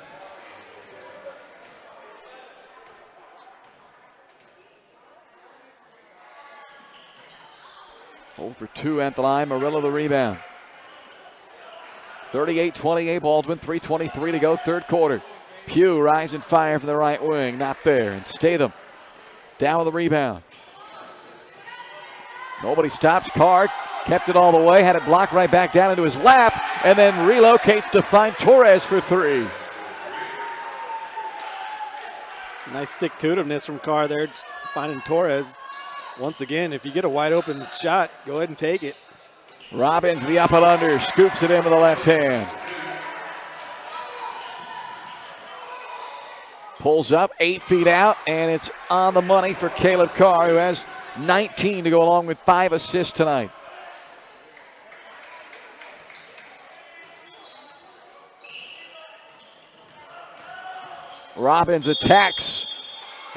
Over 2 at the line. Murillo the rebound. 38-28 Baldwin. 3:23 to go, third quarter. Pugh rising fire from the right wing. Not there. And Statham down with the rebound. Nobody stops. Carr kept it all the way. Had it blocked right back down into his lap. And then relocates to find Torres for 3. Nice stick-to-itiveness from Carr there, finding Torres. Once again, if you get a wide open shot, go ahead and take it. Robbins, the up and under, scoops it in with the left hand. Pulls up, 8 feet out, and it's on the money for Caleb Carr, who has 19 to go along with 5 assists tonight. Robbins attacks.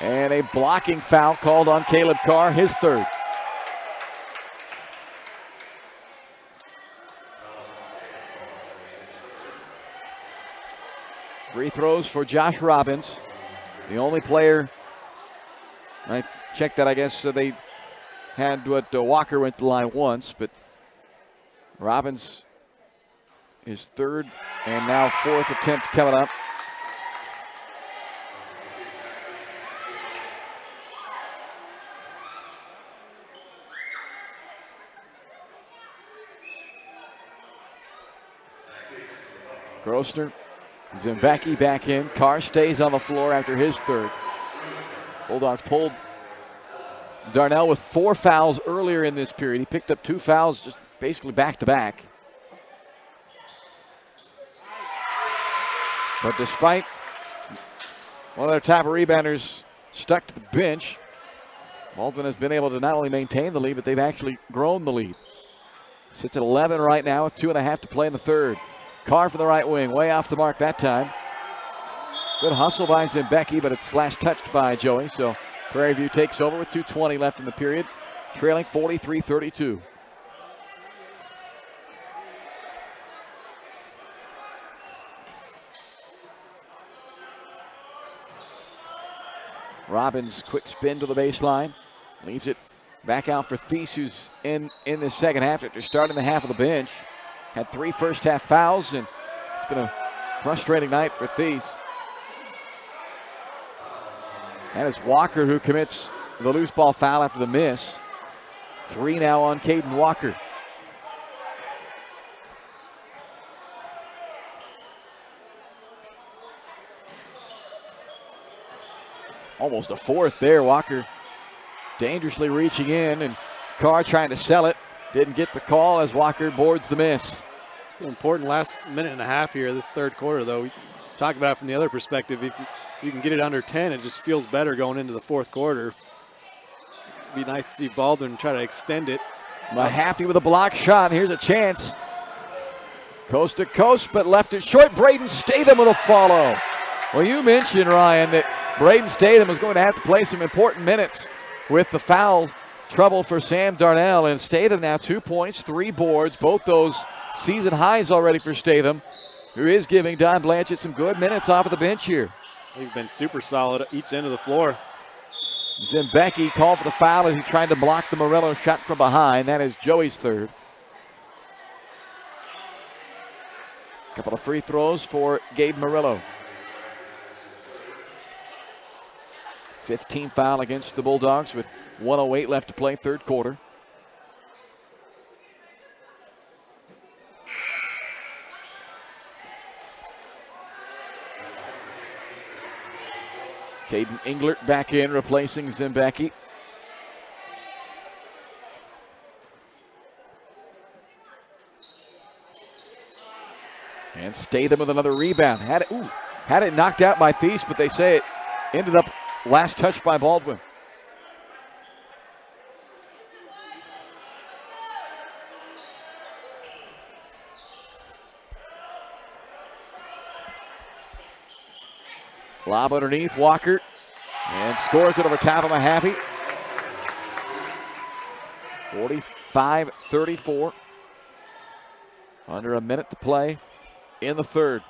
And a blocking foul called on Caleb Carr, his 3rd. Free throws for Josh Robbins. The only player, I checked that, I guess they had what Walker went to the line once, but Robbins his 3rd and now 4th attempt coming up. Grossner Zembecki back in. Carr stays on the floor after his third. Bulldogs pulled Darnell with 4 fouls earlier in this period. He picked up 2 fouls just basically back to back. But despite one of their top rebounders stuck to the bench, Baldwin has been able to not only maintain the lead, but they've actually grown the lead. Sits at 11 right now with 2.5 to play in the third. Carr for the right wing, way off the mark that time. Good hustle by Zembecki, but it's last touched by Joey, so Prairie View takes over with 2:20 left in the period, trailing 43-32. Robbins, quick spin to the baseline. Leaves it back out for Thies, who's in the second half after starting the half of the bench. Had 3 first half fouls, and it's been a frustrating night for Thies. That is Walker who commits the loose ball foul after the miss. 3 now on Caden Walker. Almost a 4th there. Walker dangerously reaching in, and Carr trying to sell it. Didn't get the call as Walker boards the miss. It's an important last minute and a half here, this third quarter, though. We talk about it from the other perspective. If you can get it under 10, it just feels better going into the fourth quarter. It'd be nice to see Baldwin try to extend it. Mahaffey with a block shot. Here's a chance. Coast to coast, but left it short. Braden Statham with a follow. Well, you mentioned, Ryan, that Braden Statham was going to have to play some important minutes with the foul trouble for Sam Darnell. And Statham now 2 points, 3 boards, both those season highs already for Statham, who is giving Don Blanchett some good minutes off of the bench here. He's been super solid at each end of the floor. Zembecki called for the foul as he tried to block the Morello shot from behind. That is Joey's third. Couple of free throws for Gabe Morello. 15 foul against the Bulldogs with 1:08 left to play, third quarter. Caden Englert back in, replacing Zembecki. And Statham with another rebound. Had it knocked out by Thies, but they say it ended up last touch by Baldwin. Lob underneath, Walker, and scores it over top of Mahaffey. 45-34. Under a minute to play in the third.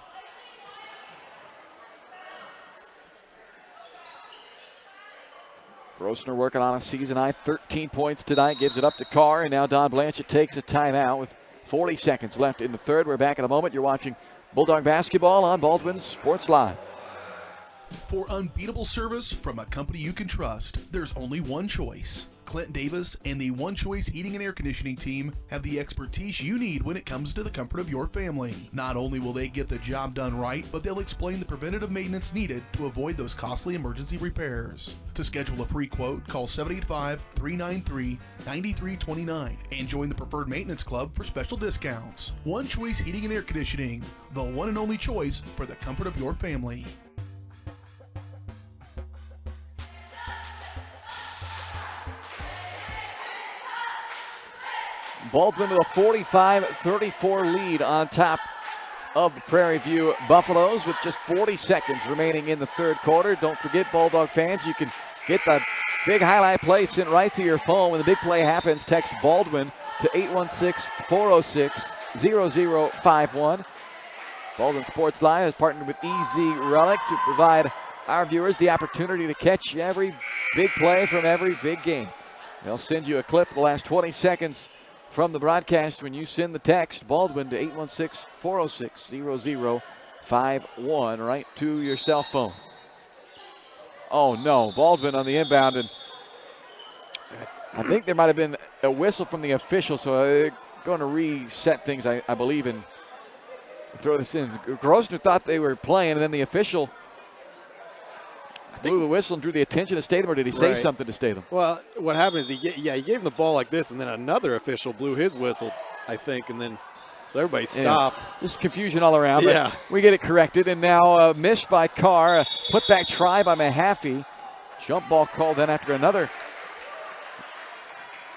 Grosner working on a season high 13 points tonight, gives it up to Carr, and now Don Blanchett takes a timeout with 40 seconds left in the third. We're back in a moment. You're watching Bulldog basketball on Baldwin Sports Live. For unbeatable service from a company you can trust, there's only one choice. Clint Davis and the One Choice Heating and Air Conditioning team have the expertise you need when it comes to the comfort of your family. Not only will they get the job done right, but they'll explain the preventative maintenance needed to avoid those costly emergency repairs. To schedule a free quote, call 785-393-9329 and join the Preferred Maintenance Club for special discounts. One Choice Heating and Air Conditioning, the one and only choice for the comfort of your family. Baldwin with a 45-34 lead on top of the Prairie View Buffaloes with just 40 seconds remaining in the third quarter. Don't forget, Bulldog fans, you can get the big highlight play sent right to your phone. When the big play happens, text Baldwin to 816-406-0051. Baldwin Sports Live has partnered with Easy Relic to provide our viewers the opportunity to catch every big play from every big game. They'll send you a clip the last 20 seconds from the broadcast when you send the text Baldwin to 816-406-0051 right to your cell phone. Oh no, Baldwin on the inbound, and I think there might have been a whistle from the official, so they're going to reset things, I believe, in throw this in. Grosvenor thought they were playing, and then the official blew the whistle and drew the attention of Statham, or did he say something to Statham? Well, what happened is he gave him the ball like this, and then another official blew his whistle, I think, and then so everybody stopped. Yeah, just confusion all around. Yeah. But we get it corrected, and now missed by Carr. A putback try by Mahaffey. Jump ball called then after another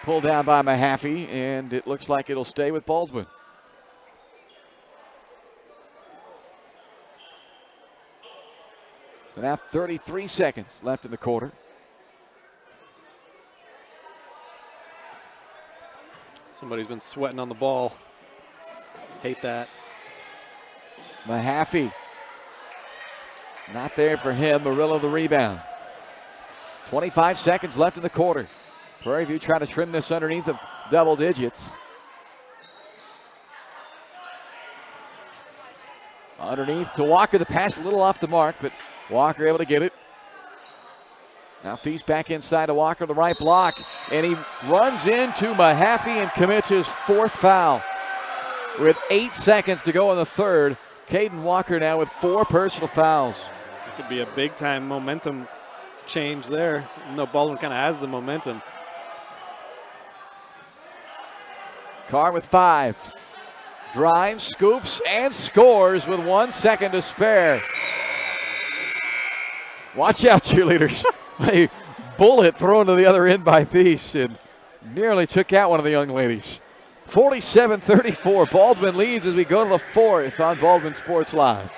pull down by Mahaffey, and it looks like it'll stay with Baldwin. So now 33 seconds left in the quarter. Somebody's been sweating on the ball. Hate that. Mahaffey. Not there for him. Murillo the rebound. 25 seconds left in the quarter. Prairie View trying to trim this underneath of double digits. Underneath to Walker. The pass a little off the mark, but Walker able to get it. Now Thies back inside to Walker, the right block, and he runs into Mahaffey and commits his 4th foul. With 8 seconds to go in the third, Caden Walker now with 4 personal fouls. It could be a big-time momentum change there. Even though Baldwin kind of has the momentum. Carr with 5. Drives, scoops, and scores with 1 second to spare. Watch out, cheerleaders. A bullet thrown to the other end by Thies and nearly took out one of the young ladies. 47-34. Baldwin leads as we go to the 4th on Baldwin Sports Live.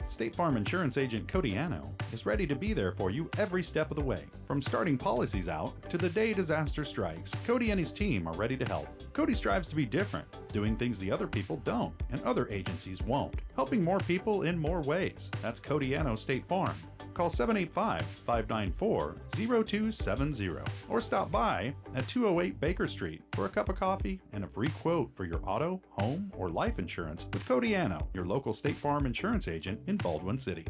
State Farm Insurance Agent Cody Anno is ready to be there for you every step of the way. From starting policies out to the day disaster strikes, Cody and his team are ready to help. Cody strives to be different, doing things the other people don't and other agencies won't, helping more people in more ways. That's Cody Anno State Farm. Call 785-594-0270 or stop by at 208 Baker Street for a cup of coffee and a free quote for your auto, home, or life insurance with Cody Anno, your local State Farm insurance agent in Baldwin City.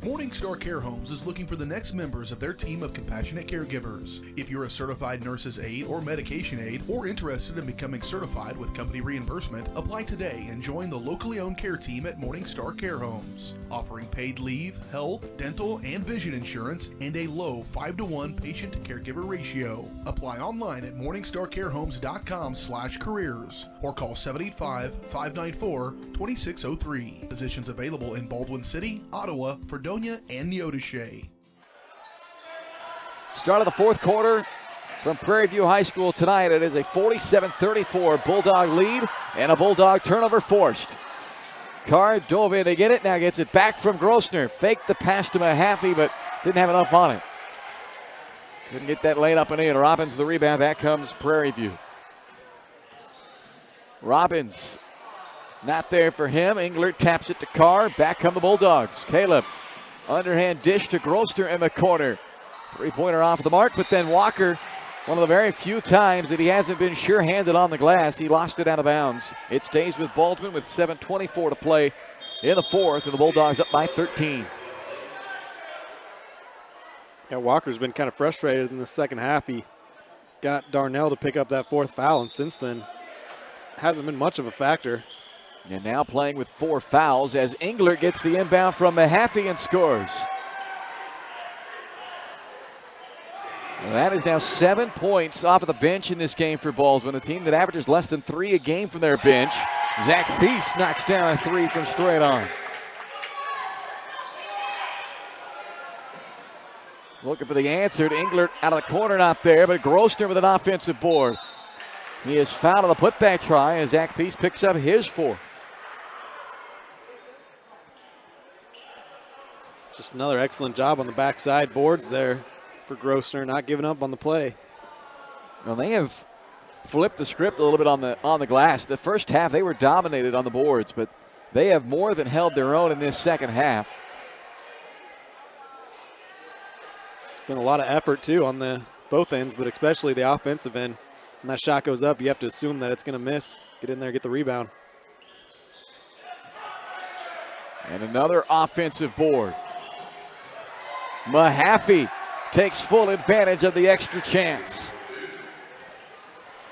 Morningstar Care Homes is looking for the next members of their team of compassionate caregivers. If you're a certified nurse's aide or medication aide or interested in becoming certified with company reimbursement, apply today and join the locally owned care team at Morningstar Care Homes. Offering paid leave, health, dental, and vision insurance and a low 5-to-1 patient to caregiver ratio. Apply online at morningstarcarehomes.com/careers or call 785-594-2603. Positions available in Baldwin City, Ottawa, Fredonia, and Neodesha. Start of the 4th quarter from Prairie View High School tonight. It is a 47-34 Bulldog lead and a Bulldog turnover forced. Carr dove in to get it, now gets it back from Grosvenor. Faked the pass to Mahaffey, but didn't have enough on it. Couldn't get that laid up and in. Robbins the rebound, back comes Prairie View. Robbins, not there for him. Englert taps it to Carr, back come the Bulldogs. Caleb, underhand dish to Grosvenor in the corner. 3-pointer off the mark, but then Walker, one of the very few times that he hasn't been sure-handed on the glass, he lost it out of bounds. It stays with Baldwin with 7:24 to play in the 4th, and the Bulldogs up by 13. Yeah, Walker's been kind of frustrated in the second half. He got Darnell to pick up that 4th foul, and since then, hasn't been much of a factor. And now playing with 4 fouls as Englert gets the inbound from Mahaffey and scores. Well, that is now 7 points off of the bench in this game for Baldwin, a team that averages less than 3 a game from their bench. Zach Thies knocks down a 3 from straight on. Looking for the answer to Englert out of the corner, not there, but Grosvenor with an offensive board. He is fouled on the putback try as Zach Thies picks up his 4th. Just another excellent job on the backside boards there for Grosvenor, not giving up on the play. Well, they have flipped the script a little bit on the glass. The first half they were dominated on the boards, but they have more than held their own in this second half. It's been a lot of effort too on the both ends, but especially the offensive end. When that shot goes up, you have to assume that it's going to miss. Get in there, get the rebound. And another offensive board. Mahaffey takes full advantage of the extra chance.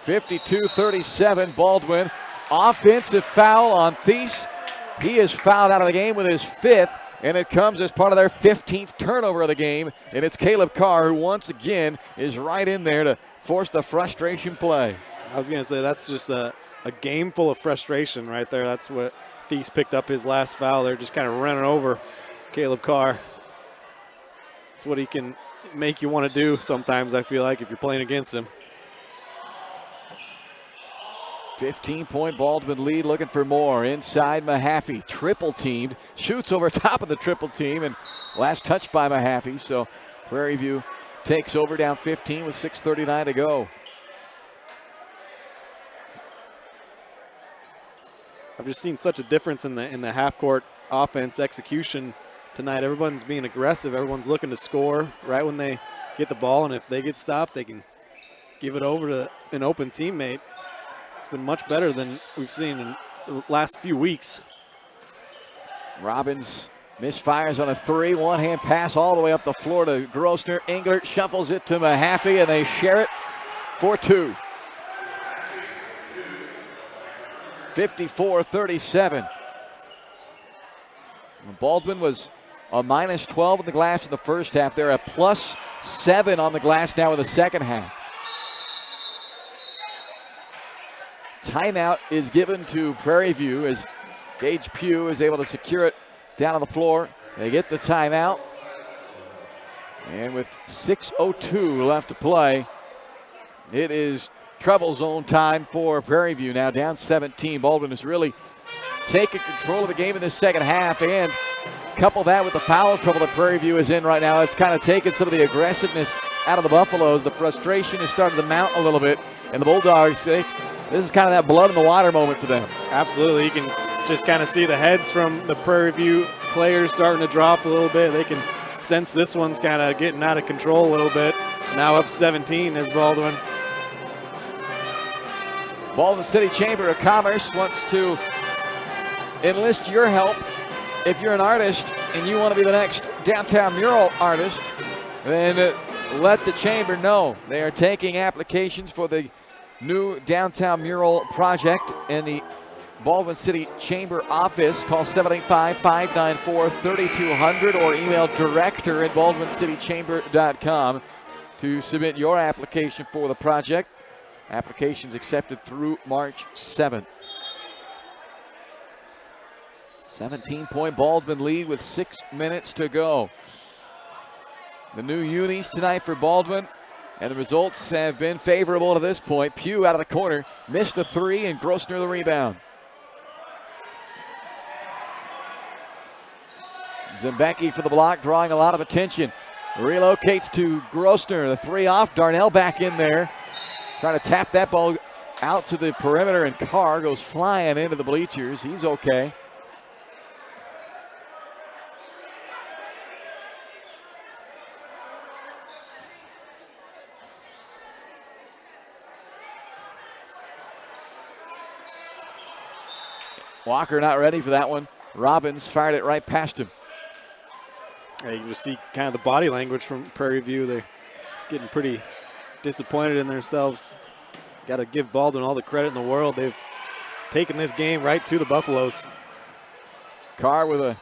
52-37, Baldwin. Offensive foul on Thies. He is fouled out of the game with his 5th, and it comes as part of their 15th turnover of the game. And it's Caleb Carr who once again is right in there to force the frustration play. I was going to say that's just a game full of frustration right there. That's what Thies picked up his last foul. They're just kind of running over Caleb Carr. That's what he can make you want to do sometimes, I feel like, if you're playing against him. 15-point Baldwin lead, looking for more. Inside Mahaffey, triple teamed, shoots over top of the triple team, and last touch by Mahaffey. So Prairie View takes over down 15 with 6:39 to go. I've just seen such a difference in the half-court offense execution tonight. Everyone's being aggressive. Everyone's looking to score right when they get the ball, and if they get stopped, they can give it over to an open teammate. It's been much better than we've seen in the last few weeks. Robbins misfires on a 3, one-hand pass all the way up the floor to Grossner. Englert shuffles it to Mahaffey, and they share it for 2. 54-37. Baldwin was a minus 12 on the glass in the first half. They're a plus 7 on the glass now in the second half. Timeout is given to Prairie View as Gage Pugh is able to secure it down on the floor. They get the timeout. And with 6:02 left to play, it is trouble zone time for Prairie View. Now down 17. Baldwin has really taken control of the game in the second half, and couple that with the foul trouble that Prairie View is in right now. It's kind of taken some of the aggressiveness out of the Buffaloes. The frustration has started to mount a little bit, and the Bulldogs, this is kind of that blood in the water moment for them. Absolutely. You can just kind of see the heads from the Prairie View players starting to drop a little bit. They can sense this one's kind of getting out of control a little bit. Now up 17 is Baldwin. Baldwin City Chamber of Commerce wants to enlist your help. If you're an artist and you want to be the next downtown mural artist, then let the chamber know. They are taking applications for the new downtown mural project in the Baldwin City Chamber office. Call 785-594-3200 or email director@baldwincitychamber.com to submit your application for the project. Applications accepted through March 7th. 17-point Baldwin lead with 6 minutes to go. The new unis tonight for Baldwin, and the results have been favorable to this point. Pugh out of the corner, missed a 3, and Grossner the rebound. Zembecki for the block, drawing a lot of attention. Relocates to Grossner, the 3 off. Darnell back in there, trying to tap that ball out to the perimeter, and Carr goes flying into the bleachers. He's okay. Walker not ready for that one. Robbins fired it right past him. Yeah, you can just see kind of the body language from Prairie View. They're getting pretty disappointed in themselves. Got to give Baldwin all the credit in the world. They've taken this game right to the Buffaloes. Carr with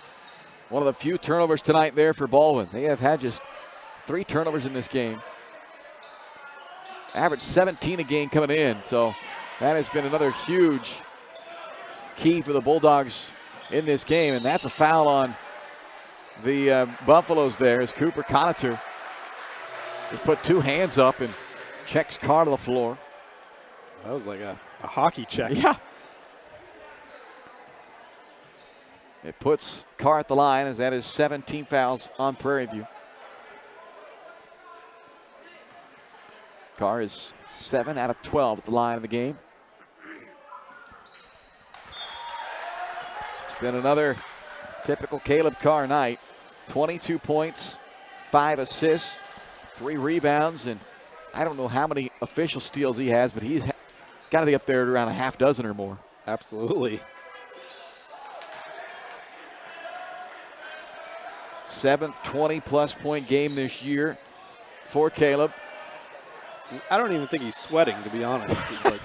one of the few turnovers tonight there for Baldwin. They have had just 3 turnovers in this game. Average 17 a game coming in, so that has been another huge key for the Bulldogs in this game, and that's a foul on the Buffaloes there as Cooper Conitzer just put 2 hands up and checks Carr to the floor. That was like a hockey check. Yeah. It puts Carr at the line as that is 17 fouls on Prairie View. Carr is 7 out of 12 at the line of the game. It's been another typical Caleb Carr night. 22 points, 5 assists, 3 rebounds, and I don't know how many official steals he has, but he's got to be up there at around a half dozen or more. Absolutely. 7th 20-plus point game this year for Caleb. I don't even think he's sweating, to be honest. He's like,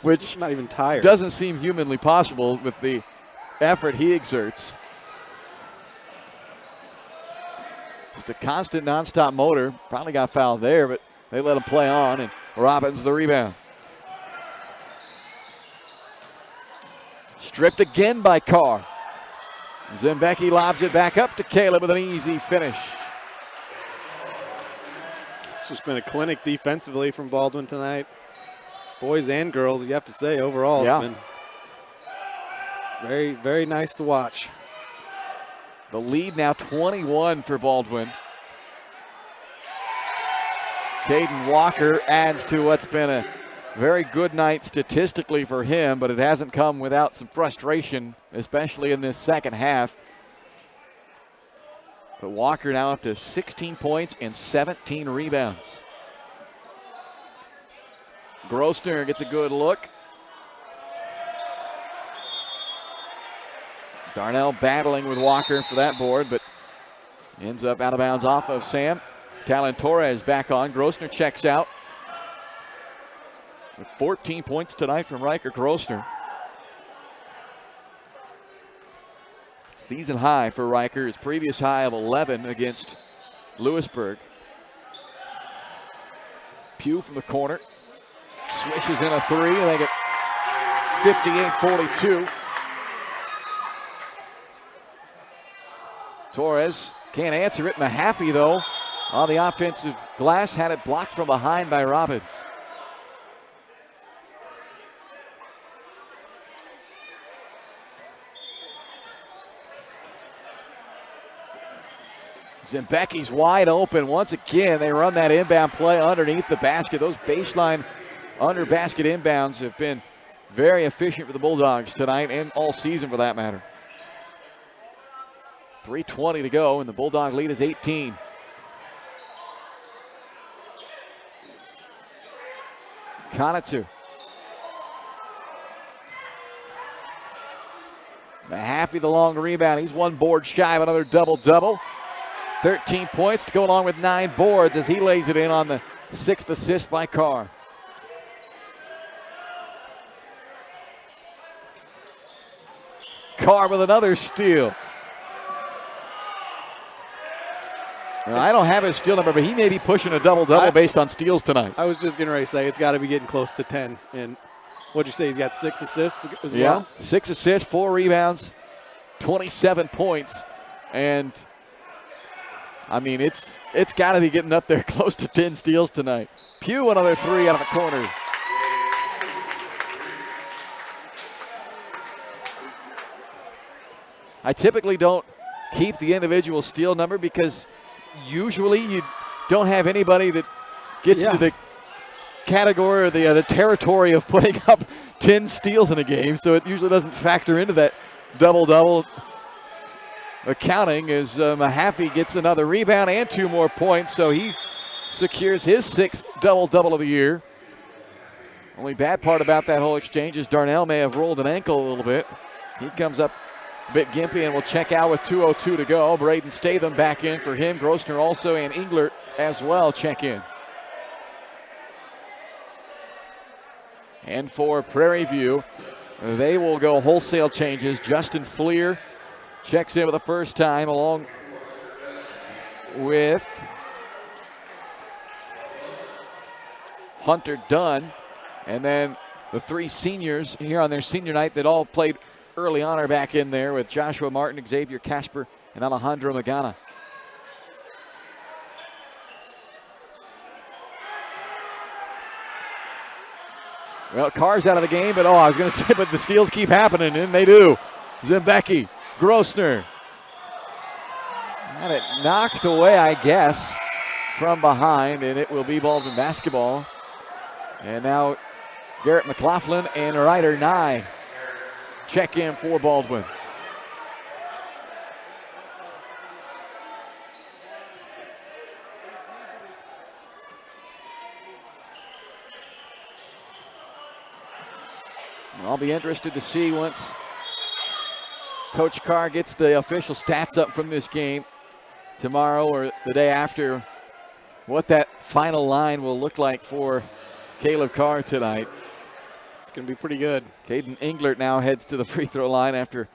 which not even tired. Doesn't seem humanly possible with the effort he exerts. Just a constant nonstop motor. Probably got fouled there, but they let him play on, and Robbins the rebound. Stripped again by Carr. Zembecki lobs it back up to Caleb with an easy finish. It's just been a clinic defensively from Baldwin tonight. Boys and girls, you have to say, overall, It's been very, very nice to watch. The lead now 21 for Baldwin. Caden Walker adds to what's been a very good night statistically for him, but it hasn't come without some frustration, especially in this second half. But Walker now up to 16 points and 17 rebounds. Grosner gets a good look. Darnell battling with Walker for that board, but ends up out of bounds off of Sam. Talon Torres back on. Grosner checks out. With 14 points tonight from Riker Grosner. Season high for Riker, his previous high of 11 against Lewisburg. Pugh from the corner. Swishes in a three, and they get 58-42. Torres can't answer it. Mahaffey, though, on the offensive glass, had it blocked from behind by Robbins. Zembecki's wide open once again. They run that inbound play underneath the basket. Those baseline under basket inbounds have been very efficient for the Bulldogs tonight and all season for that matter. 3:20 to go, and the Bulldog lead is 18. Konitzer. Mahaffey the long rebound. He's one board shy of another double-double. 13 points to go along with 9 boards as he lays it in on the 6th assist by Carr. Carr with another steal. Now, I don't have his steal number, but he may be pushing a double-double based on steals tonight. I was just going to say it's got to be getting close to 10. And what'd you say? He's got 6 assists as well? 6 assists, 4 rebounds, 27 points. And, I mean, it's got to be getting up there close to 10 steals tonight. Pugh, another 3 out of the corner. I typically don't keep the individual steal number because usually you don't have anybody that gets to the category or the territory of putting up 10 steals in a game, so it usually doesn't factor into that double-double accounting as Mahaffey gets another rebound and 2 more points, so he secures his 6th double-double of the year. Only bad part about that whole exchange is Darnell may have rolled an ankle a little bit. He comes up a bit gimpy and will check out with 2:02 to go. Braden Statham back in for him. Grosner also and Englert as well check in. And for Prairie View, they will go wholesale changes. Justin Fleer checks in for the first time along with Hunter Dunn. And then the 3 seniors here on their senior night that all played early on are back in there with Joshua Martin, Xavier Casper, and Alejandro Magana. Well, Carr's out of the game, but I was going to say, but the steals keep happening, and they do. Zembecki, Grosner. Had it knocked away, I guess, from behind, and it will be Baldwin basketball. And now Garrett McLaughlin and Ryder Nye check in for Baldwin. I'll be interested to see once Coach Carr gets the official stats up from this game tomorrow or the day after what that final line will look like for Caleb Carr tonight. It's going to be pretty good. Caden Englert now heads to the free throw line after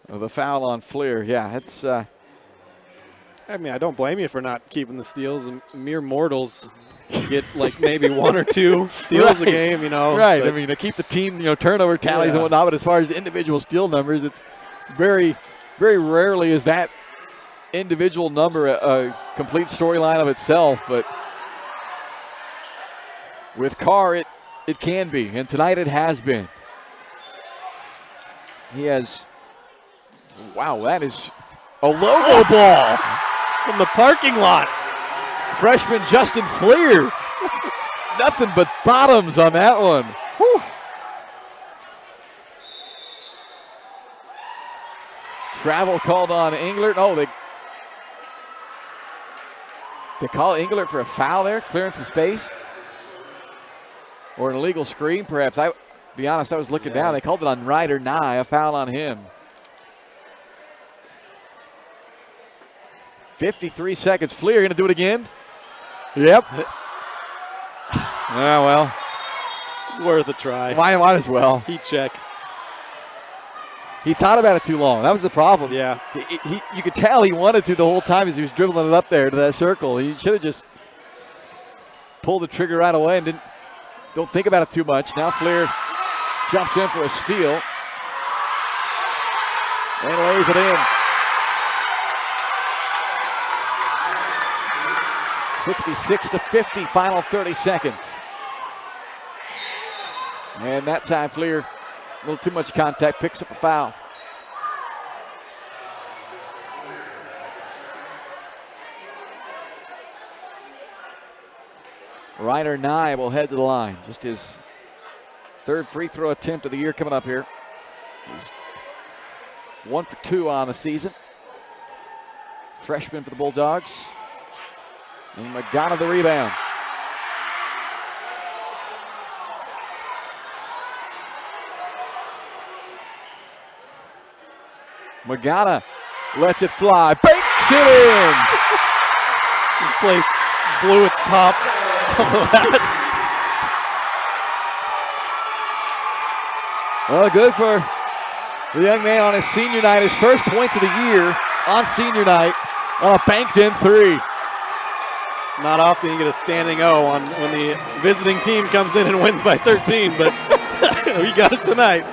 the foul on Fleer. Yeah, it's. I mean, I don't blame you for not keeping the steals. Mere mortals get like maybe 1 or 2 steals a game, you know. Right. I mean, to keep the team, turnover tallies and whatnot. But as far as the individual steal numbers, it's very, very rarely is that individual number a complete storyline of itself. But with Carr, it can be, and tonight it has been. He has. Wow, that is a logo ball from the parking lot. Freshman Justin Fleer. Nothing but bottoms on that one. Whew. Travel called on Englert. Oh, they call Englert for a foul there, clearing some space. Or an illegal screen, perhaps. Be honest, I was looking down. They called it on Ryder Nye, a foul on him. 53 seconds. Fleer going to do it again? Yep. Yeah, well. It's worth a try. Might as well. Heat check. He thought about it too long. That was the problem. Yeah. You could tell he wanted to the whole time as he was dribbling it up there to that circle. He should have just pulled the trigger right away and don't think about it too much. Now Fleer jumps in for a steal and lays it in. 66-50, final 30 seconds. And that time Fleer, a little too much contact, picks up a foul. Ryder Nye will head to the line. Just his 3rd free throw attempt of the year coming up here. He's 1 for 2 on the season. Freshman for the Bulldogs. And Magana the rebound. Magana lets it fly. Banks it in! This place blew its top. Well, good for the young man on his senior night. His first points of the year on senior night on a banked-in 3. It's not often you get a standing O on when the visiting team comes in and wins by 13, but we got it tonight.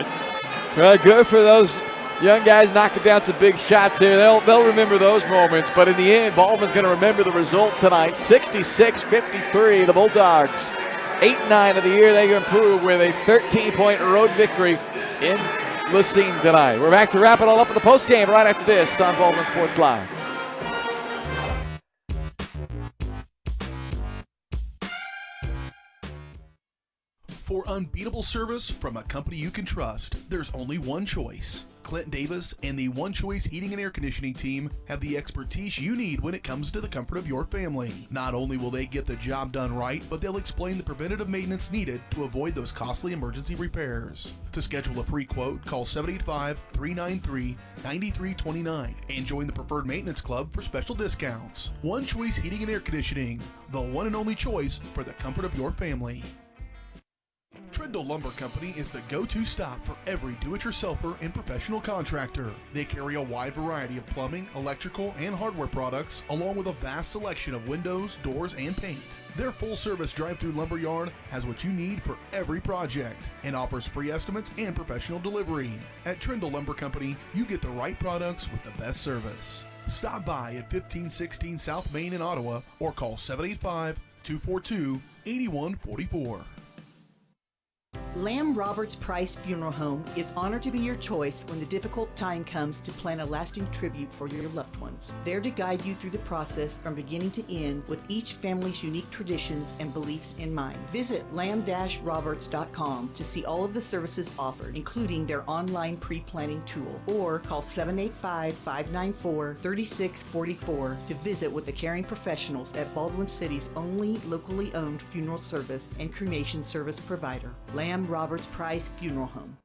Well, good for those young guys knocking down some big shots here. They'll remember those moments, but in the end, Baldwin's going to remember the result tonight. 66-53, the Bulldogs. 8-9 of the year, they improve with a 13-point road victory in Lacine tonight. We're back to wrap it all up in the postgame right after this on Baldwin Sports Live. For unbeatable service from a company you can trust, there's only one choice. Clint Davis and the One Choice Heating and Air Conditioning team have the expertise you need when it comes to the comfort of your family. Not only will they get the job done right, but they'll explain the preventative maintenance needed to avoid those costly emergency repairs. To schedule a free quote, call 785-393-9329 and join the Preferred Maintenance Club for special discounts. One Choice Heating and Air Conditioning, the one and only choice for the comfort of your family. Trindle Lumber Company is the go-to stop for every do-it-yourselfer and professional contractor. They carry a wide variety of plumbing, electrical, and hardware products, along with a vast selection of windows, doors, and paint. Their full-service drive-through lumber yard has what you need for every project and offers free estimates and professional delivery. At Trindle Lumber Company, you get the right products with the best service. Stop by at 1516 South Main in Ottawa or call 785-242-8144. Lamb Roberts Price Funeral Home is honored to be your choice when the difficult time comes to plan a lasting tribute for your loved ones. There to guide you through the process from beginning to end with each family's unique traditions and beliefs in mind. Visit lamb-roberts.com to see all of the services offered, including their online pre-planning tool, or call 785-594-3644 to visit with the caring professionals at Baldwin City's only locally owned funeral service and cremation service provider. Lamb Roberts Price Funeral Home.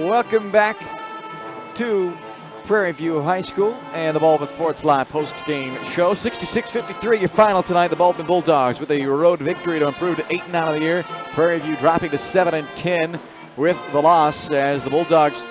Welcome back to Prairie View High School and the Baldwin Sports Live post-game show. 66-53 your final tonight. The Baldwin Bulldogs with a road victory to improve to 8-9 on the year. Prairie View dropping to 7-10 with the loss as the Bulldogs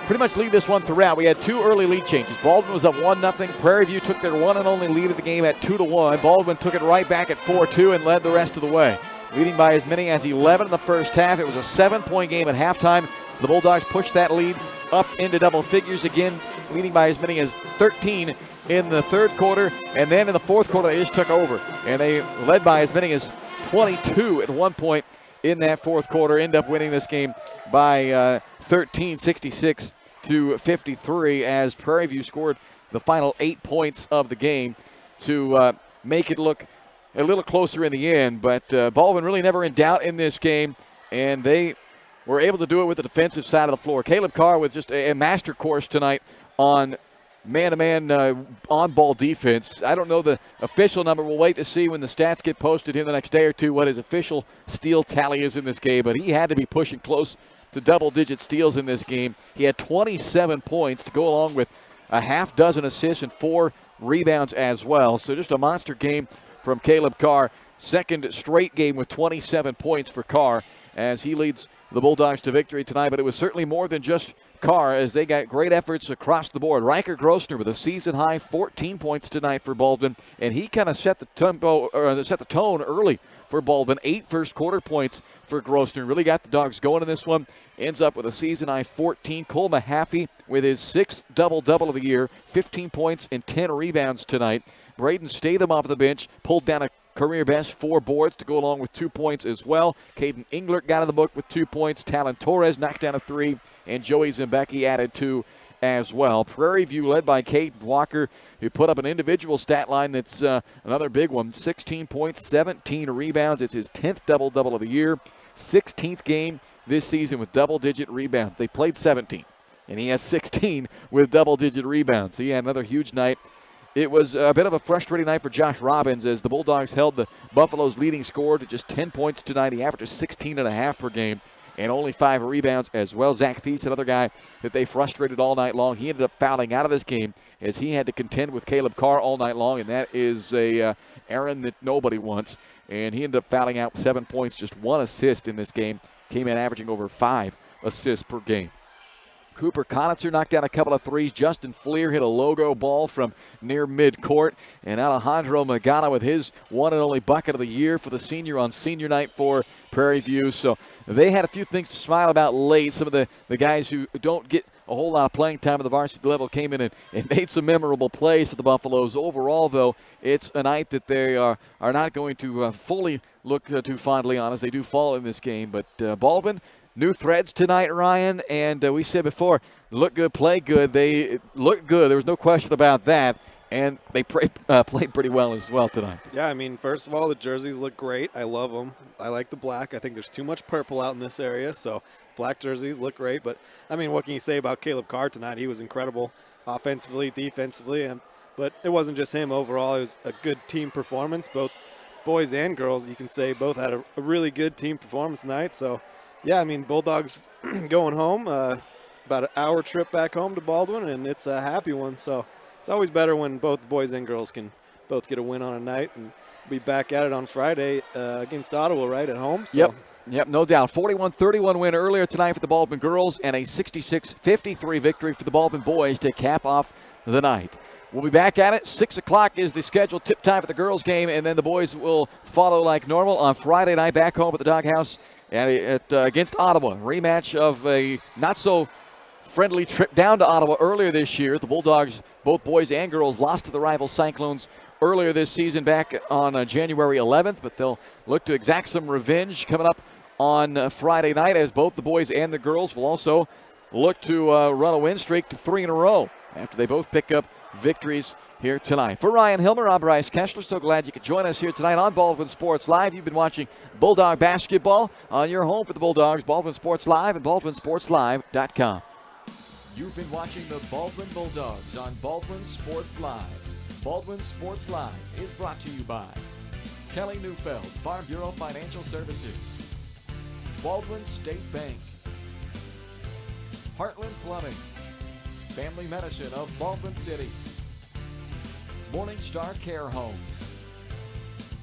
pretty much lead this one throughout. We had two early lead changes. Baldwin was up 1-0. Prairie View took their one and only lead of the game at 2-1. Baldwin took it right back at 4-2 and led the rest of the way, leading by as many as 11 in the first half. It was a 7-point game at halftime. The Bulldogs pushed that lead up into double figures again, leading by as many as 13 in the third quarter. And then in the fourth quarter, they just took over. And they led by as many as 22 at one point in that fourth quarter. End up winning this game by 13, 66-53, as Prairie View scored the final 8 points of the game to make it look a little closer in the end. But Baldwin really never in doubt in this game, and they were able to do it with the defensive side of the floor. Caleb Carr with just a master course tonight on man-to-man on-ball defense. I don't know the official number. We'll wait to see when the stats get posted here the next day or two what his official steal tally is in this game, but he had to be pushing close to double-digit steals in this game. He had 27 points to go along with a half dozen assists and 4 rebounds as well. So just a monster game from Caleb Carr. Second straight game with 27 points for Carr as he leads the Bulldogs to victory tonight. But it was certainly more than just Carr, as they got great efforts across the board. Riker Grossner with a season-high 14 points tonight for Baldwin, and he kind of set the tone early for Baldwin. 8 first-quarter points for Grossner. Really got the Dogs going in this one. Ends up with a season-high 14. Cole Mahaffey with his 6th double-double of the year, 15 points and 10 rebounds tonight. Braden Statham off the bench, pulled down a career best 4 boards to go along with 2 points as well. Caden Englert got in the book with 2 points. Talon Torres knocked down a 3, and Joey Zembecki added 2 as well. Prairie View led by Caden Walker, who put up an individual stat line that's another big one. 16 points, 17 rebounds. It's his 10th double-double of the year. 16th game this season with double-digit rebounds. They played 17, and he has 16 with double-digit rebounds. So he had another huge night. It was a bit of a frustrating night for Josh Robbins as the Bulldogs held the Buffalo's leading scorer to just 10 points tonight. He averages 16.5 per game and only 5 rebounds as well. Zach Thies, another guy that they frustrated all night long. He ended up fouling out of this game as he had to contend with Caleb Carr all night long, and that is a errand that nobody wants. And he ended up fouling out with 7 points, just 1 assist in this game. Came in averaging over 5 assists per game. Cooper Conitzer knocked down a couple of threes. Justin Fleer hit a logo ball from near midcourt. And Alejandro Magana with his one and only bucket of the year for the senior on senior night for Prairie View. So they had a few things to smile about late. Some of the guys who don't get a whole lot of playing time at the varsity level came in and made some memorable plays for the Buffaloes. Overall, though, it's a night that they are not going to fully look too fondly on as they do fall in this game. But Baldwin, new threads tonight, Ryan, and we said before, look good, play good. They look good. There was no question about that, and they played pretty well as well tonight. Yeah, I mean, first of all, the jerseys look great. I love them. I like the black. I think there's too much purple out in this area, so black jerseys look great. But, I mean, what can you say about Caleb Carr tonight? He was incredible offensively, defensively, but it wasn't just him overall. It was a good team performance. Both boys and girls, you can say, both had a really good team performance tonight, so yeah, I mean, Bulldogs going home, about an hour trip back home to Baldwin, and it's a happy one. So it's always better when both boys and girls can both get a win on a night, and be back at it on Friday against Ottawa, right, at home. So. Yep, no doubt. 41-31 win earlier tonight for the Baldwin girls, and a 66-53 victory for the Baldwin boys to cap off the night. We'll be back at it. 6 o'clock is the scheduled tip time for the girls game, and then the boys will follow like normal on Friday night back home at the Doghouse against Ottawa. Rematch of a not-so-friendly trip down to Ottawa earlier this year. The Bulldogs, both boys and girls, lost to the rival Cyclones earlier this season back on January 11th, but they'll look to exact some revenge coming up on Friday night, as both the boys and the girls will also look to run a win streak to 3 in a row after they both pick up victories here tonight. For Ryan Hilmer, I'm Bryce Kessler. So glad you could join us here tonight on Baldwin Sports Live. You've been watching Bulldog basketball on your home for the Bulldogs, Baldwin Sports Live and BaldwinSportsLive.com. You've been watching the Baldwin Bulldogs on Baldwin Sports Live. Baldwin Sports Live is brought to you by Kelly Neufeld, Farm Bureau Financial Services, Baldwin State Bank, Heartland Plumbing, Family Medicine of Baldwin City, Morning Star Care Homes,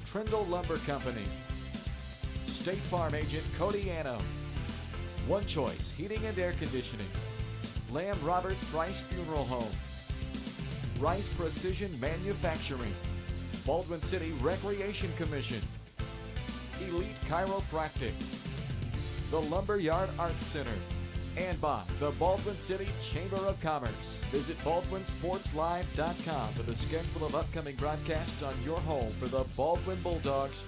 Trindle Lumber Company, State Farm Agent Cody Anno, One Choice Heating and Air Conditioning, Lamb Roberts Price Funeral Home, Rice Precision Manufacturing, Baldwin City Recreation Commission, Elite Chiropractic, the Lumberyard Arts Center, and by the Baldwin City Chamber of Commerce. Visit BaldwinSportsLive.com for the schedule of upcoming broadcasts on your home for the Baldwin Bulldogs.